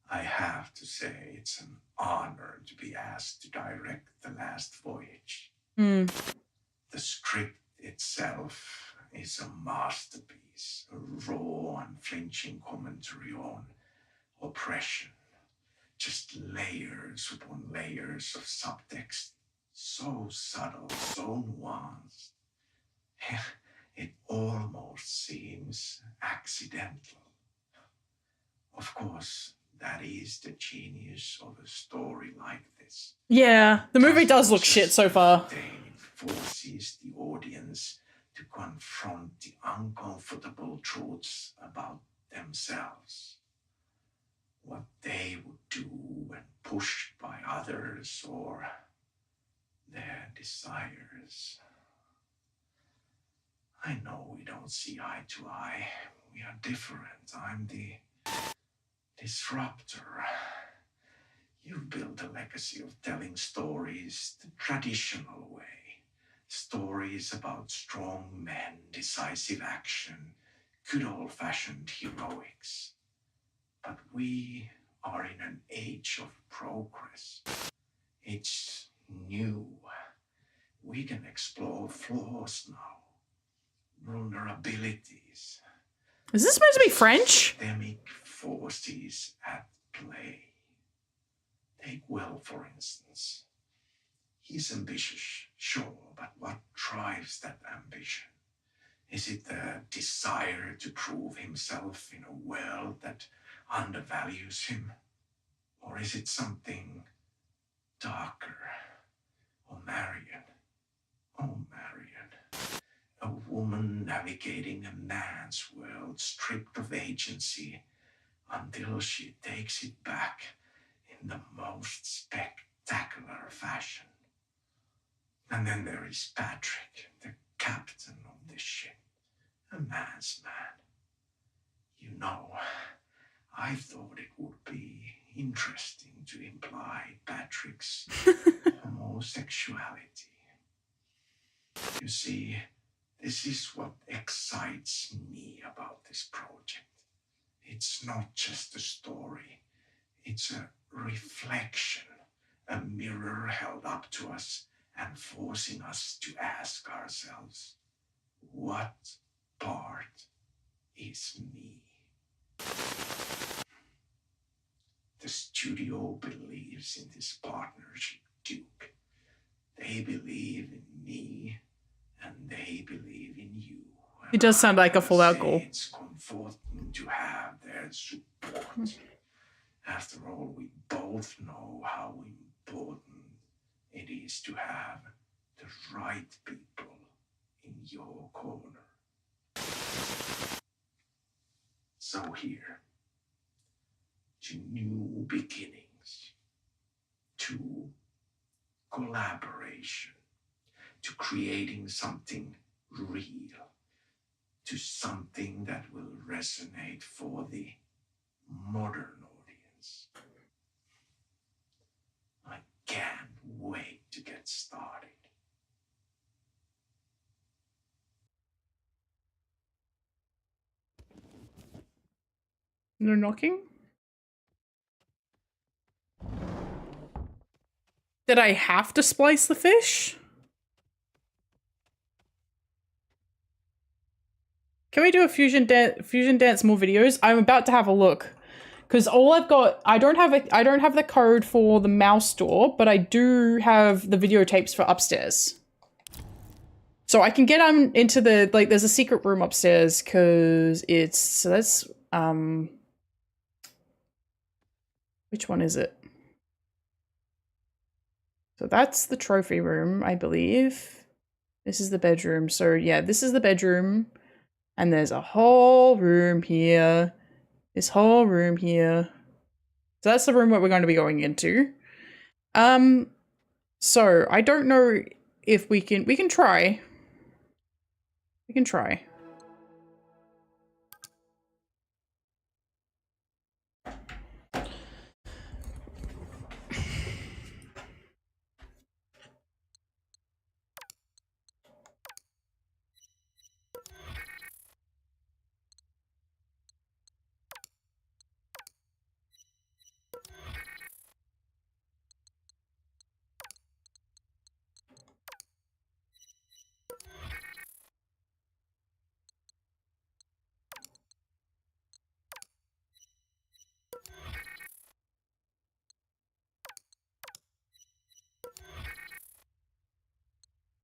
[SPEAKER 11] I have to say, it's an honor to be asked to direct The Last Voyage.
[SPEAKER 1] Hmm.
[SPEAKER 11] The script itself is a masterpiece, a raw, unflinching commentary on oppression. Just layers upon layers of subtext, so subtle, so nuanced. It almost seems accidental. Of course, that is the genius of a story like this.
[SPEAKER 1] Yeah, the movie does look shit so far.
[SPEAKER 11] It forces the audience to confront the uncomfortable truths about themselves. What they would do when pushed by others or their desires. I know we don't see eye to eye. We are different. I'm the disruptor. You've built a legacy of telling stories the traditional way. Stories about strong men, decisive action, good old-fashioned heroics. But we are in an age of progress. It's new. We can explore flaws now, vulnerabilities.
[SPEAKER 1] Is this supposed to be French?
[SPEAKER 11] Systemic forces at play. Take Will, for instance. He's ambitious, sure, but what drives that ambition? Is it the desire to prove himself in a world that undervalues him? Or is it something darker. Oh, Marion. Oh, Marion. A woman navigating a man's world stripped of agency until she takes it back in the most spectacular fashion. And then there is Patrick, the captain of the ship, a man's man. You know, I thought it would be interesting to imply Patrick's homosexuality. You see, this is what excites me about this project. It's not just a story, it's a reflection, a mirror held up to us and forcing us to ask ourselves, what part is me? The studio believes in this partnership, Duke. They believe in me, and they believe in you.
[SPEAKER 1] It does sound like a full-out goal.
[SPEAKER 11] It's comforting to have their support. After all, we both know how important it is to have the right people in your corner. So here, to new beginnings, to collaboration, to creating something real, to something that will resonate for the modern audience. I can't wait to get started.
[SPEAKER 1] No knocking? Did I have to splice the fish? Can we do a fusion dance more videos? I'm about to have a look. Because all I've got, I don't have the code for the mouse door, but I do have the videotapes for upstairs. So I can get into the, like, there's a secret room upstairs because it's, so that's, which one is it? So that's the trophy room, I believe. This is the bedroom. So yeah, this is the bedroom. And there's a whole room here. This whole room here. So that's the room that we're going to be going into. So I don't know if we can try. We can try.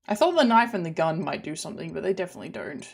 [SPEAKER 1] I thought the knife and the gun might do something, but they definitely don't.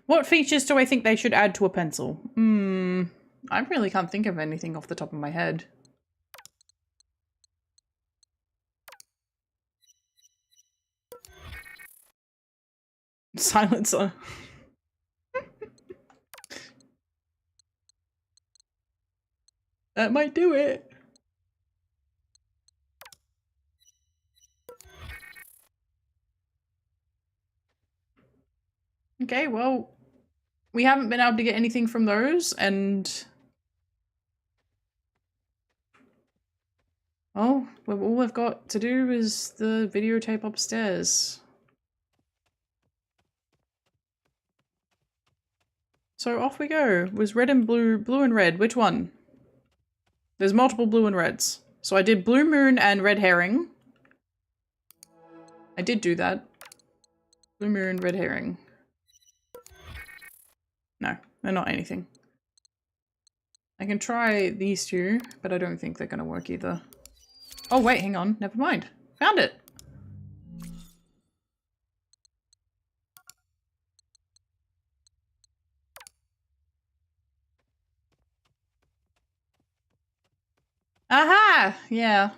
[SPEAKER 1] What features do I think they should add to a pencil? I really can't think of anything off the top of my head. Silencer. That might do it. Okay, well, we haven't been able to get anything from those, and... Oh, well, all I've got to do is the videotape upstairs. So off we go. It was red and blue, blue and red. Which one? There's multiple blue and reds. So I did blue moon and red herring. I did do that. Blue moon, red herring. No, they're not anything. I can try these two, but I don't think they're gonna work either. Oh wait, hang on. Never mind. Found it. Aha! Yeah.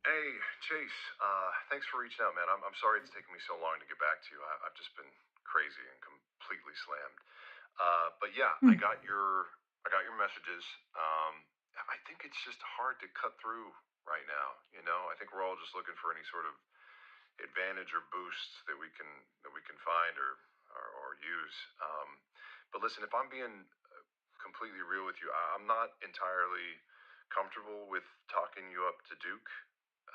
[SPEAKER 12] Hey, Chase. Thanks for reaching out, man. I'm sorry it's taken me so long to get back to you. I've just been crazy and completely slammed. But yeah, I got your messages. I think it's just hard to cut through right now. You know, I think we're all just looking for any sort of advantage or boost that we can find or use. But listen, if I'm being completely real with you, I'm not entirely comfortable with talking you up to Duke.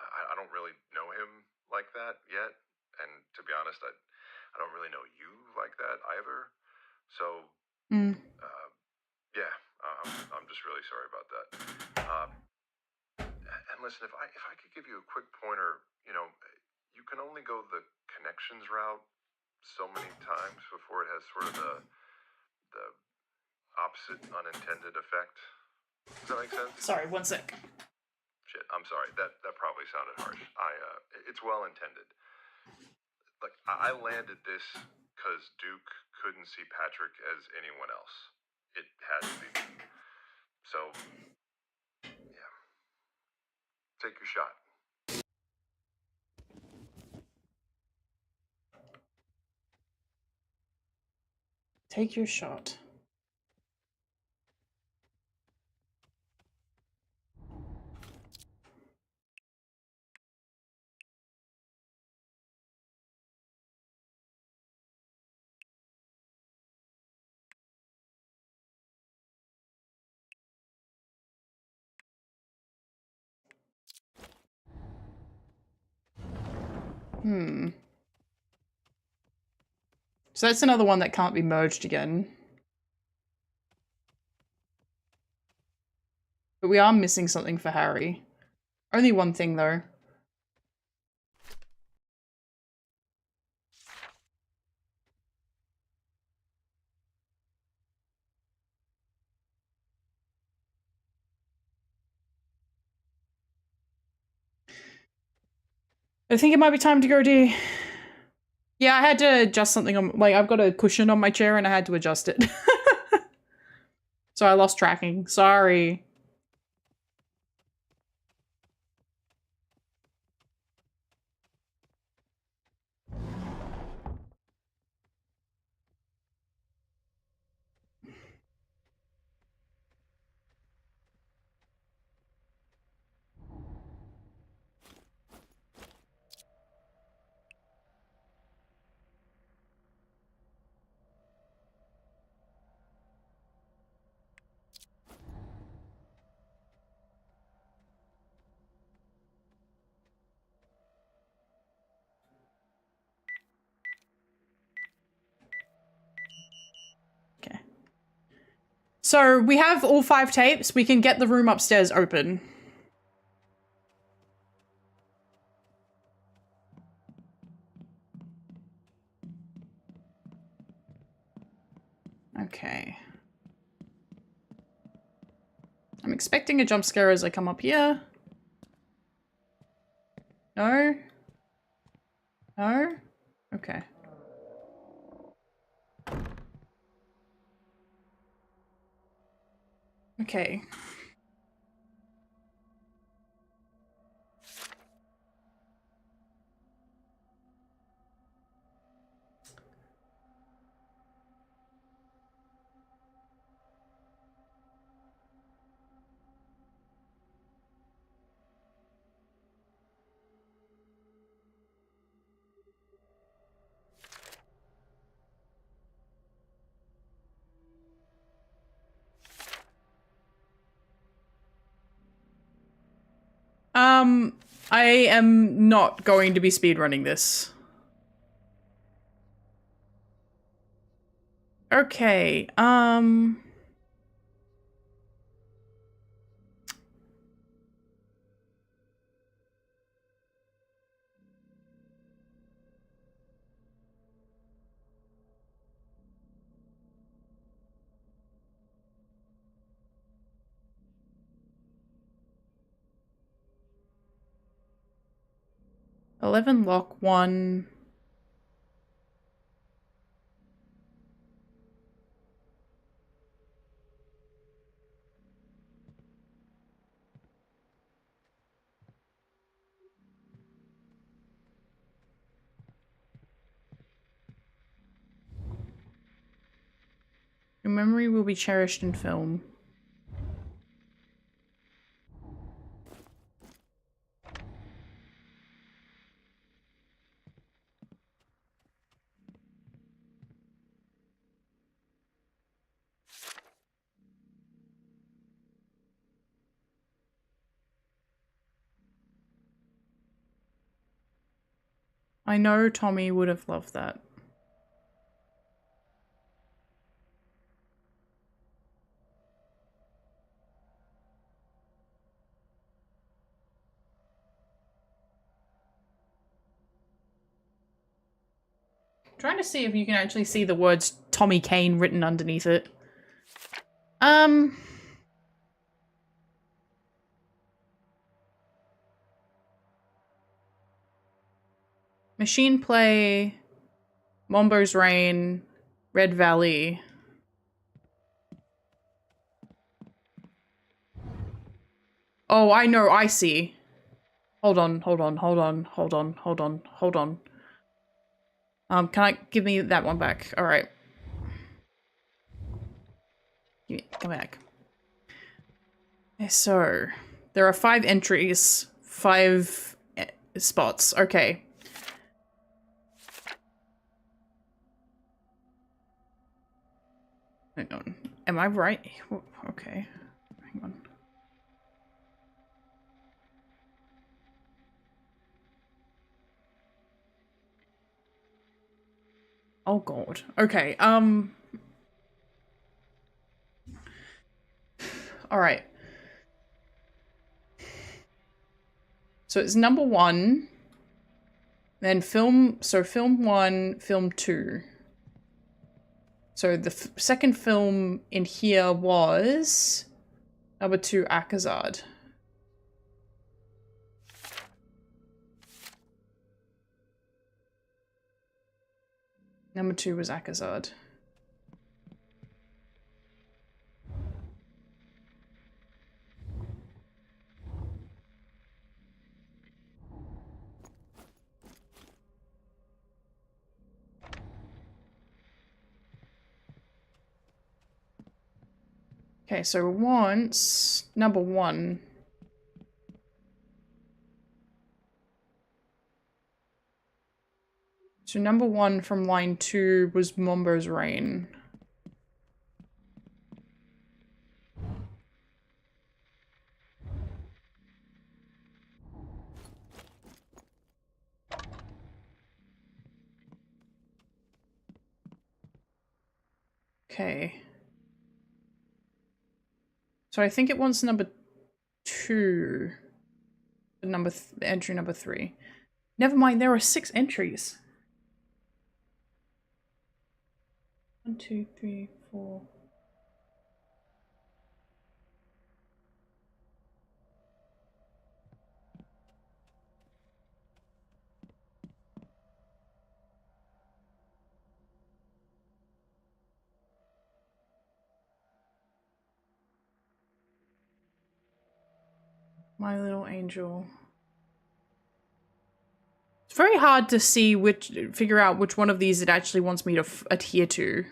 [SPEAKER 12] I don't really know him like that yet, and to be honest, I don't really know you like that either. So, yeah, I'm just really sorry about that. And listen, if I could give you a quick pointer, you know, you can only go the connections route so many times before it has sort of the opposite unintended effect. Does that make sense?
[SPEAKER 1] Sorry, one sec.
[SPEAKER 12] Shit, I'm sorry. That probably sounded harsh. It's well intended. Like I landed this because Duke couldn't see Patrick as anyone else. It had to be me. So, yeah. Take your shot.
[SPEAKER 1] Take your shot. So that's another one that can't be merged again. But we are missing something for Harry. Only one thing though. I think it might be time to go, dear. Yeah, I had to adjust something on, like, I've got a cushion on my chair and I had to adjust it. So I lost tracking. Sorry. Okay. So we have all 5 tapes. We can get the room upstairs open. Okay. I'm expecting a jump scare as I come up here. No? No? Okay. Okay. I am not going to be speedrunning this. Okay, 11 lock 1. Your memory will be cherished in film. I know Tommy would have loved that. Trying to see if you can actually see the words Tommy Kane written underneath it. Machine Play, Mombo's Rain, Red Valley. Oh, I know, I see. Hold on. Give me that one back? Alright. Come back. So, there are 5 entries, 5 spots. Okay. Hang on. Am I right? Okay. Hang on. Oh god. Okay, alright. So it's number 1, then film 1, film 2. So the second film in here was number 2, Akazad. Number 2 was Akazad. Okay, so once number 1. So number 1 from line 2 was Mombo's Rain. Okay. So I think it wants number 2. Entry number 3. Never mind, there are 6 entries. 1, 2, 3, 4. My Little Angel. It's very hard to see figure out which one of these it actually wants me to adhere to.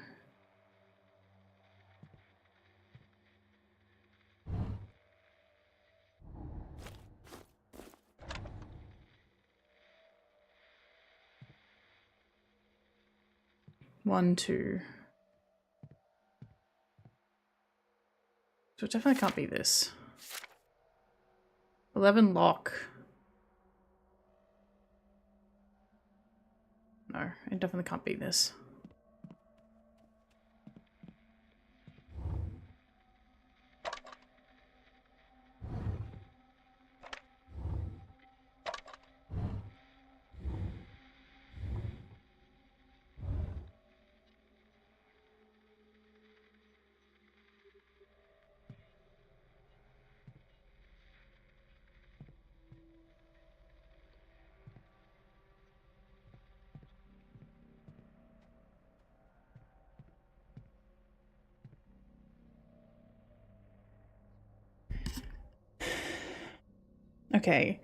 [SPEAKER 1] One, 2. So it definitely can't be this. 11 lock. No, I definitely can't beat this. Okay.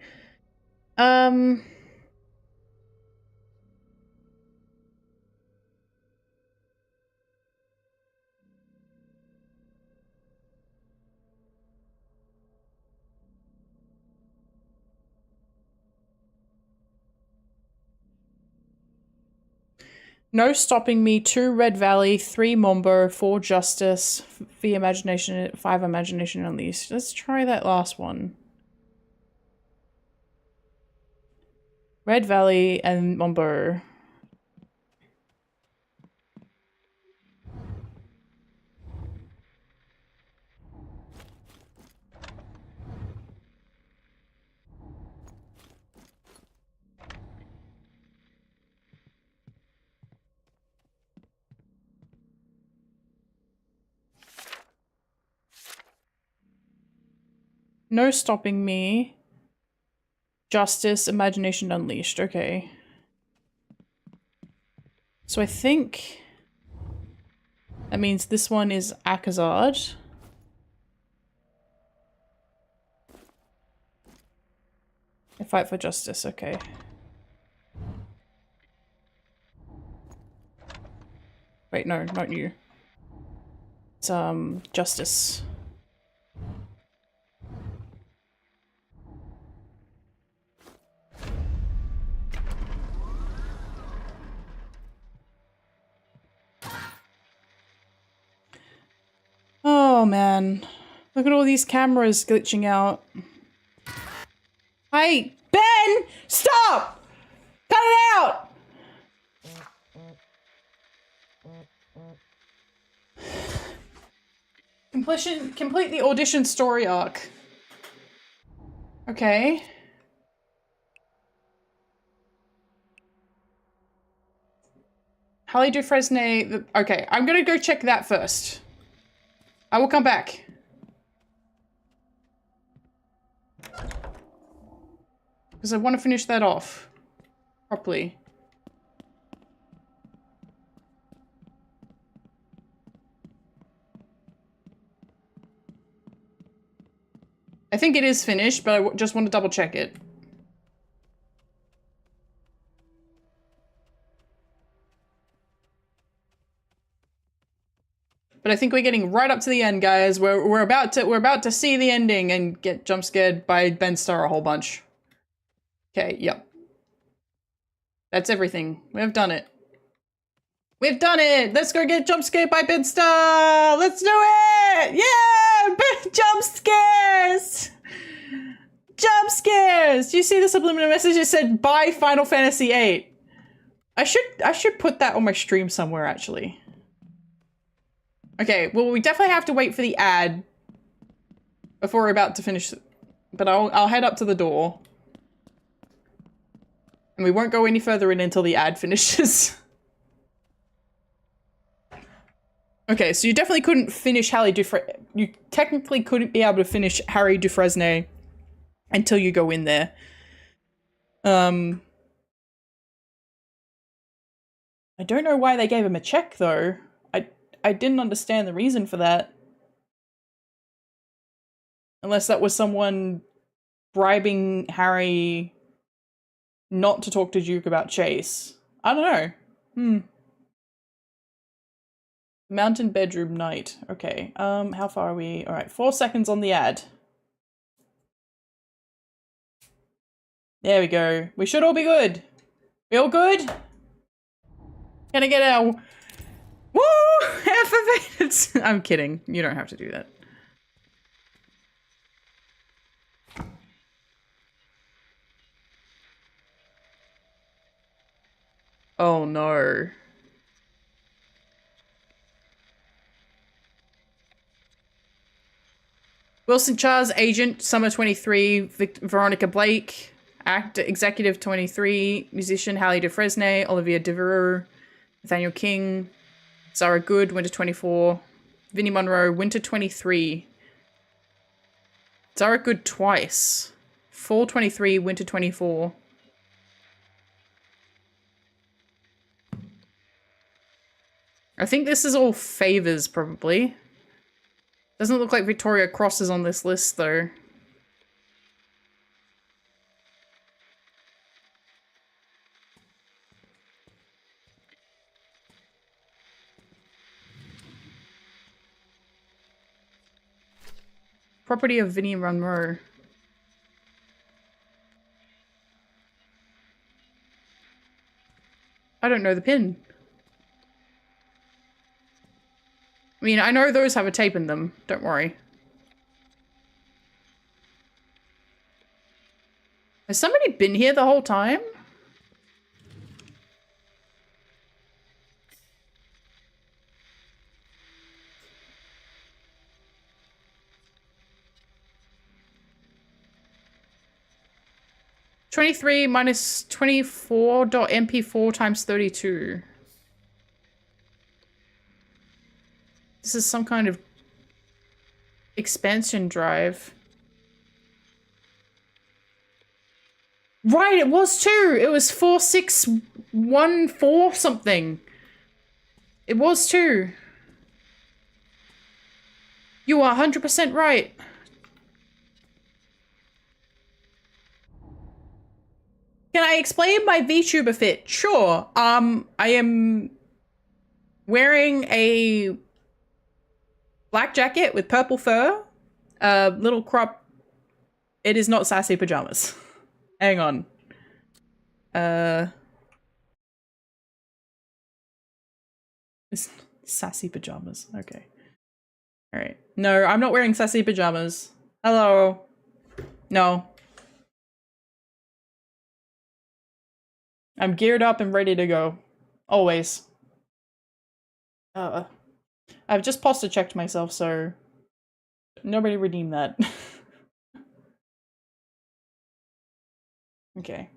[SPEAKER 1] No stopping me, 2 Red Valley, 3 Mombo, 4 Justice, 5 Imagination Unleashed. Let's try that last one. Red Valley and Mombo. No stopping me. Justice, Imagination Unleashed. Okay. So I think that means this one is Akazard. I fight for justice, okay. Wait, no, not you. It's, Justice. Oh, man. Look at all these cameras glitching out. Hey, Ben! Stop! Cut it out! Complete the audition story arc. Okay. Halle Dufresne. Okay, I'm gonna go check that first. I will come back. Because I want to finish that off properly. I think it is finished, but I just want to double check it. But I think we're getting right up to the end, guys. We're about to see the ending and get jump scared by Ben Starr a whole bunch. Okay, yep. That's everything. We've done it. We've done it! Let's go get jump scared by Ben Starr! Let's do it! Yeah! Jump scares! Jump scares! Do you see the subliminal message? It said, buy Final Fantasy VIII. I should put that on my stream somewhere, actually. Okay, well, we definitely have to wait for the ad before we're about to finish, but I'll head up to the door. And we won't go any further in until the ad finishes. Okay, so you definitely couldn't finish you technically couldn't be able to finish Harry Dufresne until you go in there. I don't know why they gave him a check, though. I didn't understand the reason for that. Unless that was someone bribing Harry not to talk to Duke about Chase. I don't know. Mountain bedroom night. Okay, how far are we? Alright, 4 seconds on the ad. There we go. We should all be good. We all good? Can I get our... Woo! Activated! I'm kidding. You don't have to do that. Oh no. Wilson Charles, agent, summer 23, Veronica Blake, actor, executive 23, musician, Hallie DeFresnay, Olivia Devereux, Nathaniel King, Zara Good, winter 24, Vinnie Monroe, winter 23. Zara Good twice. Fall 23, winter 24. I think this is all favors, probably. Doesn't look like Victoria Cross is on this list, though. Property of Vinnie Monroe. I don't know the pin. I mean, I know those have a tape in them. Don't worry. Has somebody been here the whole time? (23 minus 24.mp4 times 32). This is some kind of expansion drive. Right, it was too. It was 4614 something. It was too. You are 100% right. Can I explain my VTuber fit? Sure. I am wearing a black jacket with purple fur, a little crop. It is not sassy pajamas. Hang on. It's sassy pajamas. Okay. All right. No, I'm not wearing sassy pajamas. Hello. No. I'm geared up and ready to go. Always. I've just posture checked myself, so nobody redeem that. Okay.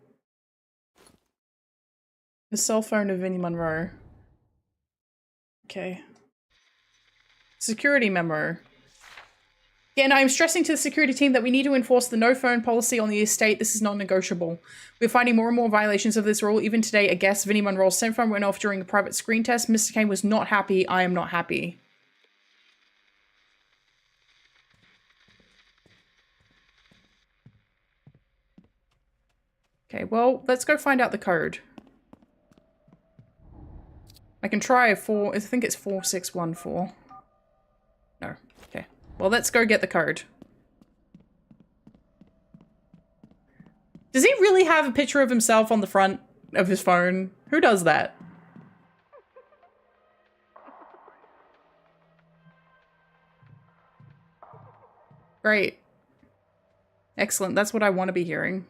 [SPEAKER 1] The cell phone of Vinnie Monroe. Okay. Security memo. Again, I'm stressing to the security team that we need to enforce the no phone policy on the estate. This is non-negotiable. We're finding more and more violations of this rule. Even today, a guest, Vinnie Monroe's cell phone went off during a private screen test. Mr. Kane was not happy. I am not happy. Okay, well, let's go find out the code. I can try I think it's 4614. No, okay. Well, let's go get the code. Does he really have a picture of himself on the front of his phone? Who does that? Great. Excellent, that's what I want to be hearing.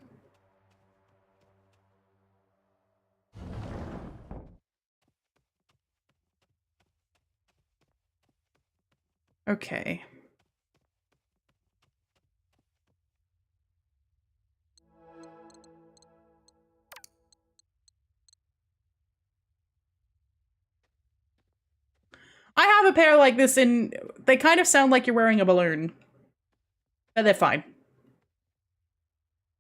[SPEAKER 1] Okay. I have a pair like this in... They kind of sound like you're wearing a balloon. But they're fine.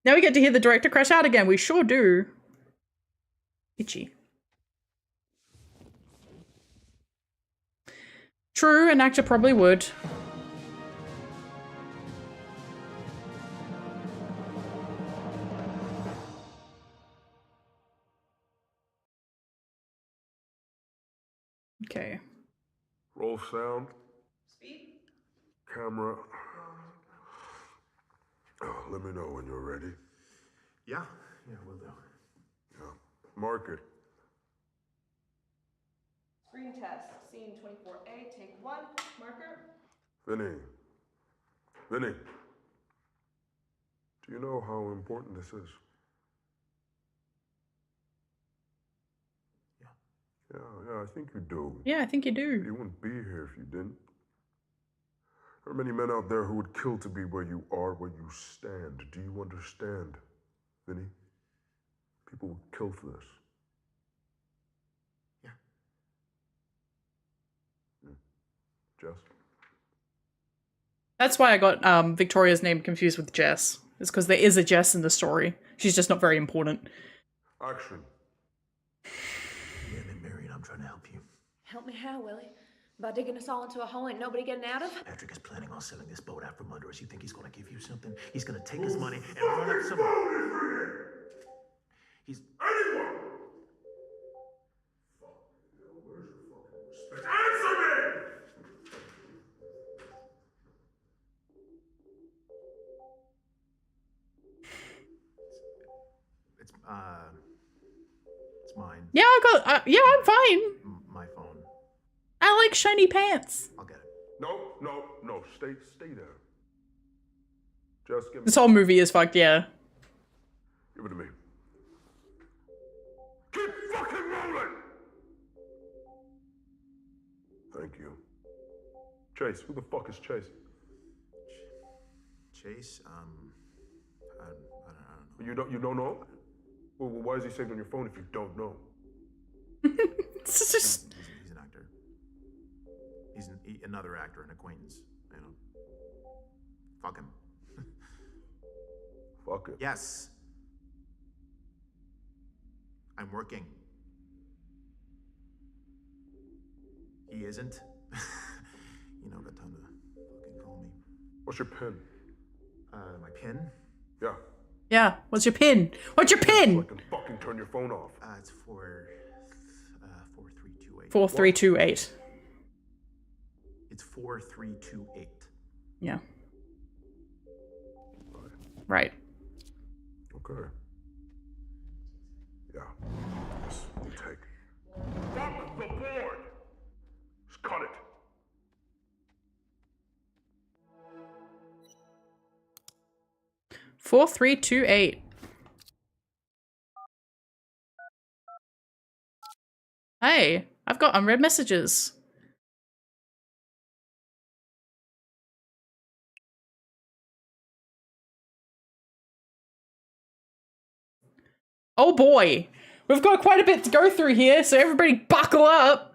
[SPEAKER 1] Now we get to hear the director crash out again. We sure do. Itchy. True, an actor probably would. Okay.
[SPEAKER 13] Roll sound.
[SPEAKER 7] Speed?
[SPEAKER 13] Camera. Oh, let me know when you're ready.
[SPEAKER 2] Yeah, we'll do.
[SPEAKER 13] Yeah. Mark it.
[SPEAKER 7] Screen test. Scene 24A, take 1. Marker.
[SPEAKER 13] Vinny, do you know how important this is? Yeah, I think you do.
[SPEAKER 1] Yeah, I think you do.
[SPEAKER 13] You wouldn't be here if you didn't. There are many men out there who would kill to be where you are, where you stand. Do you understand, Vinny? People would kill for this.
[SPEAKER 6] Yeah.
[SPEAKER 13] Jess?
[SPEAKER 1] That's why I got Victoria's name confused with Jess. It's because there is a Jess in the story. She's just not very important.
[SPEAKER 13] Action.
[SPEAKER 6] Yeah, then Marion, I'm trying to help you.
[SPEAKER 14] Help me how, Willie? By digging us all into a hole ain't nobody getting out of?
[SPEAKER 6] Patrick is planning on selling this boat out from under us. You think he's gonna give you something? He's gonna take his money and run up some... He's...
[SPEAKER 13] Anyone! Where's your fucking respect? Answer me!
[SPEAKER 6] It's mine.
[SPEAKER 1] Yeah, yeah, I'm fine.
[SPEAKER 6] My phone.
[SPEAKER 1] I like shiny pants.
[SPEAKER 6] I'll get it.
[SPEAKER 13] No. Stay there. Just give me...
[SPEAKER 1] This whole movie is fucked, yeah.
[SPEAKER 13] Give it to me. Keep fucking rolling! Thank you. Chase, who the fuck is Chase?
[SPEAKER 6] Chase, I don't know.
[SPEAKER 13] You don't know? Well, why is he saved on your phone if you don't know?
[SPEAKER 1] It's just...
[SPEAKER 6] He's an actor. He's another actor, an acquaintance, you know. Fuck him.
[SPEAKER 13] Fuck it.
[SPEAKER 6] Yes. I'm working. He isn't. You know, got time to fucking call me.
[SPEAKER 13] What's your pin?
[SPEAKER 6] My pin?
[SPEAKER 13] Yeah.
[SPEAKER 1] Yeah, what's your pin? What's your pin?
[SPEAKER 13] So I can fucking turn your phone off.
[SPEAKER 6] It's for 4328.
[SPEAKER 1] 4328.
[SPEAKER 6] It's 4328.
[SPEAKER 1] Yeah. Right.
[SPEAKER 13] Okay. Yeah. Yes, you take. Fuck the board! Just cut it.
[SPEAKER 1] Four, 3, 2, 8. Hey, I've got unread messages. Oh boy, we've got quite a bit to go through here, so everybody buckle up.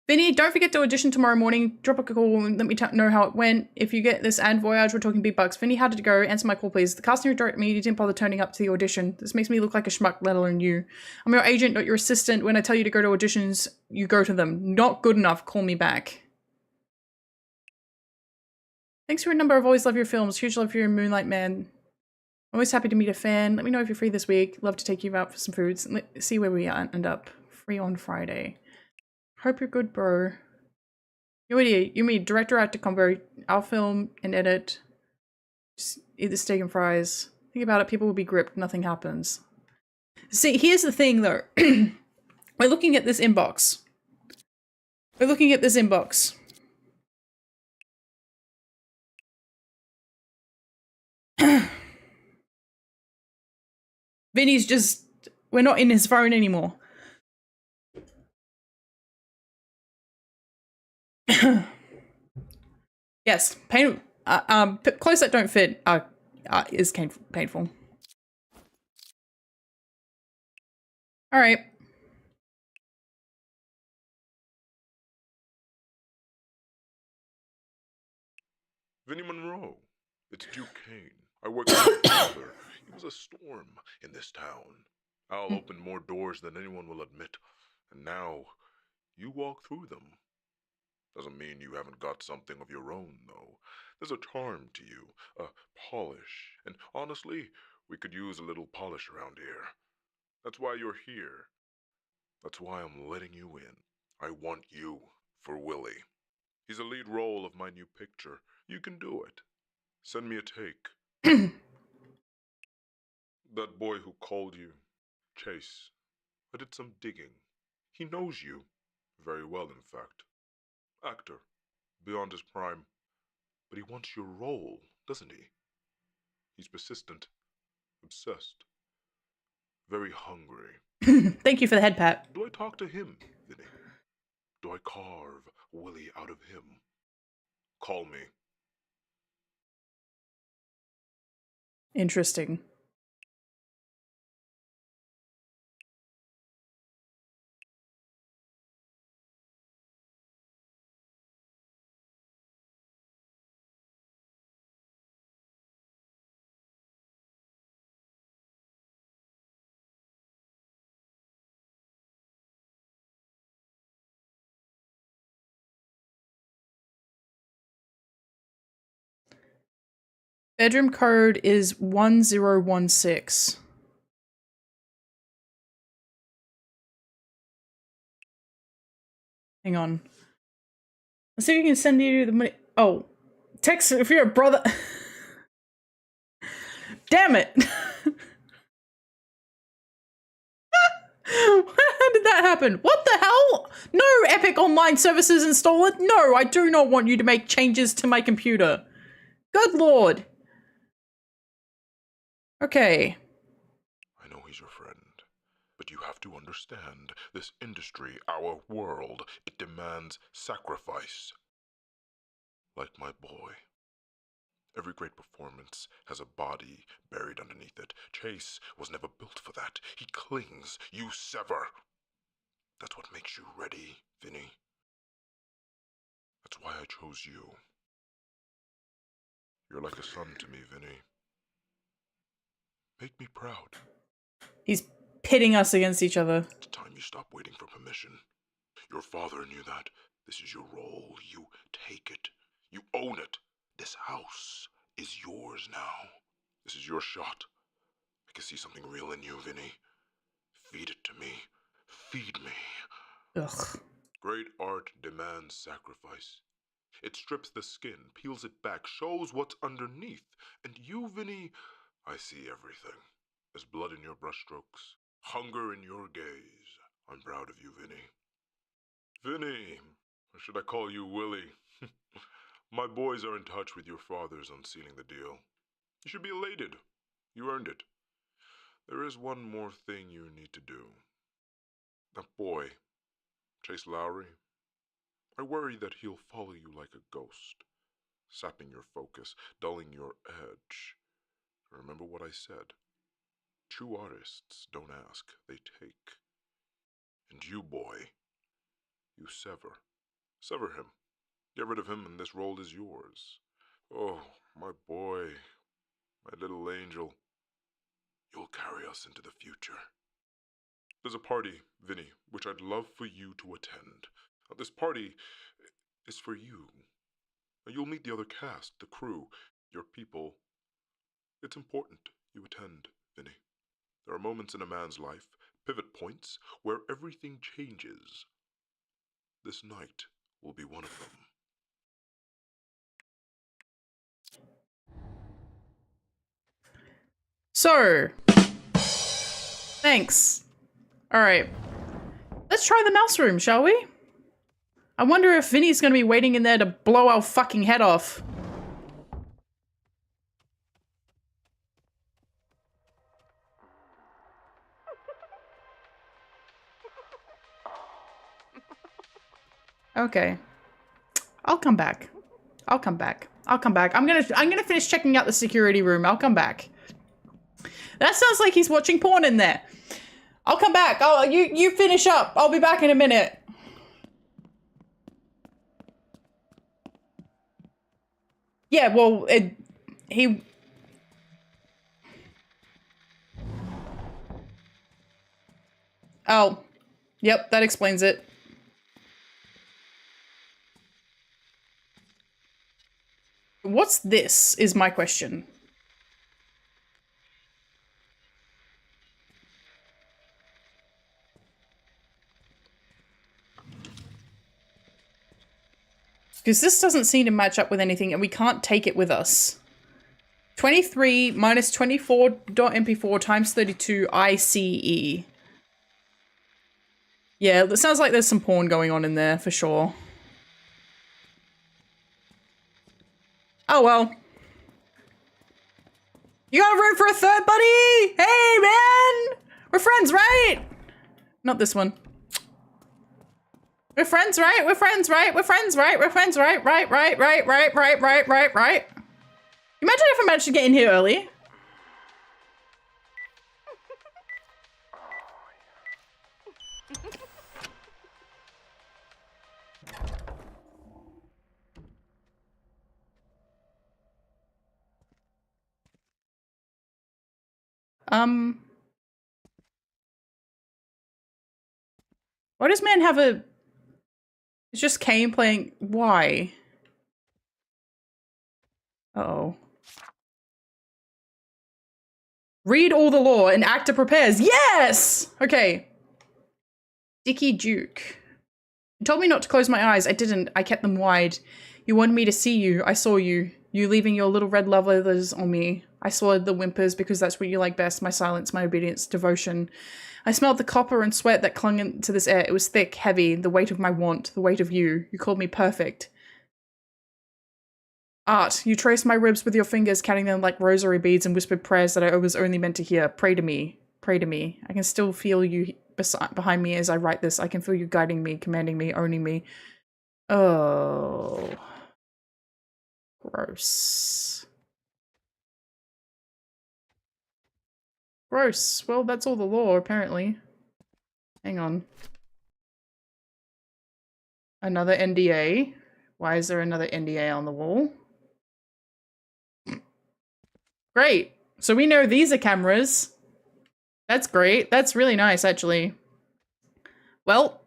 [SPEAKER 1] Vinny, don't forget to audition tomorrow morning. Drop a call and let me know how it went. If you get this and Voyage, we're talking big bucks. Vinny, how did it go? Answer my call, please. The casting who directed me didn't bother turning up to the audition. This makes me look like a schmuck, let alone you. I'm your agent, not your assistant. When I tell you to go to auditions, you go to them. Not good enough, call me back. Thanks for your number. I've always loved your films. Huge love for your Moonlight Man. Always happy to meet a fan. Let me know if you're free this week. Love to take you out for some foods. Let's see where we end up. Free on Friday. Hope you're good, bro. You mean director, actor combo, our film and edit. Just eat the steak and fries. Think about it, people will be gripped, nothing happens. See, here's the thing though. We're looking at this inbox. Vinny's just, we're not in his phone anymore. Yes, pain. Clothes that don't fit is painful. All right.
[SPEAKER 13] Vinnie Monroe. It's Duke Kane. I worked with his father. He was a storm in this town. Al opened more doors than anyone will admit. And now, you walk through them. Doesn't mean you haven't got something of your own, though. There's a charm to you, a polish. And honestly, we could use a little polish around here. That's why you're here. That's why I'm letting you in. I want you for Willie. He's a lead role of my new picture. You can do it. Send me a take. That boy who called you, Chase, I did some digging. He knows you. Very well, in fact. Actor, beyond his prime. But he wants your role, doesn't he? He's persistent, obsessed, very hungry.
[SPEAKER 1] Thank you for the head pat.
[SPEAKER 13] Do I talk to him, Vinny? Do I carve Willie out of him? Call me.
[SPEAKER 1] Interesting. Bedroom code is 1016. Hang on. Let's see if we can send you the money. Oh, text if you're a brother. Damn it. How did that happen? What the hell? No, Epic Online Services installer. No, I do not want you to make changes to my computer. Good lord. Okay.
[SPEAKER 13] I know he's your friend, but you have to understand, this industry, our world, it demands sacrifice. Like my boy. Every great performance has a body buried underneath it. Chase was never built for that. He clings, you sever. That's what makes you ready, Vinny. That's why I chose you. You're like a son to me, Vinny. Make me proud.
[SPEAKER 1] He's pitting us against each other.
[SPEAKER 13] It's time you stop waiting for permission. Your father knew that. This is your role. You take it. You own it. This house is yours now. This is your shot. I can see something real in you, Vinny. Feed it to me. Feed me.
[SPEAKER 1] Ugh.
[SPEAKER 13] Great art demands sacrifice. It strips the skin, peels it back, shows what's underneath. And you, Vinny, I see everything. There's blood in your brushstrokes, hunger in your gaze. I'm proud of you, Vinny. Vinny, or should I call you Willie? My boys are in touch with your fathers on sealing the deal. You should be elated. You earned it. There is one more thing you need to do. That boy, Chase Lowry, I worry that he'll follow you like a ghost, sapping your focus, dulling your edge. Remember what I said. True artists don't ask, they take. And you, boy, you sever. Sever him. Get rid of him and this role is yours. Oh, my boy, my little angel. You'll carry us into the future. There's a party, Vinny, which I'd love for you to attend. This party is for you. You'll meet the other cast, the crew, your people. It's important you attend, Vinny. There are moments in a man's life, pivot points, where everything changes. This night will be one of them.
[SPEAKER 1] So, thanks. All right. Let's try the mouse room, shall we? I wonder if Vinny's gonna be waiting in there to blow our fucking head off. Okay. I'll come back. I'll come back. I'll come back. I'm gonna finish checking out the security room. I'll come back. That sounds like he's watching porn in there. I'll come back. You finish up. I'll be back in a minute. Yeah, well, he... Oh. Yep, that explains it. What's this, is my question. Because this doesn't seem to match up with anything and we can't take it with us. 23 minus 24.mp4 times 32 ICE. Yeah, it sounds like there's some porn going on in there for sure. Oh well. You got room for a third, buddy? Hey, man! We're friends, right? Not this one. We're friends, right? We're friends, right? We're friends, right? We're friends, right? Right. Imagine if I managed to get in here early. Why does man have a... It's just Kane playing... Why? Uh-oh. Read all the law. An actor prepares. Yes! Okay. Dicky Duke. You told me not to close my eyes. I didn't. I kept them wide. You wanted me to see you. I saw you. You leaving your little red love letters on me. I swallowed the whimpers because that's what you like best. My silence, my obedience, devotion. I smelled the copper and sweat that clung into this air. It was thick, heavy, the weight of my want, the weight of you. You called me perfect. Art, you traced my ribs with your fingers, counting them like rosary beads and whispered prayers that I was only meant to hear. Pray to me. Pray to me. I can still feel you behind me as I write this. I can feel you guiding me, commanding me, owning me. Oh. Gross. Gross. Well, that's all the law, apparently. Hang on. Another NDA. Why is there another NDA on the wall? Great. So we know these are cameras. That's great. That's really nice, actually. Well.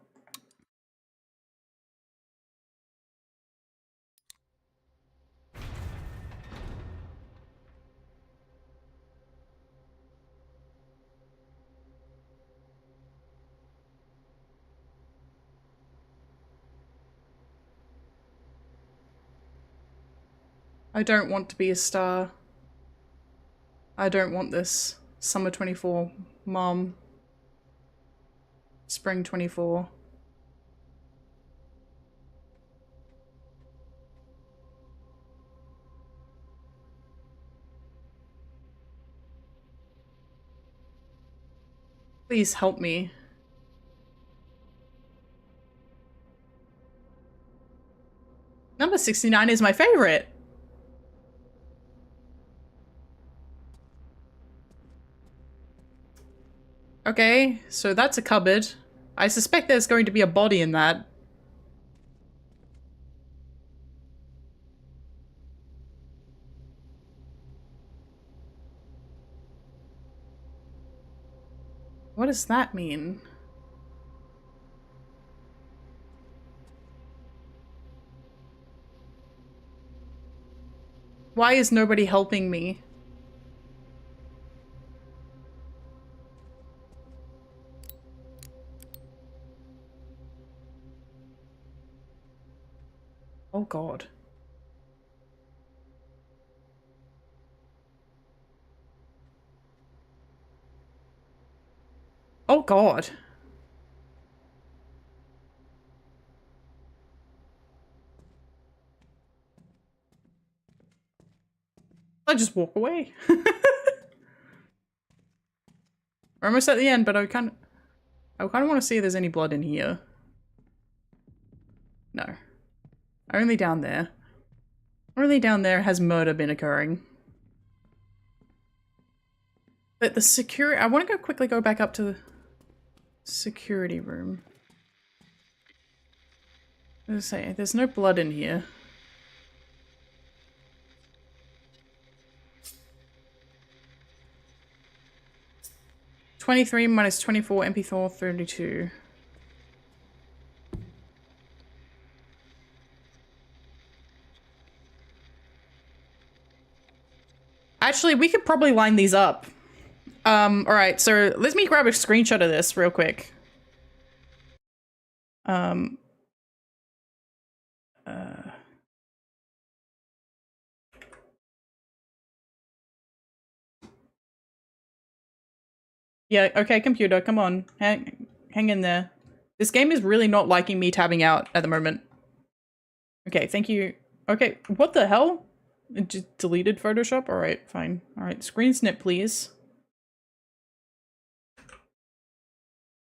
[SPEAKER 1] I don't want to be a star. I don't want this. Summer 24. Mom. Spring 24. Please help me. Number 69 is my favorite. Okay, so that's a cupboard. I suspect there's going to be a body in that. What does that mean? Why is nobody helping me? Oh God. Oh God. I just walk away. We're almost at the end, but I kind of want to see if there's any blood in here. No. Only down there. Only down there has murder been occurring. But the security... I want to quickly go back up to the security room. As I say, there's no blood in here. -23 minus 24, MP4, 32. Actually, we could probably line these up. Alright, so let me grab a screenshot of this real quick. Yeah, okay, computer, come on. Hang in there. This game is really not liking me tabbing out at the moment. Okay, thank you. Okay, what the hell? It just deleted Photoshop? Alright, fine. Alright, screen snip, please.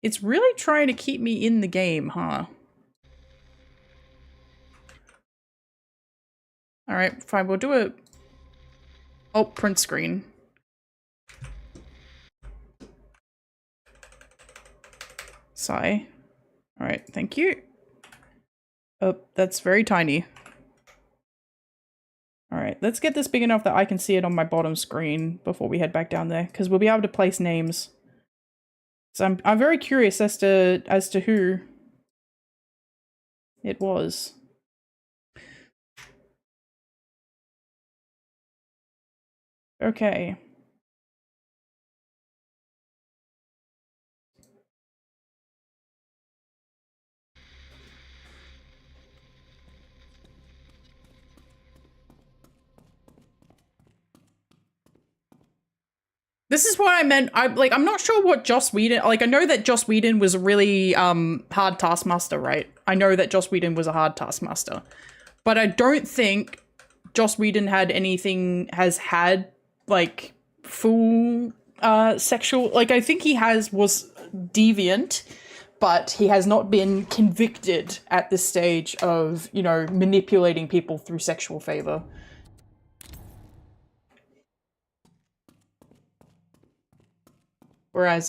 [SPEAKER 1] It's really trying to keep me in the game, huh? Alright, fine, we'll do a... Oh, print screen. Sigh. Alright, thank you. Oh, that's very tiny. Alright, let's get this big enough that I can see it on my bottom screen before we head back down there, because we'll be able to place names. So I'm very curious as to who it was. Okay. This is what I meant. I'm not sure what Joss Whedon, like, I know that Joss Whedon was a really hard taskmaster, right? I know that Joss Whedon was a hard taskmaster, but I don't think Joss Whedon has had like full sexual, like, I think he was deviant, but he has not been convicted at this stage of, you know, manipulating people through sexual favor. Whereas,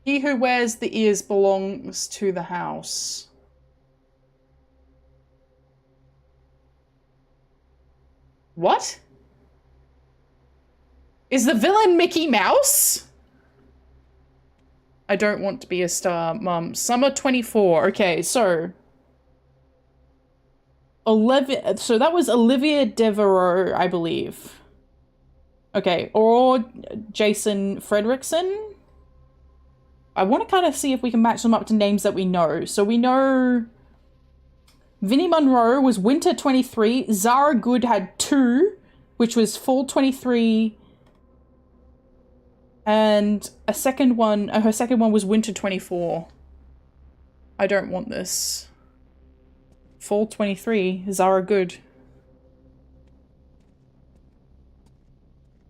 [SPEAKER 1] he who wears the ears belongs to the house. What? Is the villain Mickey Mouse? I don't want to be a star, Mum. Summer 24. Okay, so... So that was Olivia Devereaux, I believe. Okay, or Jason Fredrickson? I want to kind of see if we can match them up to names that we know. So we know Vinnie Monroe was Winter 23. Zara Good had 2, which was Fall 23. And a second one, her second one was Winter 24. I don't want this. Fall 23, Zara Good.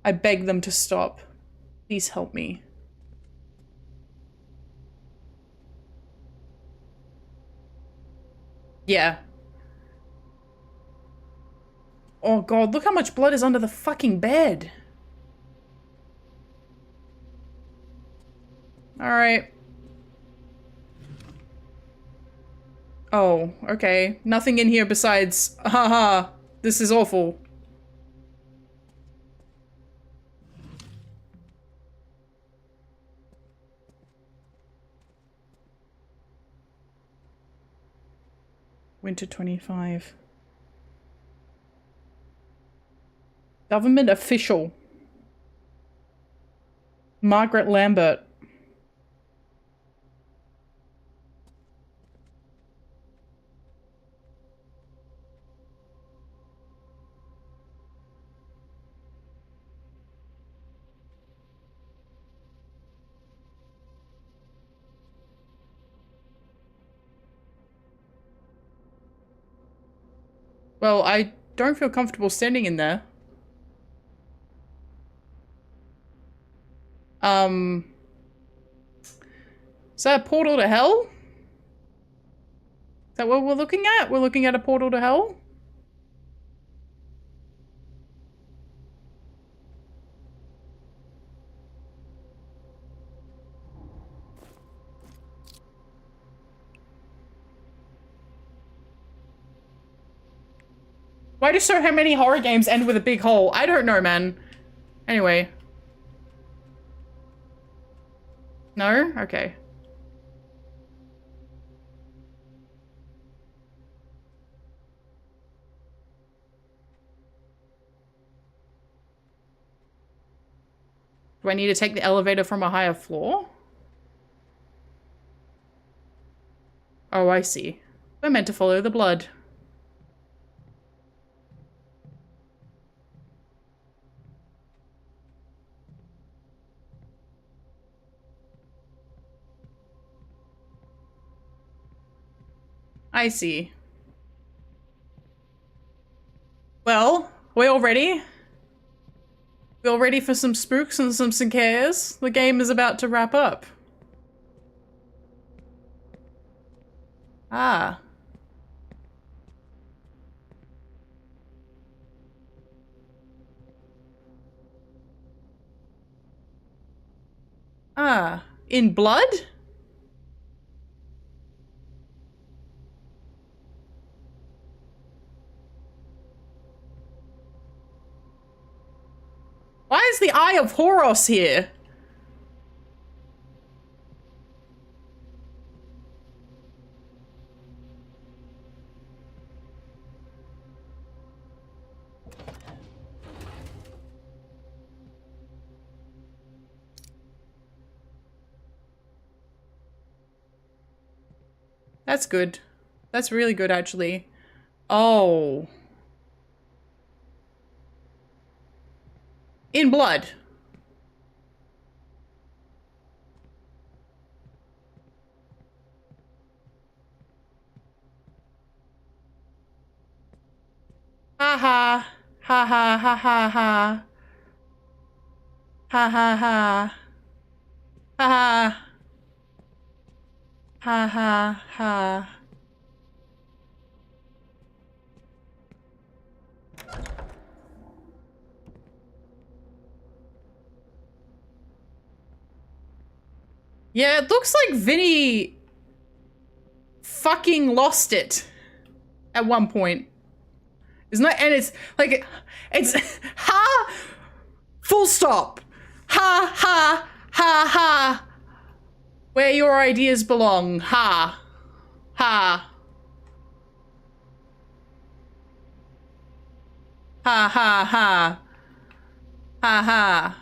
[SPEAKER 1] I beg them to stop. Please help me. Yeah. Oh god, look how much blood is under the fucking bed. Alright. Oh, okay. Nothing in here besides, haha, this is awful. Winter 25. Government official. Margaret Lambert. Well, I don't feel comfortable standing in there. Is that a portal to hell? Is that what we're looking at? We're looking at a portal to hell? Why do so many horror games end with a big hole? I don't know, man. Anyway. No? Okay. Do I need to take the elevator from a higher floor? Oh, I see. We're meant to follow the blood. I see. Well, we all ready? We all ready for some spooks and some scares? The game is about to wrap up. Ah. Ah. In blood? Why is the Eye of Horus here? That's good. That's really good, actually. Oh. In blood. Ha ha. Ha ha ha ha ha. Ha ha ha. Ha ha. Ha ha ha. Yeah, it looks like Vinny fucking lost it at one point. Isn't it? And it's like, it's ha, full stop. Ha ha ha ha. Where your ideas belong. Ha. Ha. Ha ha ha. Ha ha.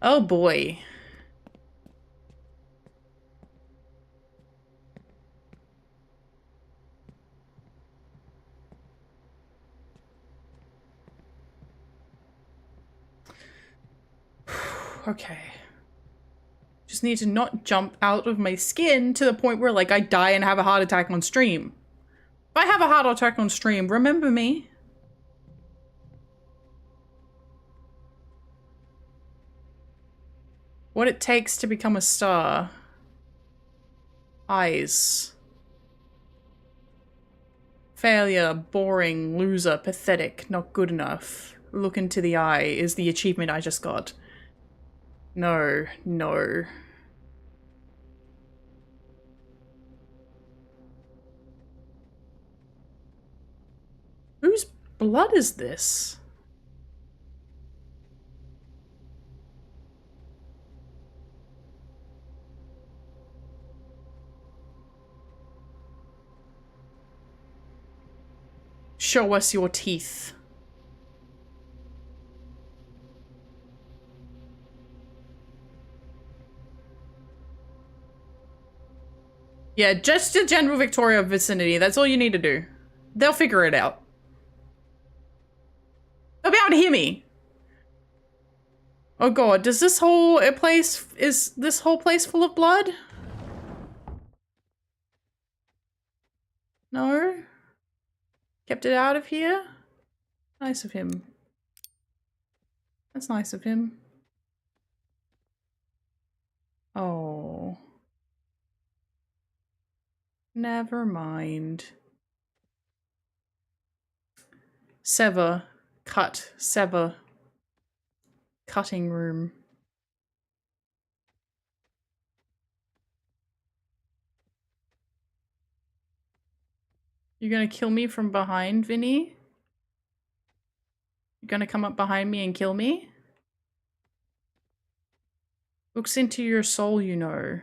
[SPEAKER 1] Oh boy. Okay. Just need to not jump out of my skin to the point where, like, I die and have a heart attack on stream. If I have a heart attack on stream, remember me. What it takes to become a star. Eyes. Failure, boring, loser, pathetic, not good enough. Look into the eye is the achievement I just got. No, no. Whose blood is this? Show us your teeth. Yeah, just the general Victoria vicinity. That's all you need to do. They'll figure it out. They'll be able to hear me. Oh god, does this whole place, is this whole place full of blood? No? Kept it out of here? Nice of him. That's nice of him. Oh. Never mind. Sever. Cut. Sever. Cutting room. You're gonna kill me from behind, Vinny? You're gonna come up behind me and kill me? Looks into your soul, you know.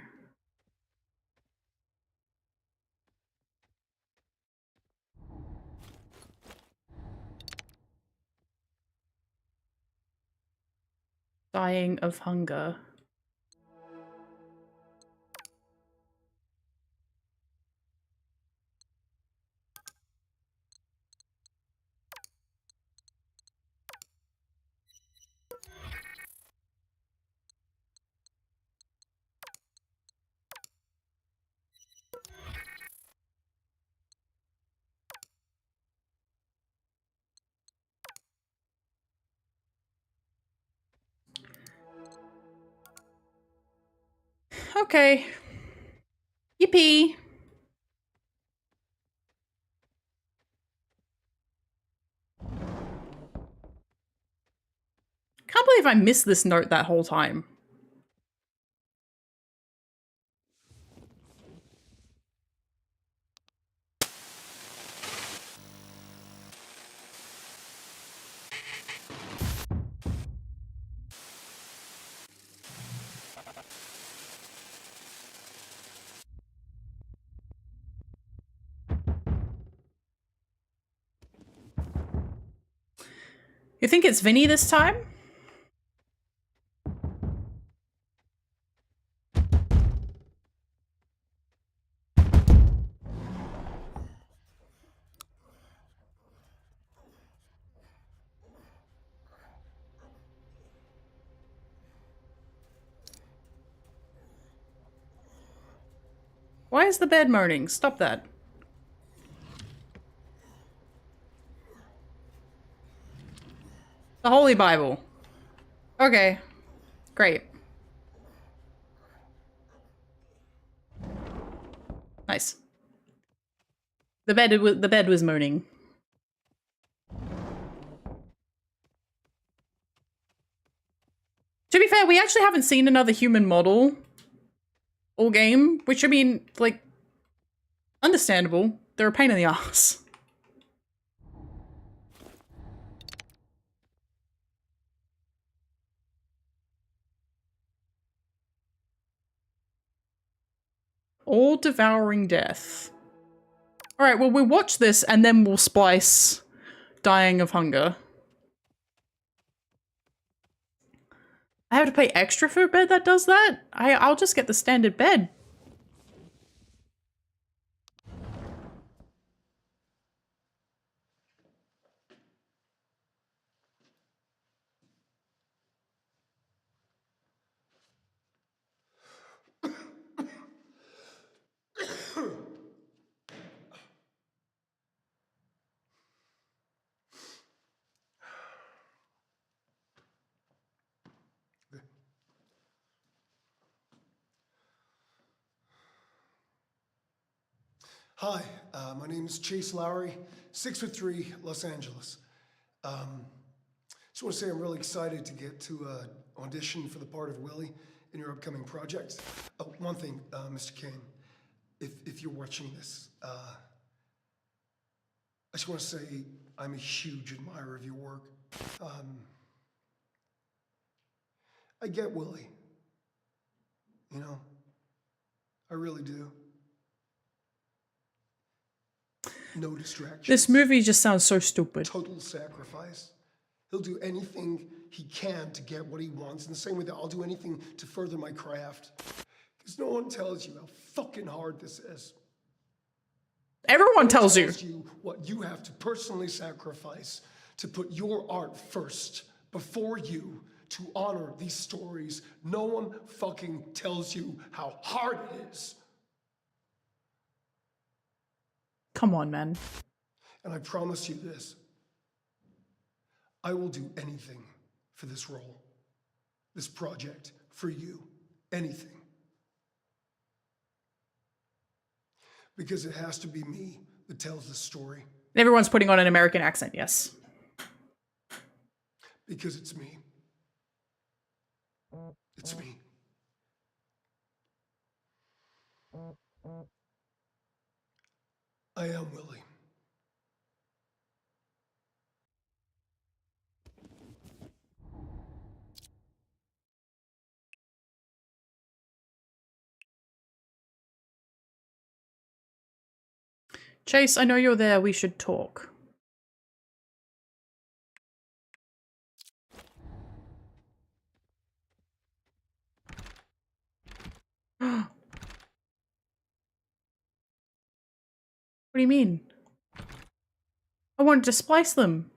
[SPEAKER 1] Dying of hunger. Okay. Yippee. Can't believe I missed this note that whole time. You think it's Vinny this time? Why is the bed moaning? Stop that. The Holy Bible. Okay. Great. Nice. The bed was moaning. To be fair, we actually haven't seen another human model all game, which I mean, like, understandable. They're a pain in the ass. All devouring death. Alright, well, we'll watch this and then we'll splice dying of hunger. I have to pay extra for a bed that does that? I'll just get the standard bed.
[SPEAKER 15] Hi, my name is Chase Lowry, 6'3", Los Angeles. Just want to say I'm really excited to get to audition for the part of Willie in your upcoming project. Oh, one thing, Mr. Kane, if you're watching this, I just want to say I'm a huge admirer of your work. I get Willie, you know, I really do. No distractions.
[SPEAKER 1] This movie just sounds so stupid.
[SPEAKER 15] Total sacrifice. He'll do anything he can to get what he wants, in the same way that I'll do anything to further my craft. Because no one tells you how fucking hard this is.
[SPEAKER 1] Everyone tells you.
[SPEAKER 15] What you have to personally sacrifice to put your art first before you, to honor these stories. No one fucking tells you how hard it is.
[SPEAKER 1] Come on, man.
[SPEAKER 15] And I promise you this. I will do anything for this role, this project, for you. Anything. Because it has to be me that tells the story.
[SPEAKER 1] Everyone's putting on an American accent, yes.
[SPEAKER 15] Because it's me. It's me. I am Willie.
[SPEAKER 1] Chase, I know you're there. We should talk. What do you mean? I wanted to splice them.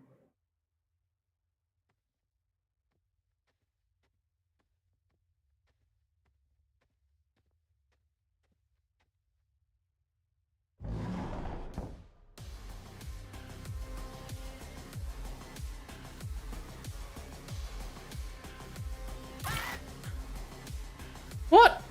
[SPEAKER 1] What?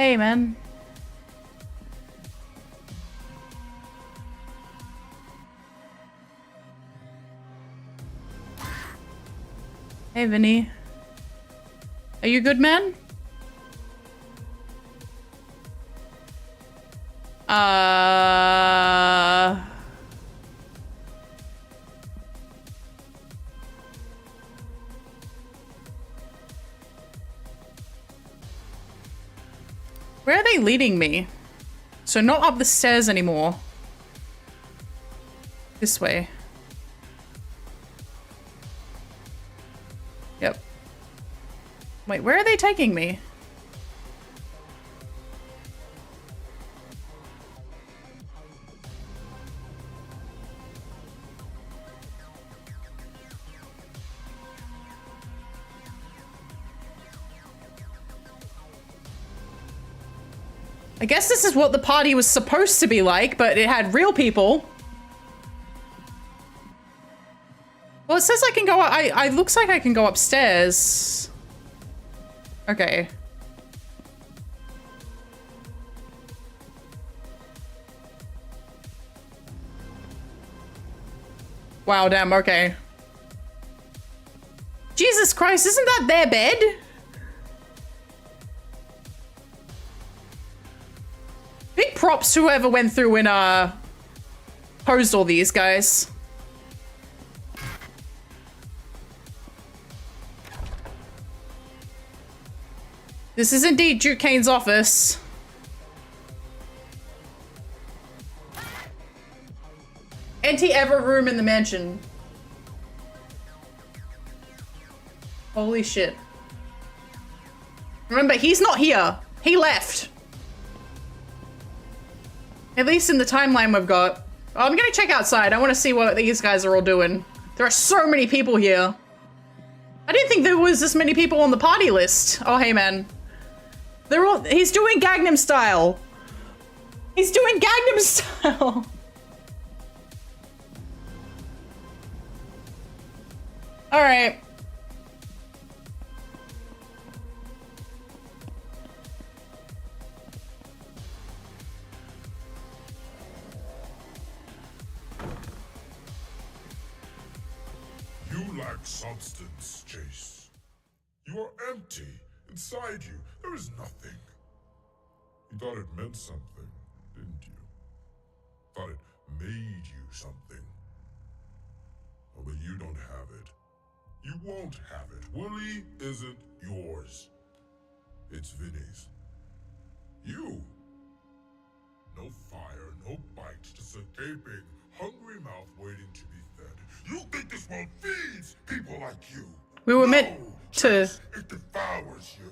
[SPEAKER 1] Hey, man. Hey, Vinny. Are you good, man? Where are they leading me? So not up the stairs anymore. This way. Yep. Wait, where are they taking me? I guess this is what the party was supposed to be like, but it had real people. Well, it says I can go, I looks like I can go upstairs. Okay. Wow, damn, okay. Jesus Christ, isn't that their bed? Big props to whoever went through and posed all these guys. This is indeed Duke Kane's office. Anti-ever room in the mansion. Holy shit. Remember, he's not here. He left. At least in the timeline we've got. Oh, I'm gonna check outside. I want to see what these guys are all doing. There are so many people here. I didn't think there was this many people on the party list. Oh, hey, man. They're all- he's doing Gangnam Style. He's doing Gangnam Style. All right.
[SPEAKER 13] You lack substance, Chase. You are empty. Inside you, there is nothing. You thought it meant something, didn't you? Thought it made you something. Oh, but you don't have it. You won't have it. Willie isn't yours. It's Vinny's. You. No fire, no bite, just a gaping, hungry mouth waiting to be fed. You think this world feeds people like you?
[SPEAKER 1] We were meant to.
[SPEAKER 13] It devours you.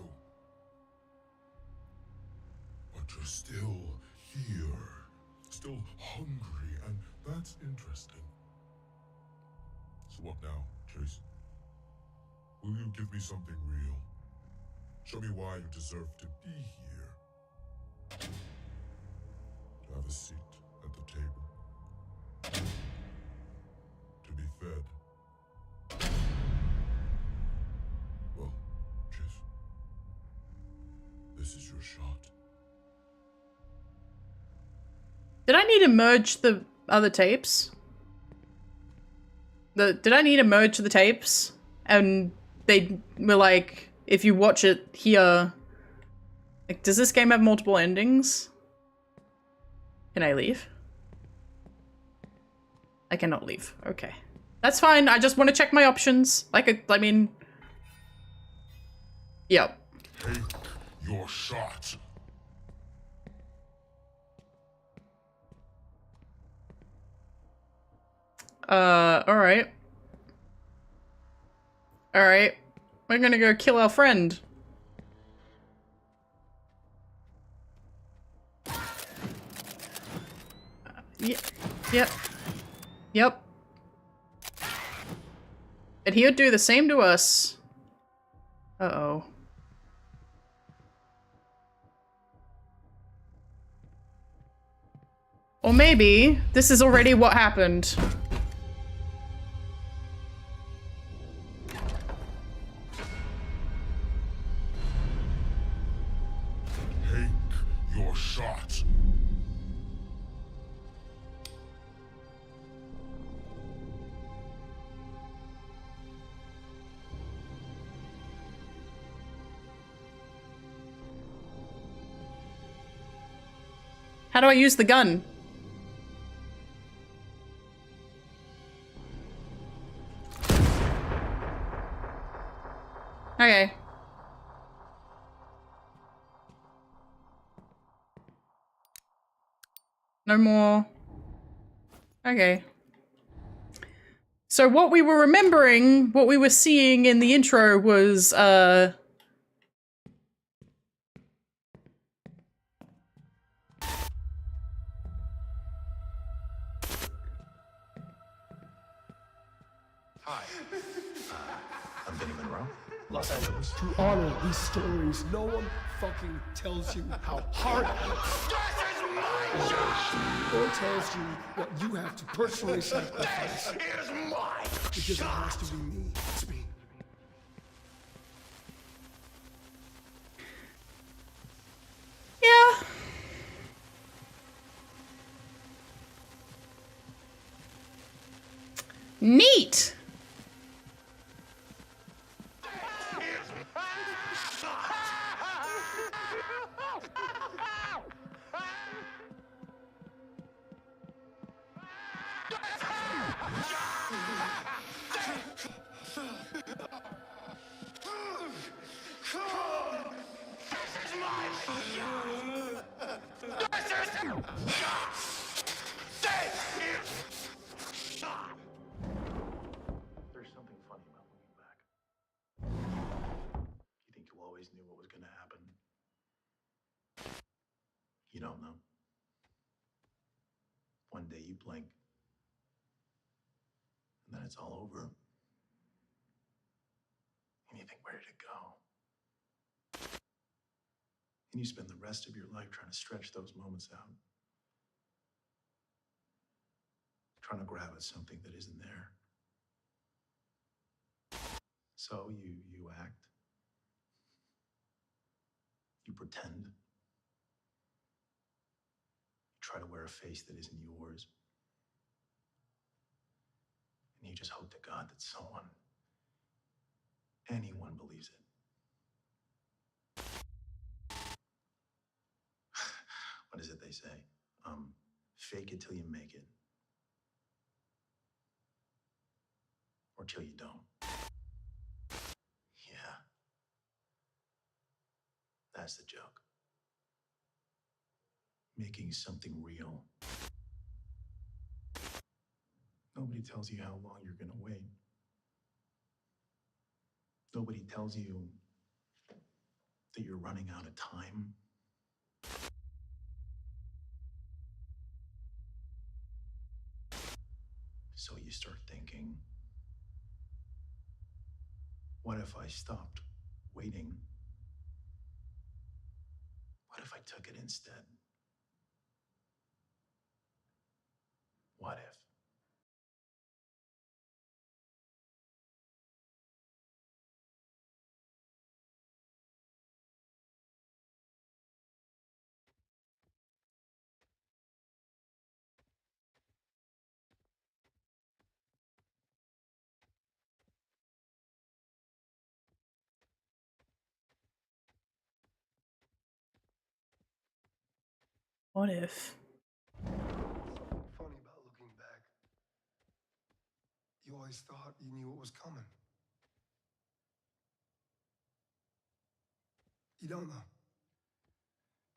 [SPEAKER 13] But you're still here, still hungry, and that's interesting. So what now, Chase? Will you give me something real? Show me why you deserve to be here. To have a seat at the table. To be fed. Well, Chase, this is your shot.
[SPEAKER 1] Did I need to merge the other tapes? Did I need to merge the tapes? And they were like, if you watch it here... Like, does this game have multiple endings? Can I leave? I cannot leave. Okay. That's fine. I just want to check my options. Like, I mean... Yep.
[SPEAKER 13] Take your shot.
[SPEAKER 1] Alright. Alright. We're gonna go kill our friend. Yep. Yep. And he would do the same to us. Uh-oh. Or maybe this is already what happened.
[SPEAKER 13] Hey,
[SPEAKER 1] How do I use the gun? Okay. No more. Okay. So what we were remembering, what we were seeing in the intro was,
[SPEAKER 6] Hi. I'm Vinny Monroe.
[SPEAKER 15] Los Angeles. To honor these stories, no one fucking tells you how hard it is. Or tells you what you have to personally sacrifice. Because it has to be me. It's me.
[SPEAKER 1] yeah. Neat.
[SPEAKER 6] There's something funny about looking back. You think you always knew what was going to happen. You don't know. One day you blink, and then it's all over. And you think, where did it go? And you spend the rest of your life trying to stretch those moments out. Trying to grab at something that isn't there. So you act. You pretend. You try to wear a face that isn't yours. And you just hope to God that anyone believes it. What is it they say? Fake it till you make it. Or till you don't. Yeah. That's the joke. Making something real. Nobody tells you how long you're gonna wait. Nobody tells you that you're running out of time. So you start thinking, what if I stopped waiting? What if I took it instead? What if?
[SPEAKER 1] What if?
[SPEAKER 15] Something funny about looking back. You always thought you knew what was coming. You don't know.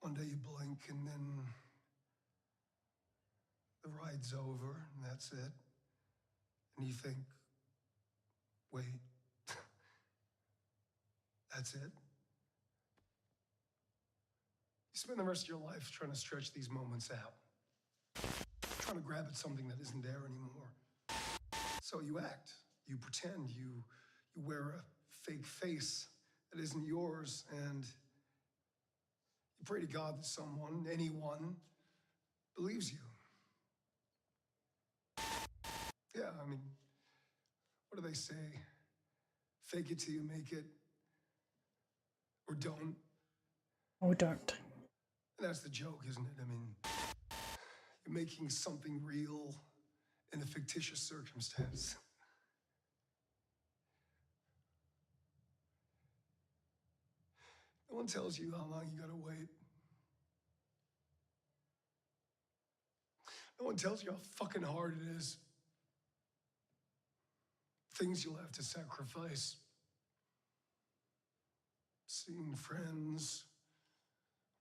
[SPEAKER 15] One day you blink and then the ride's over and that's it. And you think, wait, that's it? You spend the rest of your life trying to stretch these moments out, trying to grab at something that isn't there anymore. So you act, you pretend, you wear a fake face that isn't yours, and you pray to God that someone, anyone, believes you. Yeah, I mean, what do they say? Fake it till you make it, or don't.
[SPEAKER 1] Oh, don't.
[SPEAKER 15] And that's the joke, isn't it? I mean, you're making something real in a fictitious circumstance. No one tells you how long you gotta wait. No one tells you how fucking hard it is. Things you'll have to sacrifice. Seeing friends,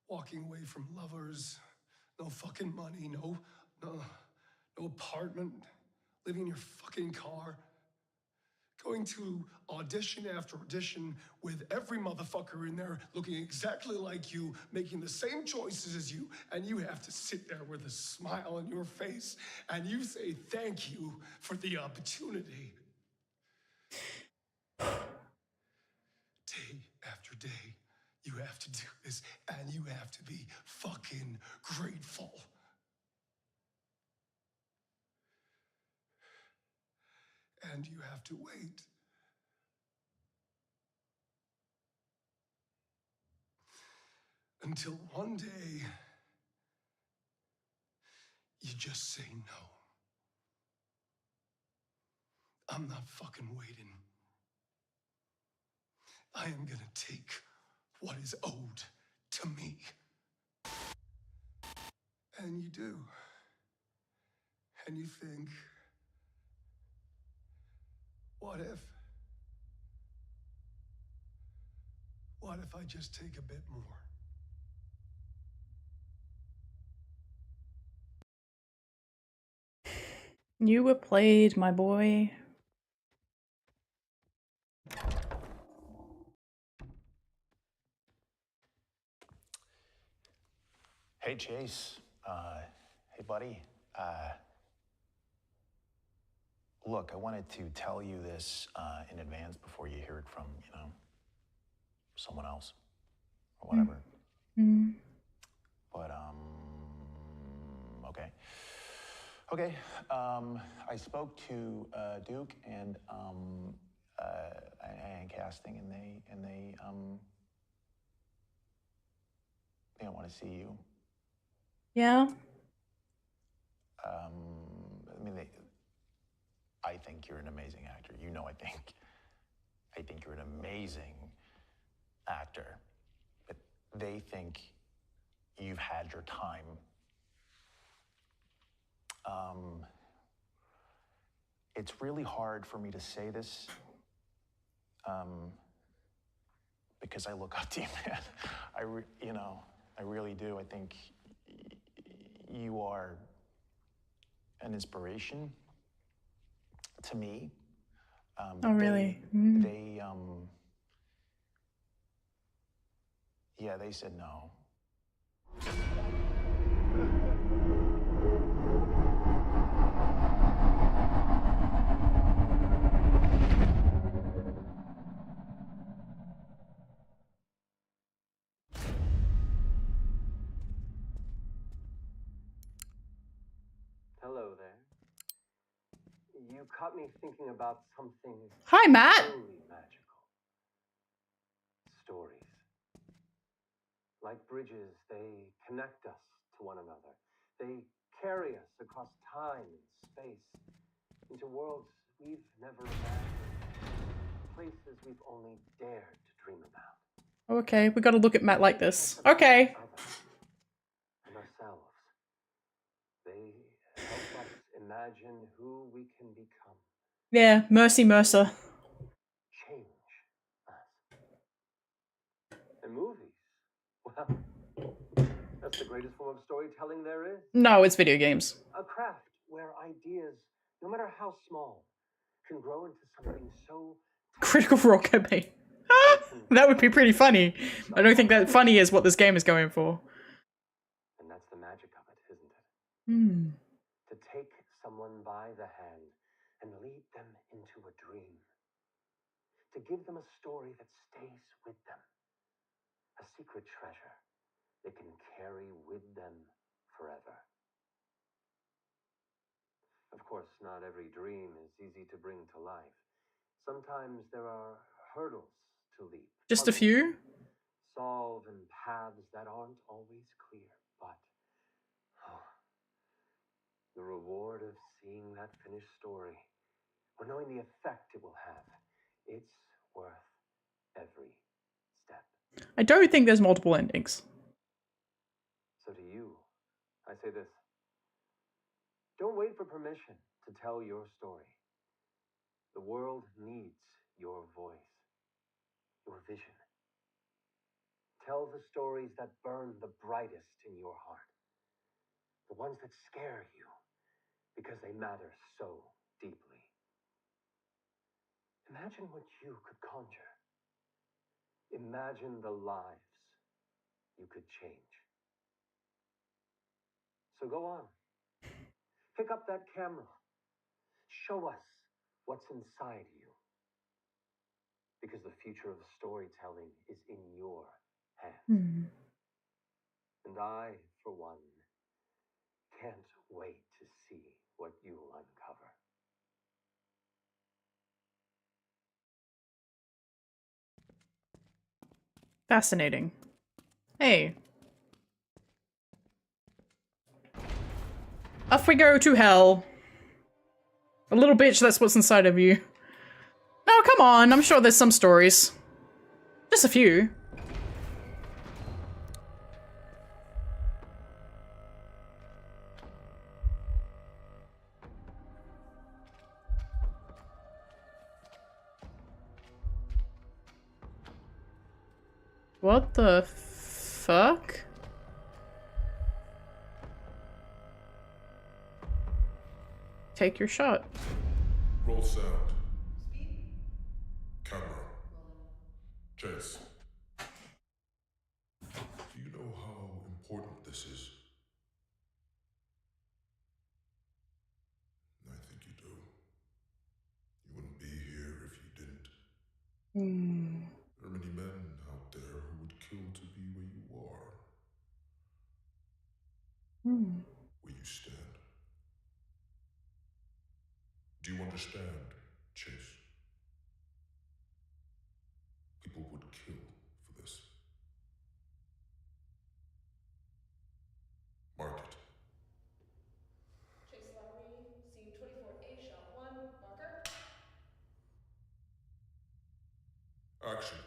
[SPEAKER 15] walking away from lovers, no fucking money, no apartment, living in your fucking car, going to audition after audition with every motherfucker in there looking exactly like you, making the same choices as you, and you have to sit there with a smile on your face and you say thank you for the opportunity. Day after day, you have to do this, and you have to be fucking grateful. And you have to wait. Until one day, you just say no. I'm not fucking waiting. I am gonna take what is owed to me. And you do. And you think, what if? What if I just take a bit more?
[SPEAKER 1] You were played, my boy.
[SPEAKER 6] Hey, Chase. Hey, buddy. Look, I wanted to tell you this in advance before you hear it from, someone else or whatever.
[SPEAKER 1] Mm.
[SPEAKER 6] But, okay. Okay, I spoke to Duke and casting, and they want to see you.
[SPEAKER 1] Yeah.
[SPEAKER 6] I think you're an amazing actor. I think you're an amazing actor. But they think you've had your time. It's really hard for me to say this, because I look up to you, man. I really do. I think you are an inspiration to me.
[SPEAKER 1] Oh, really?
[SPEAKER 6] They said no.
[SPEAKER 4] Hello there. You caught me thinking about something
[SPEAKER 1] Hi, Matt.
[SPEAKER 4] truly magical. Stories. Like bridges, they connect us to one another. They carry us across time and space into worlds we've never imagined, places we've only dared to dream about.
[SPEAKER 1] Okay, we gotta look at Matt like this. Okay.
[SPEAKER 4] And ourselves. They help us imagine who we can become.
[SPEAKER 1] Yeah, Mercy Mercer.
[SPEAKER 4] Change us. And movies, well, that's the greatest form of storytelling there is.
[SPEAKER 1] No, it's video games.
[SPEAKER 4] A craft where ideas, no matter how small, can grow into something so
[SPEAKER 1] Critical Role campaign. That would be pretty funny. I don't think that funny is what this game is going for.
[SPEAKER 4] And that's the magic of it, isn't it?
[SPEAKER 1] Hmm.
[SPEAKER 4] To take someone by the hand and lead them into a dream. To give them a story that stays with them. A secret treasure they can carry with them forever. Of course, not every dream is easy to bring to life. Sometimes there are hurdles to leap.
[SPEAKER 1] Just a few?
[SPEAKER 4] Solve in paths that aren't always clear, but the reward of seeing that finished story, or knowing the effect it will have, it's worth every step.
[SPEAKER 1] I don't think there's multiple endings.
[SPEAKER 4] So to you, I say this. Don't wait for permission to tell your story. The world needs your voice, your vision. Tell the stories that burn the brightest in your heart. The ones that scare you because they matter so deeply. Imagine what you could conjure. Imagine the lives you could change. So go on. Pick up that camera. Show us what's inside you. Because the future of storytelling is in your hands. And I, for one, can't wait to see what you'll uncover.
[SPEAKER 1] Fascinating. Hey. Off we go to hell. A little bitch, that's what's inside of you. No, come on, I'm sure there's some stories. Just a few. What the fuck? Take your shot.
[SPEAKER 13] Roll sound. Camera. Chase. Do you know how important this is? I think you do. You wouldn't be here if you didn't. There are many men out there who would kill to be where you are. Where you stand. Do you understand, Chase? People would kill for this. Mark it.
[SPEAKER 7] Chase Lowry, scene 24A, shot 1, marker.
[SPEAKER 13] Action.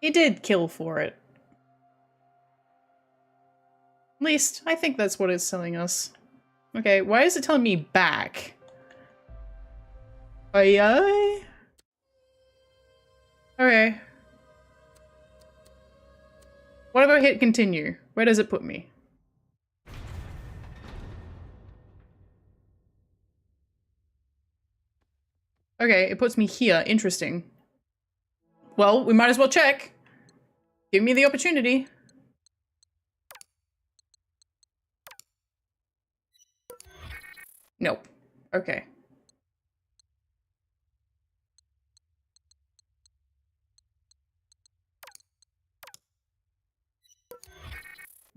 [SPEAKER 1] He did kill for it. At least, I think that's what it's telling us. Okay, why is it telling me back? Aye. Okay. What if I hit continue? Where does it put me? Okay, it puts me here. Interesting. Well, we might as well check. Give me the opportunity. Nope. Okay.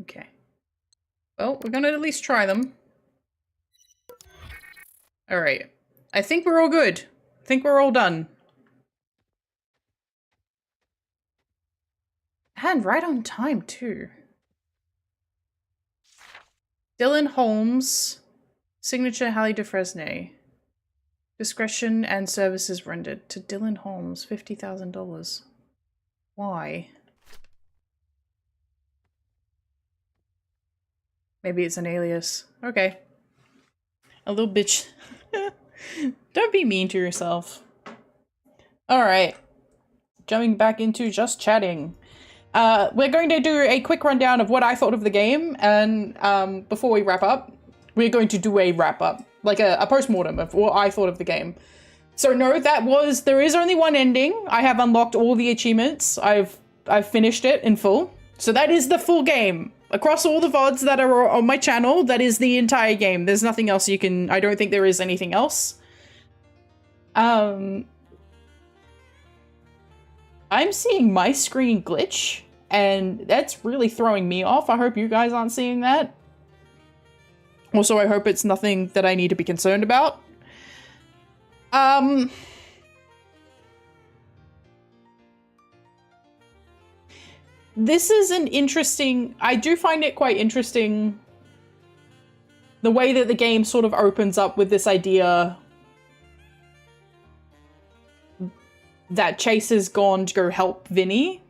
[SPEAKER 1] Okay. Well, we're gonna at least try them. Alright. I think we're all good. I think we're all done. And right on time, too. Dylan Holmes. Signature Halle Dufresne. Discretion and services rendered to Dylan Holmes, $50,000. Why? Maybe it's an alias. Okay. A little bitch. Don't be mean to yourself. Alright. Jumping back into just chatting. We're going to do a quick rundown of what I thought of the game, and before we wrap up, we're going to do a wrap-up. Like a post-mortem of what I thought of the game. So no, there is only one ending. I have unlocked all the achievements. I've finished it in full. So that is the full game. Across all the VODs that are on my channel, that is the entire game. There's nothing else you can... I don't think there is anything else. I'm seeing my screen glitch, and that's really throwing me off. I hope you guys aren't seeing that. Also, I hope it's nothing that I need to be concerned about. This is an interesting... I do find it quite interesting the way that the game sort of opens up with this idea that Chase has gone to go help Vinny.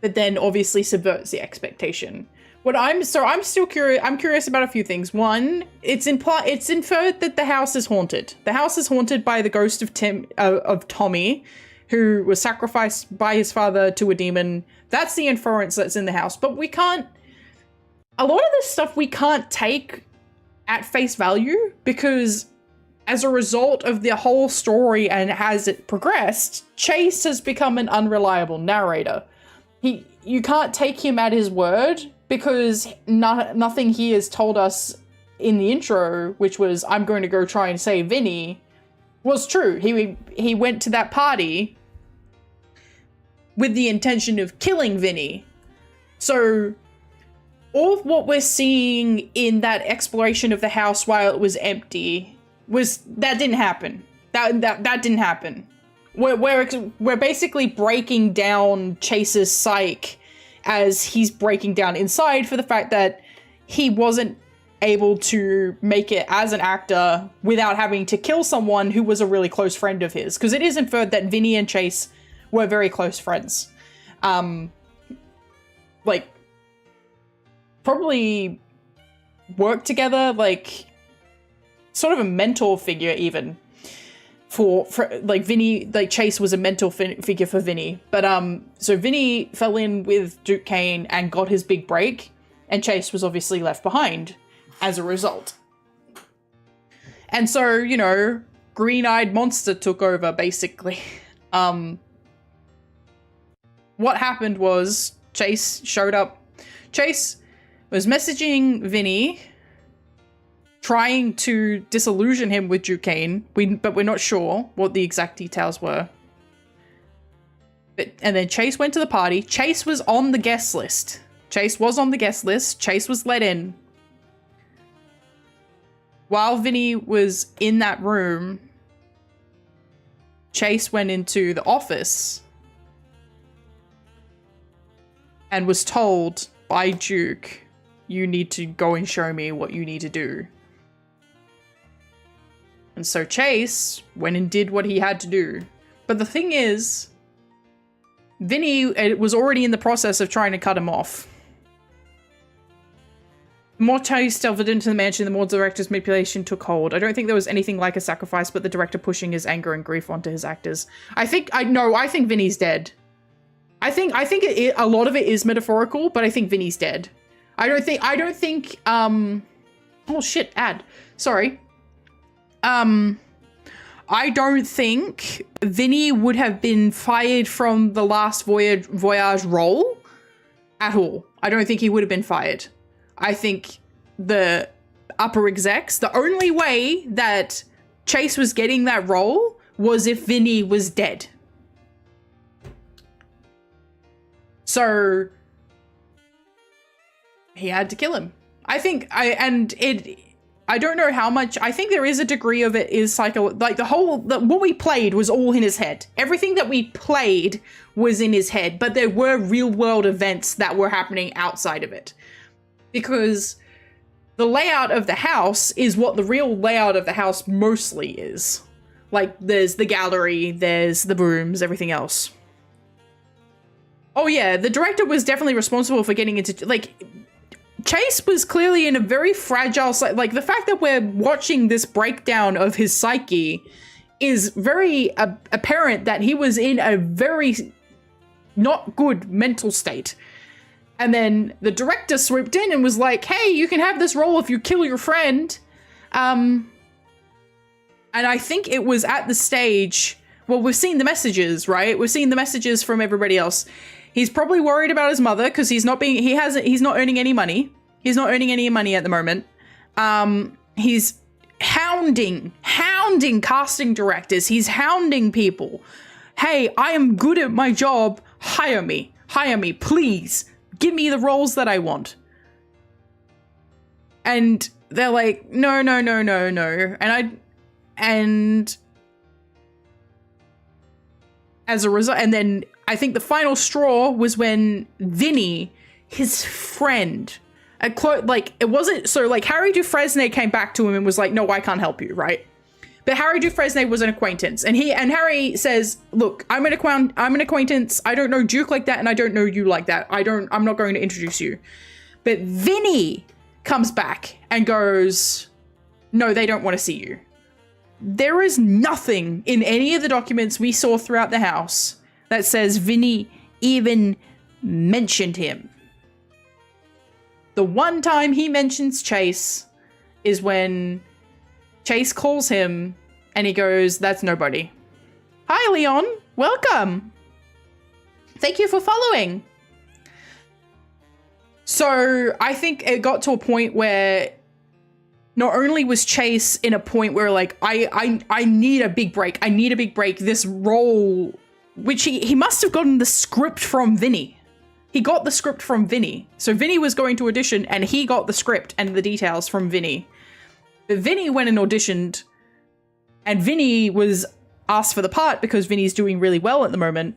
[SPEAKER 1] but then obviously subverts the expectation. I'm still curious. I'm curious about a few things. One, it's inferred that the house is haunted. The house is haunted by the ghost of Tommy, who was sacrificed by his father to a demon. That's the inference that's in the house. But we can't. A lot of this stuff we can't take at face value, because as a result of the whole story and as it progressed, Chase has become an unreliable narrator. You can't take him at his word, because nothing he has told us in the intro, which was, I'm going to go try and save Vinny, was true. He went to that party with the intention of killing Vinny. So all of what we're seeing in that exploration of the house while it was empty that didn't happen. That didn't happen. We're basically breaking down Chase's psyche as he's breaking down inside for the fact that he wasn't able to make it as an actor without having to kill someone who was a really close friend of his. Because it is inferred that Vinny and Chase were very close friends. Like, probably worked together, like, sort of a mentor figure even. For like Vinny, like Chase was a mental figure for Vinny. But so Vinny fell in with Duke Kane and got his big break, and Chase was obviously left behind as a result. And so, you know, green-eyed monster took over basically. What happened was Chase showed up. Chase was messaging Vinny, trying to disillusion him with Duke Kane, but we're not sure what the exact details were. And then Chase went to the party. Chase was on the guest list. Chase was let in. While Vinny was in that room, Chase went into the office and was told by Duke, you need to go and show me what you need to do. And so Chase went and did what he had to do. But the thing is, Vinny was already in the process of trying to cut him off. The more Chase delved into the mansion, the more the director's manipulation took hold. I don't think there was anything like a sacrifice, but the director pushing his anger and grief onto his actors. I think Vinny's dead. I think a lot of it is metaphorical, but I think Vinny's dead. I don't think, oh shit, sorry. I don't think Vinny would have been fired from the last voyage role at all. I don't think he would have been fired. I think the upper execs, the only way that Chase was getting that role was if Vinny was dead. So he had to kill him. I don't know how much. I think there is a degree of it is what we played was all in his head. Everything that we played was in his head, but there were real world events that were happening outside of it. Because the layout of the house is what the real layout of the house mostly is. Like, there's the gallery, there's the rooms, everything else. Oh yeah, the director was definitely responsible for getting into, like, Chase was clearly in a very fragile, like, the fact that we're watching this breakdown of his psyche is very apparent that he was in a very not good mental state. And then the director swooped in and was like, hey, you can have this role if you kill your friend. And I think it was at the stage, well, we've seen the messages, right? We've seen the messages from everybody else. He's probably worried about his mother because he's not earning any money. He's not earning any money at the moment. He's hounding casting directors. He's hounding people. Hey, I am good at my job. Hire me, please. Give me the roles that I want. And they're like, no. And as a result, and then I think the final straw was when Vinny, his friend, it wasn't, so like Harry Dufresne came back to him and was like, no, I can't help you, right? But Harry Dufresne was an acquaintance, and Harry says, "Look, I'm an acquaintance. I don't know Duke like that, and I don't know you like that. I'm not going to introduce you." But Vinny comes back and goes, "No, they don't want to see you." There is nothing in any of the documents we saw throughout the house that says Vinny even mentioned him. The one time he mentions Chase is when Chase calls him and he goes, "That's nobody." "Hi, Leon. Welcome. Thank you for following." So I think it got to a point where not only was Chase in a point where like, I need a big break. I need a big break. This role, which he must have gotten the script from Vinny. He got the script from Vinny. So Vinny was going to audition and he got the script and the details from Vinny. But Vinny went and auditioned and Vinny was asked for the part because Vinny's doing really well at the moment.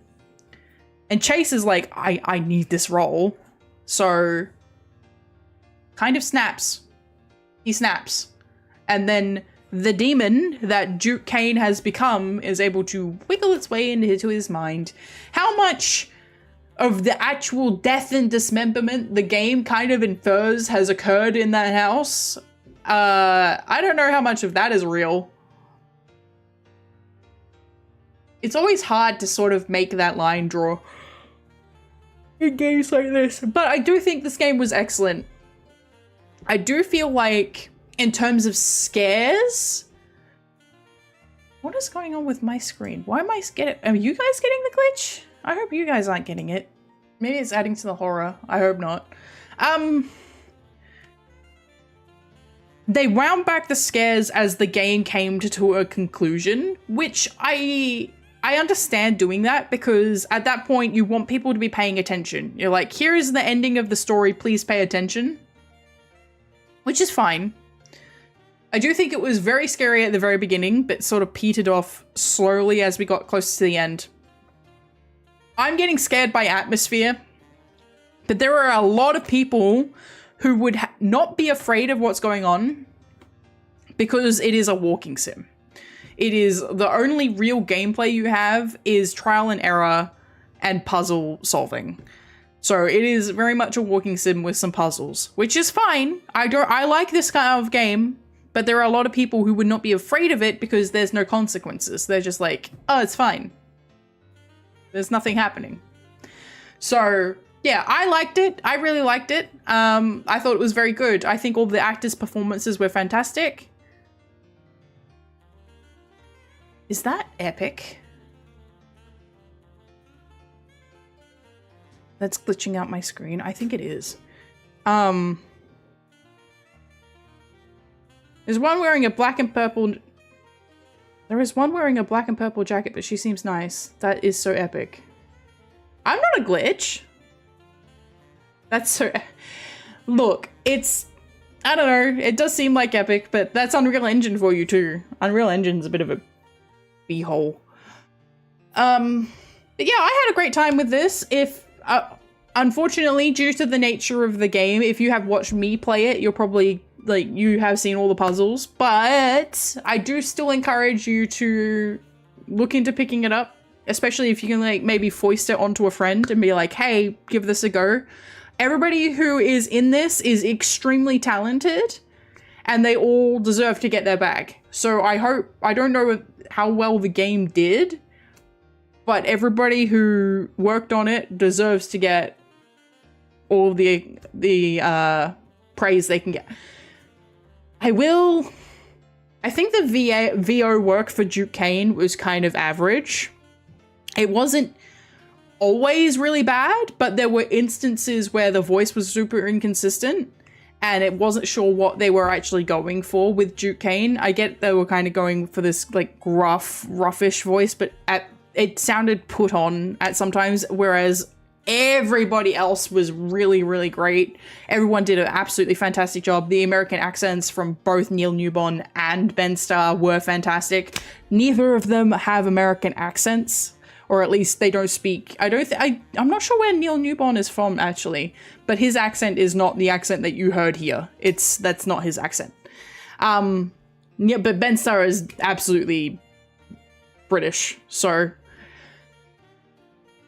[SPEAKER 1] And Chase is like, I need this role. So kind of snaps. He snaps. And then the demon that Duke Kane has become is able to wiggle its way into his mind. How much of the actual death and dismemberment the game kind of infers has occurred in that house? I don't know how much of that is real. It's always hard to sort of make that line draw in games like this. But I do think this game was excellent. I do feel like, in terms of scares... What is going on with my screen? Why am I getting... Are you guys getting the glitch? I hope you guys aren't getting it. Maybe it's adding to the horror. I hope not. They wound back the scares as the game came to a conclusion, which I understand doing that because at that point you want people to be paying attention. You're like, here is the ending of the story, please pay attention. Which is fine. I do think it was very scary at the very beginning, but sort of petered off slowly as we got close to the end. I'm getting scared by atmosphere, but there are a lot of people who would not be afraid of what's going on because it is a walking sim. It is the only real gameplay you have is trial and error and puzzle solving. So it is very much a walking sim with some puzzles, which is fine. I like this kind of game, but there are a lot of people who would not be afraid of it because there's no consequences. They're just like, oh, it's fine. There's nothing happening. So yeah, I liked it. I really liked it. I thought it was very good. I think all the actors' performances were fantastic. Is that epic? That's glitching out my screen. I think it is. There's one wearing a black and purple... There is one wearing a black and purple jacket, but she seems nice. That is so epic. I'm not a glitch. That's so... Look, it's... I don't know. It does seem like epic, but that's Unreal Engine for you too. Unreal Engine's a bit of a b-hole. But yeah, I had a great time with this. If... unfortunately, due to the nature of the game, if you have watched me play it, you're probably... like, you have seen all the puzzles, but I do still encourage you to look into picking it up, especially if you can, like, maybe foist it onto a friend and be like, hey, give this a go. Everybody who is in this is extremely talented, and they all deserve to get their bag. So I don't know how well the game did, but everybody who worked on it deserves to get all the praise they can get. I think the VO work for Duke Kane was kind of average. It wasn't always really bad, but there were instances where the voice was super inconsistent and it wasn't sure what they were actually going for with Duke Kane. I get they were kind of going for this like roughish voice, but it sounded put on at sometimes, whereas everybody else was really, really great. Everyone did an absolutely fantastic job. The American accents from both Neil Newbon and Ben Starr were fantastic. Neither of them have American accents, or at least they don't speak. I'm not sure where Neil Newbon is from actually, but his accent is not the accent that you heard here. That's not his accent. Yeah, but Ben Starr is absolutely British, so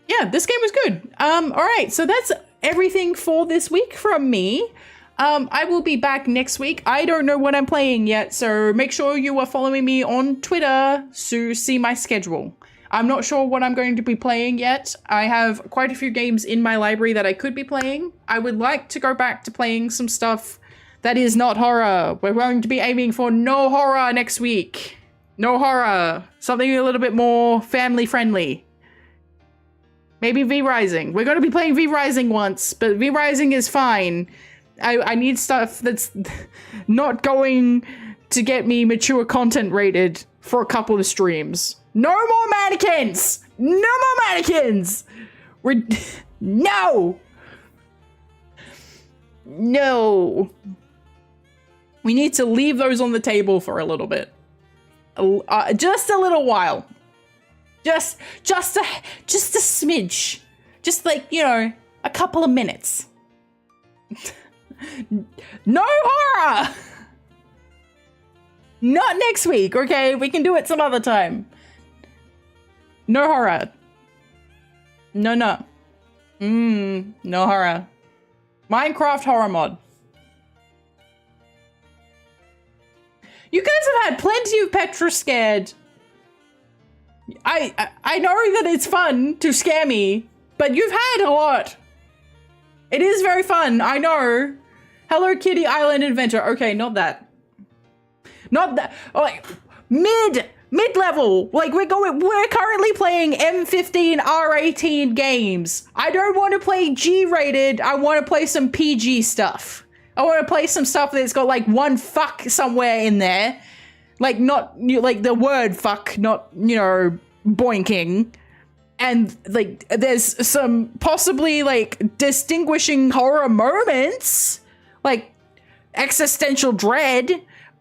[SPEAKER 1] yeah, this game was good. All right, so that's everything for this week from me. I will be back next week. I don't know what I'm playing yet, so make sure you are following me on Twitter to see my schedule. I'm not sure what I'm going to be playing yet. I have quite a few games in my library that I could be playing. I would like to go back to playing some stuff that is not horror. We're going to be aiming for no horror next week. No horror. Something a little bit more family friendly. Maybe V-Rising. We're going to be playing V-Rising once, but V-Rising is fine. I need stuff that's not going to get me mature content rated for a couple of streams. No more mannequins! No more mannequins! No! No. We need to leave those on the table for a little bit. Just a little while. Just a smidge. Just like, you know, a couple of minutes. No horror! Not next week, okay? We can do it some other time. No horror. No. No horror. Minecraft horror mod. You guys have had plenty of Petra scared. I know that it's fun to scare me, but you've had a lot. It is very fun, I know. Hello Kitty Island Adventure. Okay, not that. Not that. Like mid-level. Like we're currently playing M15 R18 games. I don't want to play G-rated. I want to play some PG stuff. I want to play some stuff that's got like one fuck somewhere in there. Like not like the word fuck, not, you know, boinking. And like there's some possibly like distinguishing horror moments, like existential dread,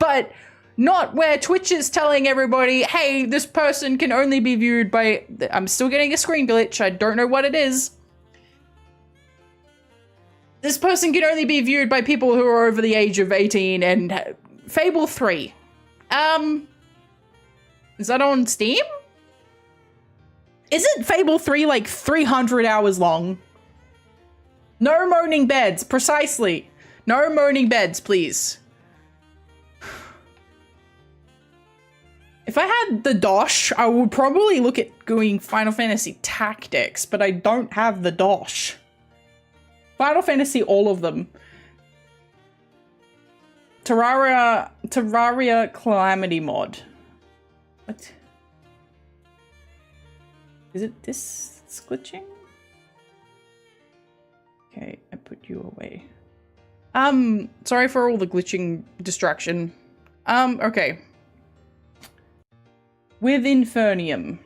[SPEAKER 1] but not where Twitch is telling everybody, hey, this person can only be viewed by, I'm still getting a screen glitch, I don't know what it is. This person can only be viewed by people who are over the age of 18 and Fable 3. Is that on Steam? Isn't Fable 3 like 300 hours long? No moaning beds, precisely. No moaning beds, please. If I had the DOS, I would probably look at going Final Fantasy Tactics, but I don't have the DOS. Final Fantasy, all of them. Terraria Calamity mod. What? Is it this that's glitching? Okay, I put you away. Sorry for all the glitching distraction. Okay. With Infernium.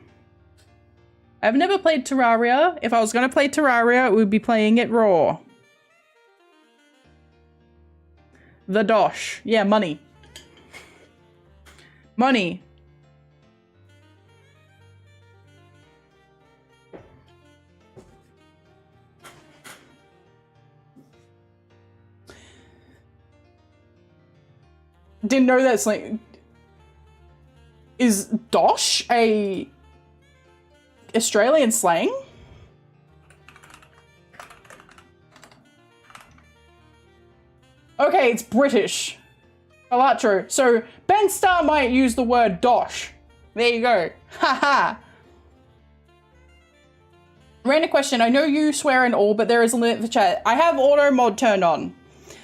[SPEAKER 1] I've never played Terraria. If I was gonna play Terraria, I would be playing it raw. The dosh. Yeah, money. Money. Didn't know that's like... Is dosh a Australian slang? Okay, it's British. Alatro. So Ben Starr might use the word dosh. There you go. Haha. Random question. I know you swear and all, but there is a limit for chat. I have auto mod turned on.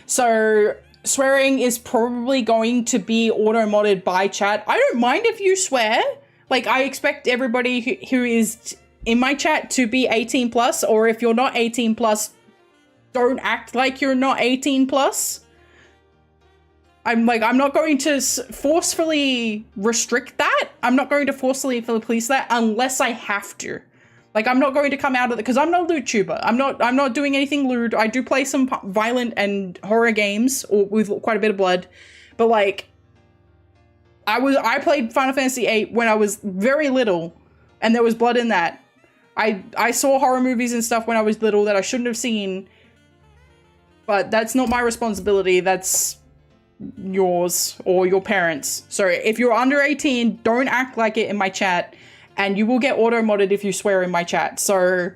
[SPEAKER 1] So swearing is probably going to be auto modded by chat. I don't mind if you swear. Like, I expect everybody who is in my chat to be 18 plus, or if you're not 18 plus, don't act like you're not 18 plus. I'm not going to forcefully restrict that. I'm not going to forcefully police that unless I have to. Like, I'm not going to come out of it because I'm not a loot tuber. I'm not doing anything lewd. I do play some violent and horror games with quite a bit of blood, but like, I played Final Fantasy VIII when I was very little, and there was blood in that. I saw horror movies and stuff when I was little that I shouldn't have seen, but that's not my responsibility. That's yours or your parents. So if you're under 18, don't act like it in my chat, and you will get auto-modded if you swear in my chat. So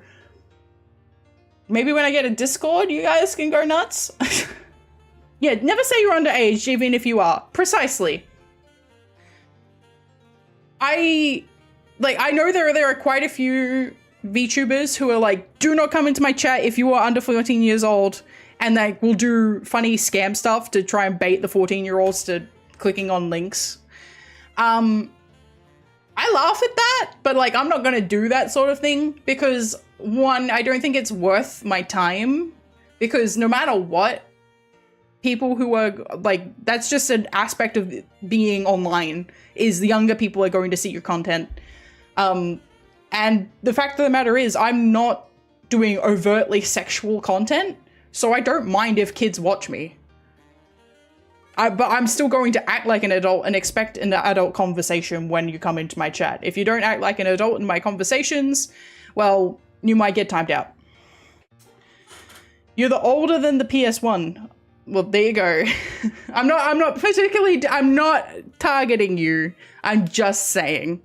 [SPEAKER 1] maybe when I get a Discord, you guys can go nuts. Yeah, never say you're underage, even if you are. Precisely. I know there are quite a few VTubers who are like, do not come into my chat if you are under 14 years old, and they will do funny scam stuff to try and bait the 14-year-olds to clicking on links. I laugh at that, but like, I'm not gonna do that sort of thing because, one, I don't think it's worth my time, because no matter what, people who are like, that's just an aspect of being online, is the younger people are going to see your content. And the fact of the matter is, I'm not doing overtly sexual content, so I don't mind if kids watch me. But I'm still going to act like an adult and expect an adult conversation when you come into my chat. If you don't act like an adult in my conversations, well, you might get timed out. You're the older than the PS1. Well, there you go. I'm not targeting you. I'm just saying.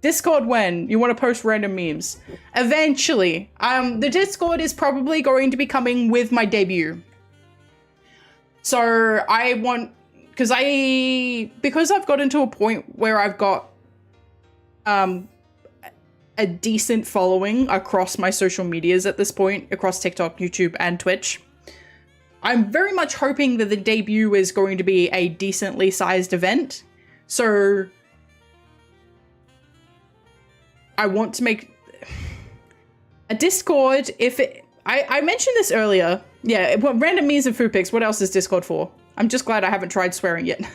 [SPEAKER 1] Discord when? You want to post random memes. Eventually. The Discord is probably going to be coming with my debut. So I want, because I've gotten to a point where I've got a decent following across my social medias at this point, across TikTok, YouTube, and Twitch. I'm very much hoping that the debut is going to be a decently sized event. So I want to make a Discord. I mentioned this earlier. Yeah, random memes and food pics. What else is Discord for? I'm just glad I haven't tried swearing yet.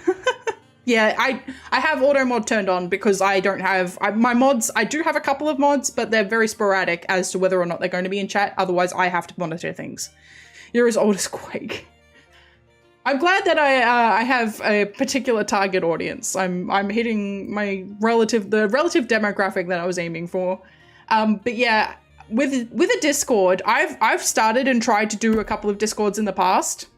[SPEAKER 1] Yeah, I have auto mod turned on because I don't have my mods. I do have a couple of mods, but they're very sporadic as to whether or not they're going to be in chat. Otherwise, I have to monitor things. You're as old as Quake. I'm glad that I have a particular target audience. I'm hitting the relative demographic that I was aiming for. But yeah, with a Discord, I've started and tried to do a couple of Discords in the past.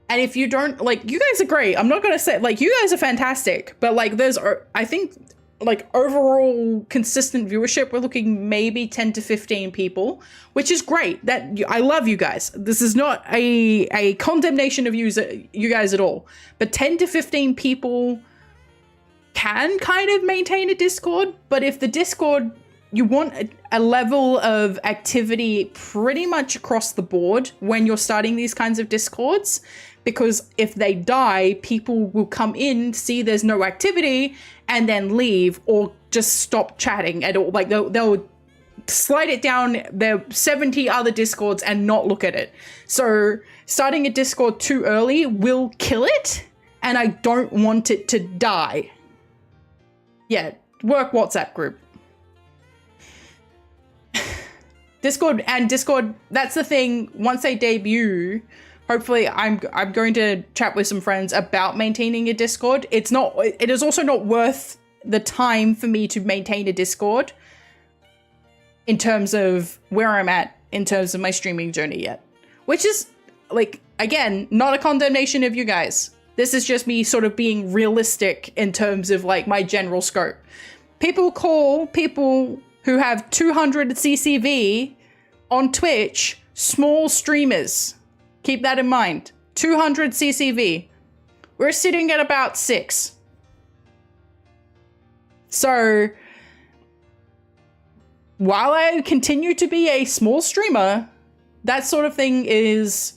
[SPEAKER 1] And if you don't, like, you guys are great. I'm not gonna say, like, you guys are fantastic, but like, there's, I think, like, overall consistent viewership, we're looking maybe 10 to 15 people, which is great. I love you guys. This is not a condemnation of you guys at all, but 10 to 15 people can kind of maintain a Discord. But if the Discord, you want a level of activity pretty much across the board when you're starting these kinds of Discords, because if they die, people will come in, see there's no activity, and then leave or just stop chatting at all. Like they'll slide it down their 70 other Discords and not look at it. So starting a Discord too early will kill it, and I don't want it to die. Yeah, work WhatsApp group. Discord, that's the thing, once they debut, hopefully I'm going to chat with some friends about maintaining a Discord. It is also not worth the time for me to maintain a Discord in terms of where I'm at in terms of my streaming journey yet. Which is, like, again, not a condemnation of you guys. This is just me sort of being realistic in terms of, like, my general scope. People call people who have 200 CCV on Twitch small streamers. Keep that in mind. 200 CCV. We're sitting at about 6. So while I continue to be a small streamer, that sort of thing is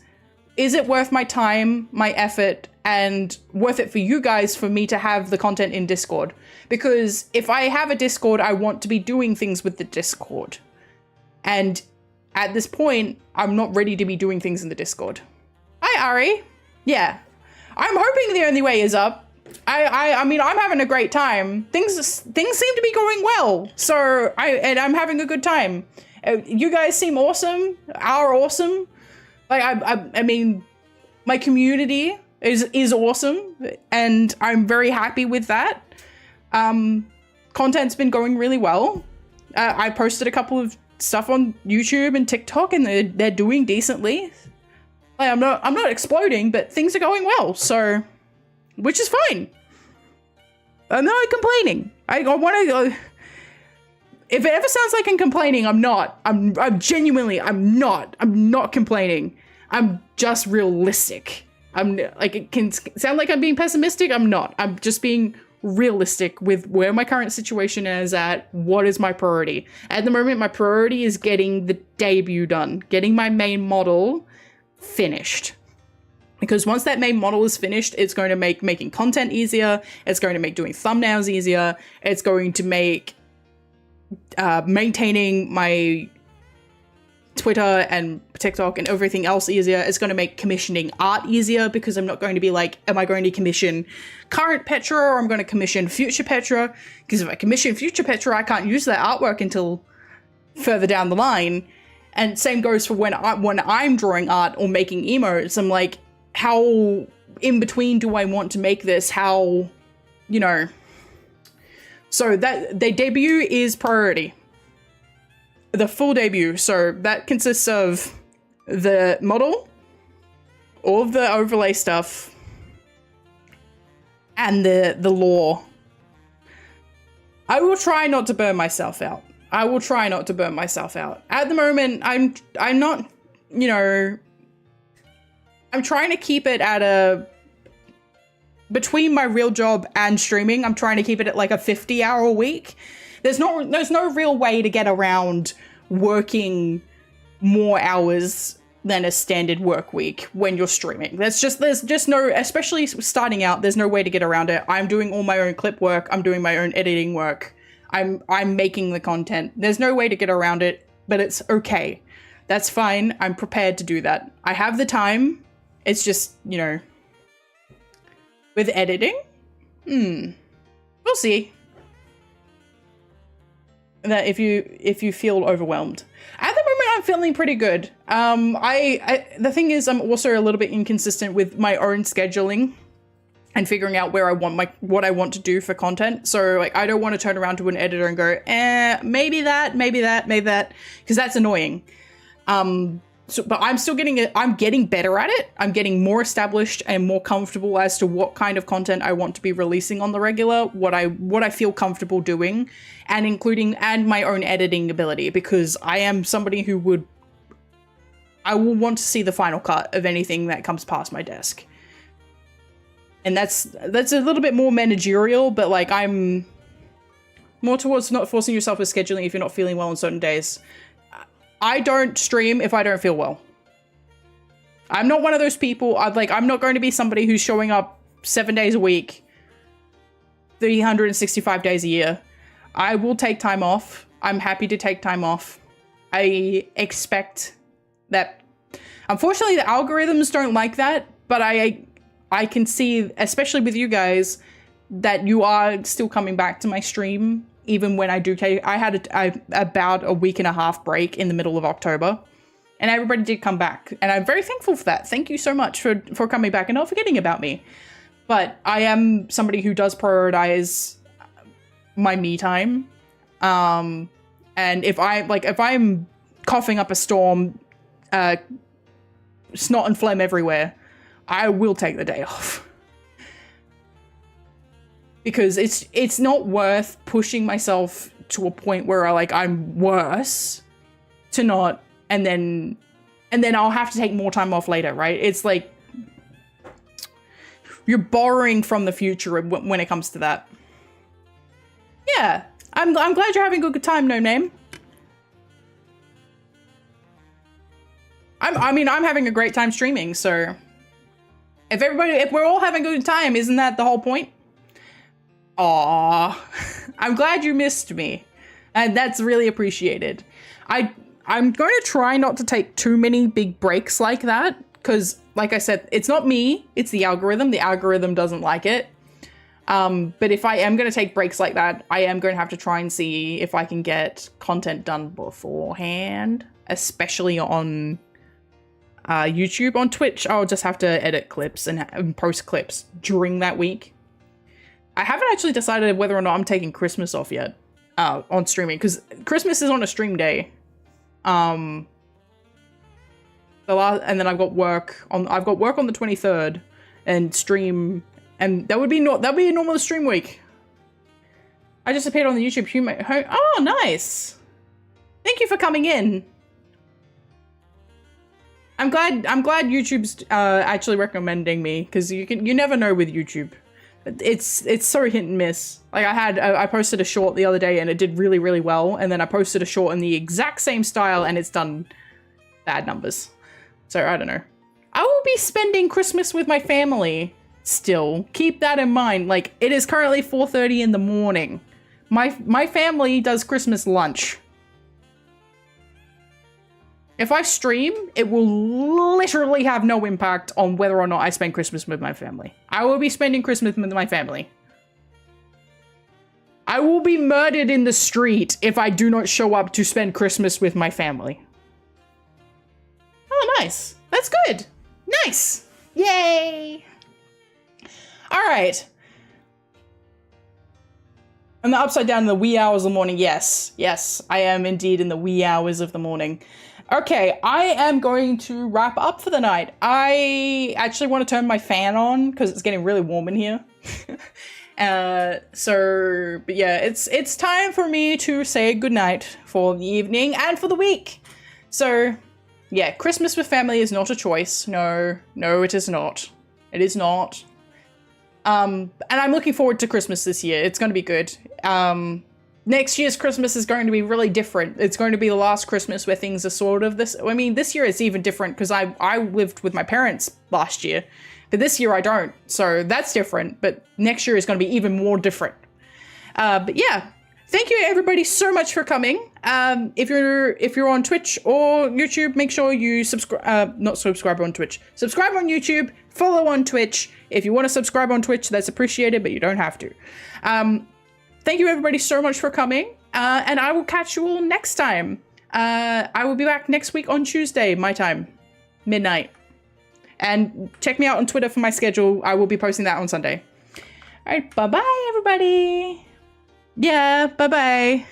[SPEAKER 1] it worth my time, my effort, and worth it for you guys for me to have the content in Discord? Because if I have a Discord, I want to be doing things with the Discord. And at this point, I'm not ready to be doing things in the Discord. Hi, Ari. Yeah. I'm hoping the only way is up. I mean, I'm having a great time. Things seem to be going well. So I'm having a good time. You guys seem awesome. Are awesome. Like, I mean, my community is awesome, and I'm very happy with that. Content's been going really well. I posted a couple of stuff on YouTube and TikTok, and they're doing decently. Like, I'm not exploding, but things are going well, so, which is fine. I'm not complaining. I want to. If it ever sounds like I'm complaining, I'm not. I'm genuinely, I'm not complaining. I'm just realistic. I'm like, it can sound like I'm being pessimistic. I'm not. I'm just being realistic with where my current situation is at. What is my priority? At the moment, my priority is getting the debut done, getting my main model finished. Because once that main model is finished, it's going to make making content easier. It's going to make doing thumbnails easier. It's going to make maintaining my Twitter and TikTok and everything else easier. It's going to make commissioning art easier because I'm not going to be like, am I going to commission current Petra or I'm going to commission future Petra? Because if I commission future Petra, I can't use that artwork until further down the line. And same goes for when I'm drawing art or making emotes. I'm like, how in between do I want to make this? How, you know. So that the debut is priority. The full debut. So that consists of the model, all of the overlay stuff, and the lore. I will try not to burn myself out. At the moment, I'm not, you know, I'm trying to keep it at a, between my real job and streaming, I'm trying to keep it at like a 50-hour week. There's no real way to get around working more hours than a standard work week when you're streaming. There's just no, especially starting out, there's no way to get around it. I'm doing all my own clip work. I'm doing my own editing work. I'm making the content. There's no way to get around it, but it's okay. That's fine. I'm prepared to do that. I have the time. It's just, you know, with editing, we'll see. That if you feel overwhelmed. At the moment, I'm feeling pretty good. The thing is, I'm also a little bit inconsistent with my own scheduling and figuring out where I want what I want to do for content. So like, I don't want to turn around to an editor and go, maybe that, because that's annoying. But I'm still I'm getting better at it. I'm getting more established and more comfortable as to what kind of content I want to be releasing on the regular, what I feel comfortable doing, and including my own editing ability, because I am somebody who I will want to see the final cut of anything that comes past my desk. And that's a little bit more managerial, but like I'm more towards not forcing yourself with scheduling if you're not feeling well on certain days. I don't stream if I don't feel well. I'm not one of those people. I'm not going to be somebody who's showing up 7 days a week, 365 days a year. I will take time off. I'm happy to take time off. I expect that. Unfortunately, the algorithms don't like that, but I can see, especially with you guys, that you are still coming back to my stream. Even when I do, I had about a week and a half break in the middle of October, and everybody did come back, and I'm very thankful for that. Thank you so much for coming back and not forgetting about me. But I am somebody who does prioritize my me time, and if I'm coughing up a storm, snot and phlegm everywhere, I will take the day off. Because it's not worth pushing myself to a point where I'm worse to not, and then I'll have to take more time off later, right? It's like you're borrowing from the future when it comes to that. Yeah, I'm glad you're having a good time, No Name. I'm having a great time streaming, so if we're all having a good time, isn't that the whole point? Aww, I'm glad you missed me, and that's really appreciated. I'm going to try not to take too many big breaks like that, because like I said, it's not me, it's the algorithm. The algorithm doesn't like it. But if I am going to take breaks like that, I am going to have to try and see if I can get content done beforehand, especially on YouTube. On Twitch, I'll just have to edit clips and post clips during that week. I haven't actually decided whether or not I'm taking Christmas off yet on streaming, because Christmas is on a stream day. And then I've got work on the 23rd and stream, and that'd be a normal stream week. I just appeared on the YouTube human. Oh, nice. Thank you for coming in. I'm glad YouTube's actually recommending me, because you never know with YouTube. It's so hit and miss. Like I posted a short the other day and it did really, really well, and then I posted a short in the exact same style and it's done bad numbers. So I don't know. I will be spending Christmas with my family still. Keep that in mind. Like, it is currently 4:30 in the morning. My family does Christmas lunch. If I stream, it will literally have no impact on whether or not I spend Christmas with my family. I will be spending Christmas with my family. I will be murdered in the street if I do not show up to spend Christmas with my family. Oh, nice. That's good. Nice. Yay. All right. And the upside down in the wee hours of the morning. Yes. Yes, I am indeed in the wee hours of the morning. Okay, I am going to wrap up for the night. I actually want to turn my fan on because it's getting really warm in here. But yeah, it's time for me to say goodnight for the evening and for the week. So yeah, Christmas with family is not a choice. No, it is not. It is not. And I'm looking forward to Christmas this year. It's going to be good. Next year's Christmas is going to be really different. It's going to be the last Christmas where things are sort of this. I mean, this year it's even different because I lived with my parents last year, but this year I don't. So that's different. But next year is going to be even more different. But yeah, thank you everybody so much for coming. If you're on Twitch or YouTube, make sure you subscribe. Not subscribe on Twitch. Subscribe on YouTube. Follow on Twitch. If you want to subscribe on Twitch, that's appreciated, but you don't have to. Thank you everybody so much for coming, and I will catch you all next time. I will be back next week on Tuesday, my time, midnight. And check me out on Twitter for my schedule. I will be posting that on Sunday. All right, bye-bye, everybody. Yeah, bye-bye.